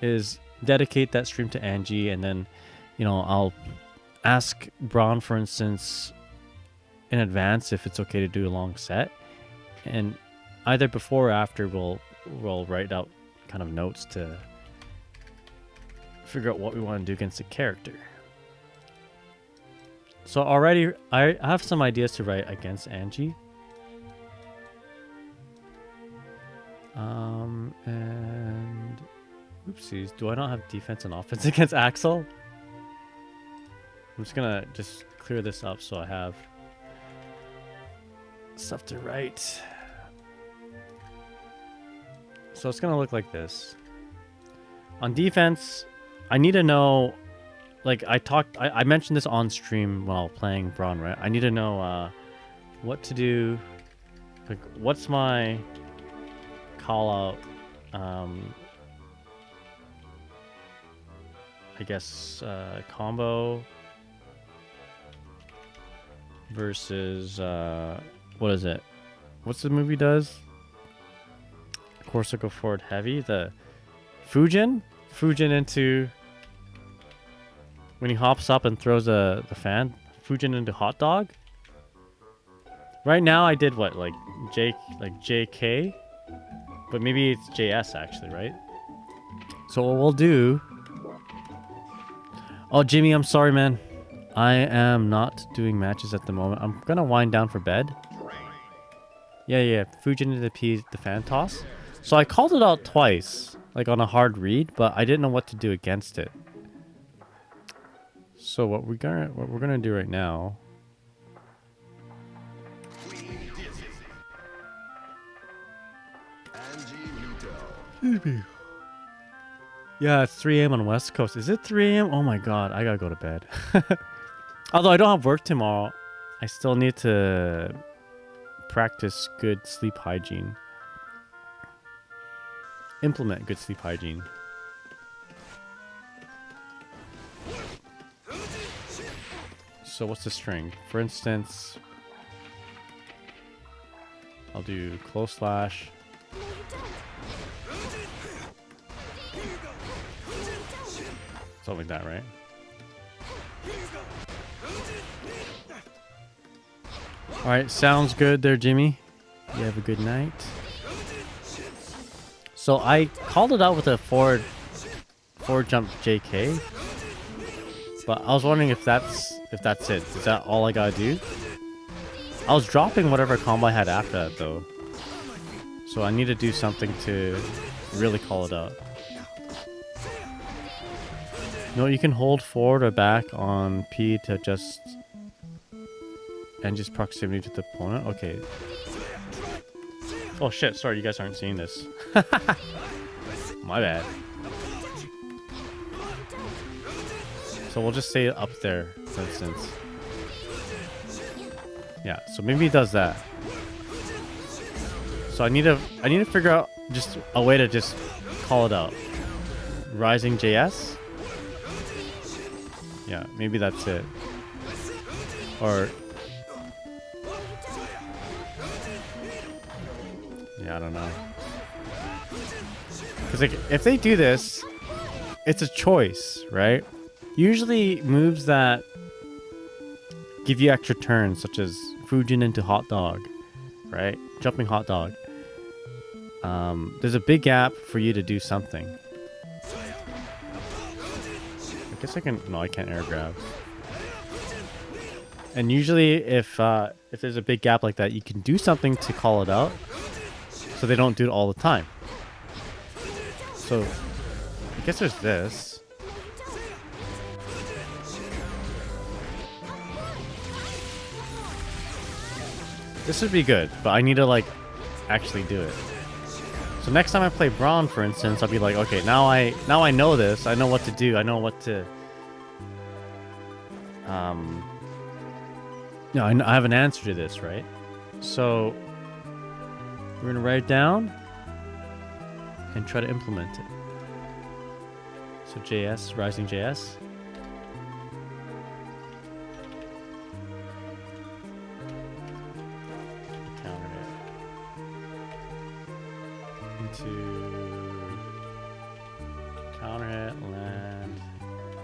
is dedicate that stream to Angie, and then, you know, I'll ask Braun, for instance, in advance if it's okay to do a long set, and either before or after we'll write out kind of notes to figure out what we want to do against the character. So already I have some ideas to write against Angie. And oopsies, do I not have defense and offense against Axel? I'm just gonna clear this up so I have stuff to write. So it's gonna look like this. On defense, I need to know, like I mentioned this on stream while playing Braun, right? I need to know what to do, like what's my call out, I guess combo versus what is it? What's the movie does? Corsica forward heavy, the Fujin into when he hops up and throws the fan, Fujin into hot dog. Right now I did what, like JK, but maybe it's JS actually, right? So what we'll do. Oh, Jimmy, I'm sorry, man. I am not doing matches at the moment. I'm gonna wind down for bed. Yeah. Fujin into the fan toss. So I called it out twice, like on a hard read, but I didn't know what to do against it. So what we're gonna do right now. Yeah, it's 3 a.m. on West Coast. Is it 3 a.m.? Oh my god, I gotta go to bed. Although I don't have work tomorrow, I still need to practice good sleep hygiene. Implement good sleep hygiene. So what's the string? For instance, I'll do close slash. Something like that, right? Alright, sounds good there, Jimmy. You have a good night. So I called it out with a forward jump JK. But I was wondering if that's it. Is that all I gotta do? I was dropping whatever combo I had after that though. So I need to do something to really call it out. No, you can hold forward or back on P to adjust Angie's proximity to the opponent. Okay. Oh shit, sorry, you guys aren't seeing this. My bad. So we'll just say it up there, for instance. Yeah, so maybe he does that. So I need to figure out just a way to just call it out. Rising JS? Yeah, maybe that's it. Or yeah, I don't know. Because like, if they do this, it's a choice, right? Usually moves that give you extra turns, such as Fujin into hot dog, right? Jumping hot dog. There's a big gap for you to do something. I guess I can. No, I can't air grab. And usually, if there's a big gap like that, you can do something to call it out, so they don't do it all the time. So I guess there's this. This would be good, but I need to like actually do it. So next time I play Braun, for instance, I'll be like, okay, now I know this. I know what to do. I know what to. No, I have an answer to this, right? So we're gonna write it down and try to implement it. So JS, Rising JS. Counter hit. Into counter hit, land,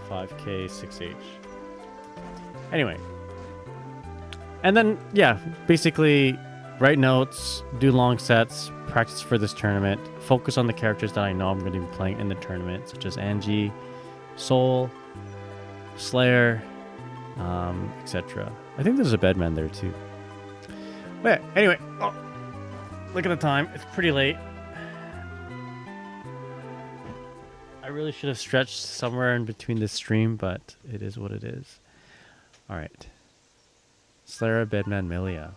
5K, 6H. Anyway. And then, yeah, basically write notes, do long sets, practice for this tournament, focus on the characters that I know I'm going to be playing in the tournament, such as Angie, Soul, Slayer, etc. I think there's a bedman there too. But yeah, anyway, oh, look at the time. It's pretty late. I really should have stretched somewhere in between this stream, but it is what it is. All right. Slayer, Bedman, Milia.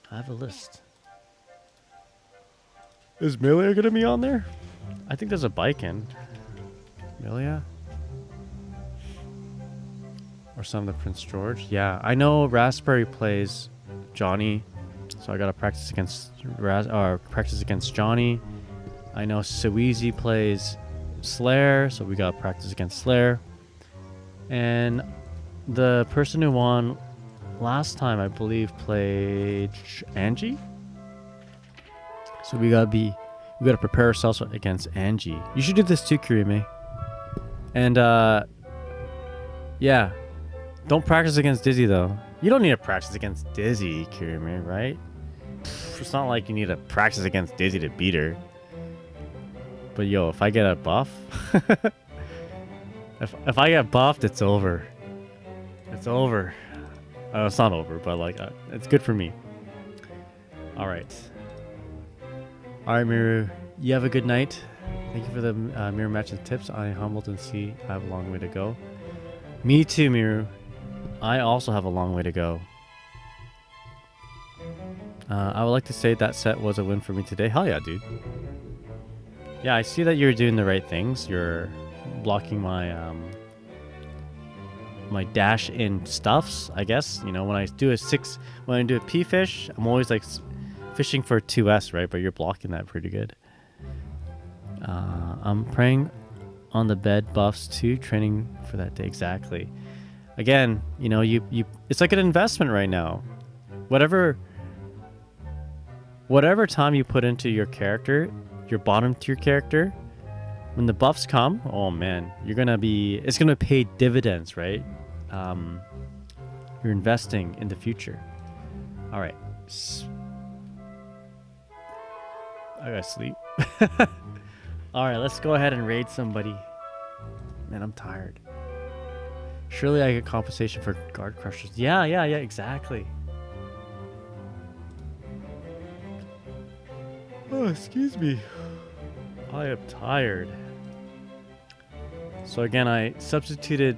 I have a list. Is Milia gonna be on there? I think there's a bike in. Milia? Or some of the Prince George? Yeah, I know Raspberry plays Johnny, so I gotta practice against Johnny. I know Suizi plays Slayer, so we gotta practice against Slayer. And the person who won last time, I believe, played Angie. So we gotta prepare ourselves against Angie. You should do this too, Kirime. And yeah, don't practice against Dizzy though. You don't need to practice against Dizzy, Kirime, right? It's not like you need to practice against Dizzy to beat her. But yo, if I get a buff, if I get buffed, it's over. It's over. It's not over, but like it's good for me. All right. All right, Miru. You have a good night. Thank you for the mirror match and tips. I am humbled and see I have a long way to go. Me too, Miru. I also have a long way to go. I would like to say that set was a win for me today. Hell yeah, dude. Yeah, I see that you're doing the right things. You're blocking my my dash in stuffs, I guess. You know, when I do a P fish, I'm always like fishing for 2S, right? But you're blocking that pretty good. I'm praying on the bed buffs too, training for that day. Exactly. Again, you know, you it's like an investment right now. Whatever time you put into your character, your bottom tier character, when the buffs come, oh man, it's gonna pay dividends, right? You're investing in the future. All right. I gotta sleep. All right, let's go ahead and raid somebody. Man, I'm tired. Surely I get compensation for guard crushers. Yeah, exactly. Oh, excuse me. I am tired. So again, I substituted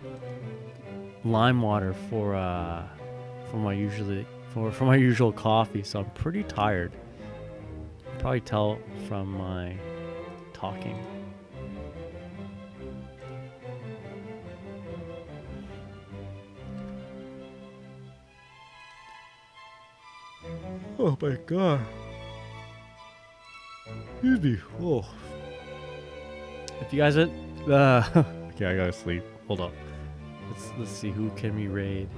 lime water for my usual coffee, so I'm pretty tired. You can probably tell from my talking. Oh my god. Excuse me. Oh. If you guys okay, I gotta sleep. Hold on. Let's see, who can we raid?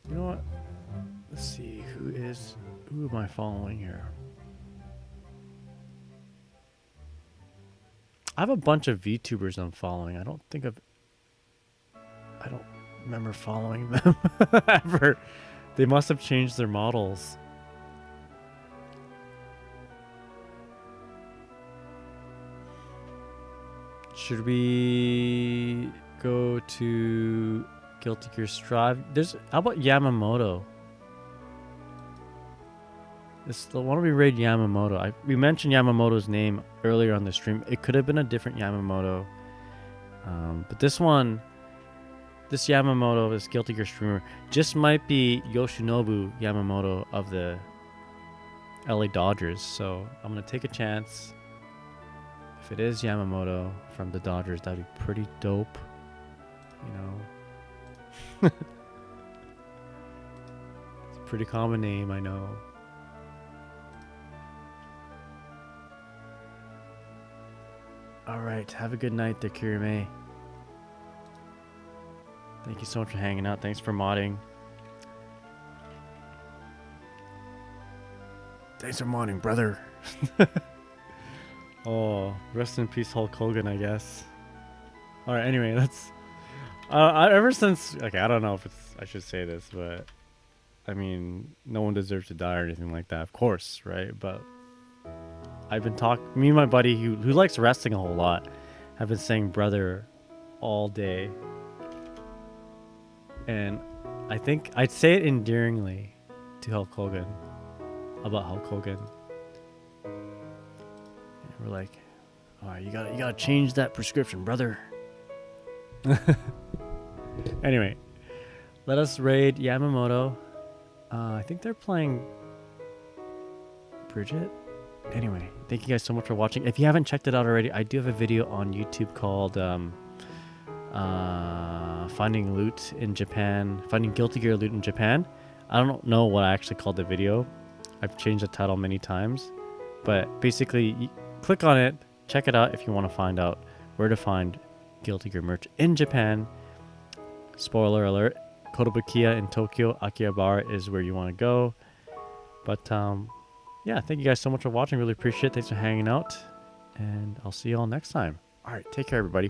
You know what? Let's see, who am I following here? I have a bunch of VTubers I'm following. I don't remember following them ever. They must have changed their models. Should we go to Guilty Gear Strive? How about Yamamoto? Why don't we raid Yamamoto? We mentioned Yamamoto's name earlier on the stream. It could have been a different Yamamoto. But this one, this Yamamoto, this Guilty Gear streamer, just might be Yoshinobu Yamamoto of the LA Dodgers. So I'm going to take a chance. If it is Yamamoto from the Dodgers, that'd be pretty dope. You know. It's a pretty common name, I know. Alright, have a good night there, Kirime. Thank you so much for hanging out. Thanks for modding. Thanks for modding, brother. Oh, rest in peace, Hulk Hogan, I guess. Alright, anyway, that's... ever since... Okay, I don't know if I should say this, but... I mean, no one deserves to die or anything like that, of course, right? But... I've been talking... Me and my buddy, who likes wrestling a whole lot, have been saying brother all day. And I think I'd say it endearingly to Hulk Hogan. About Hulk Hogan. And we're like, alright, you gotta change that prescription, brother. Anyway, let us raid Yamamoto. I think they're playing Bridget. Anyway, thank you guys so much for watching. If you haven't checked it out already, I do have a video on YouTube called Finding Loot in Japan, Finding Guilty Gear Loot in Japan. I don't know what I actually called the video. I've changed the title many times, but basically click on it, check it out if you want to find out where to find Guilty Gear merch in Japan. Spoiler alert, Kotobukiya in Tokyo, Akihabara is where you want to go. But yeah, thank you guys so much for watching. Really appreciate it. Thanks for hanging out. And I'll see you all next time. All right, take care, everybody.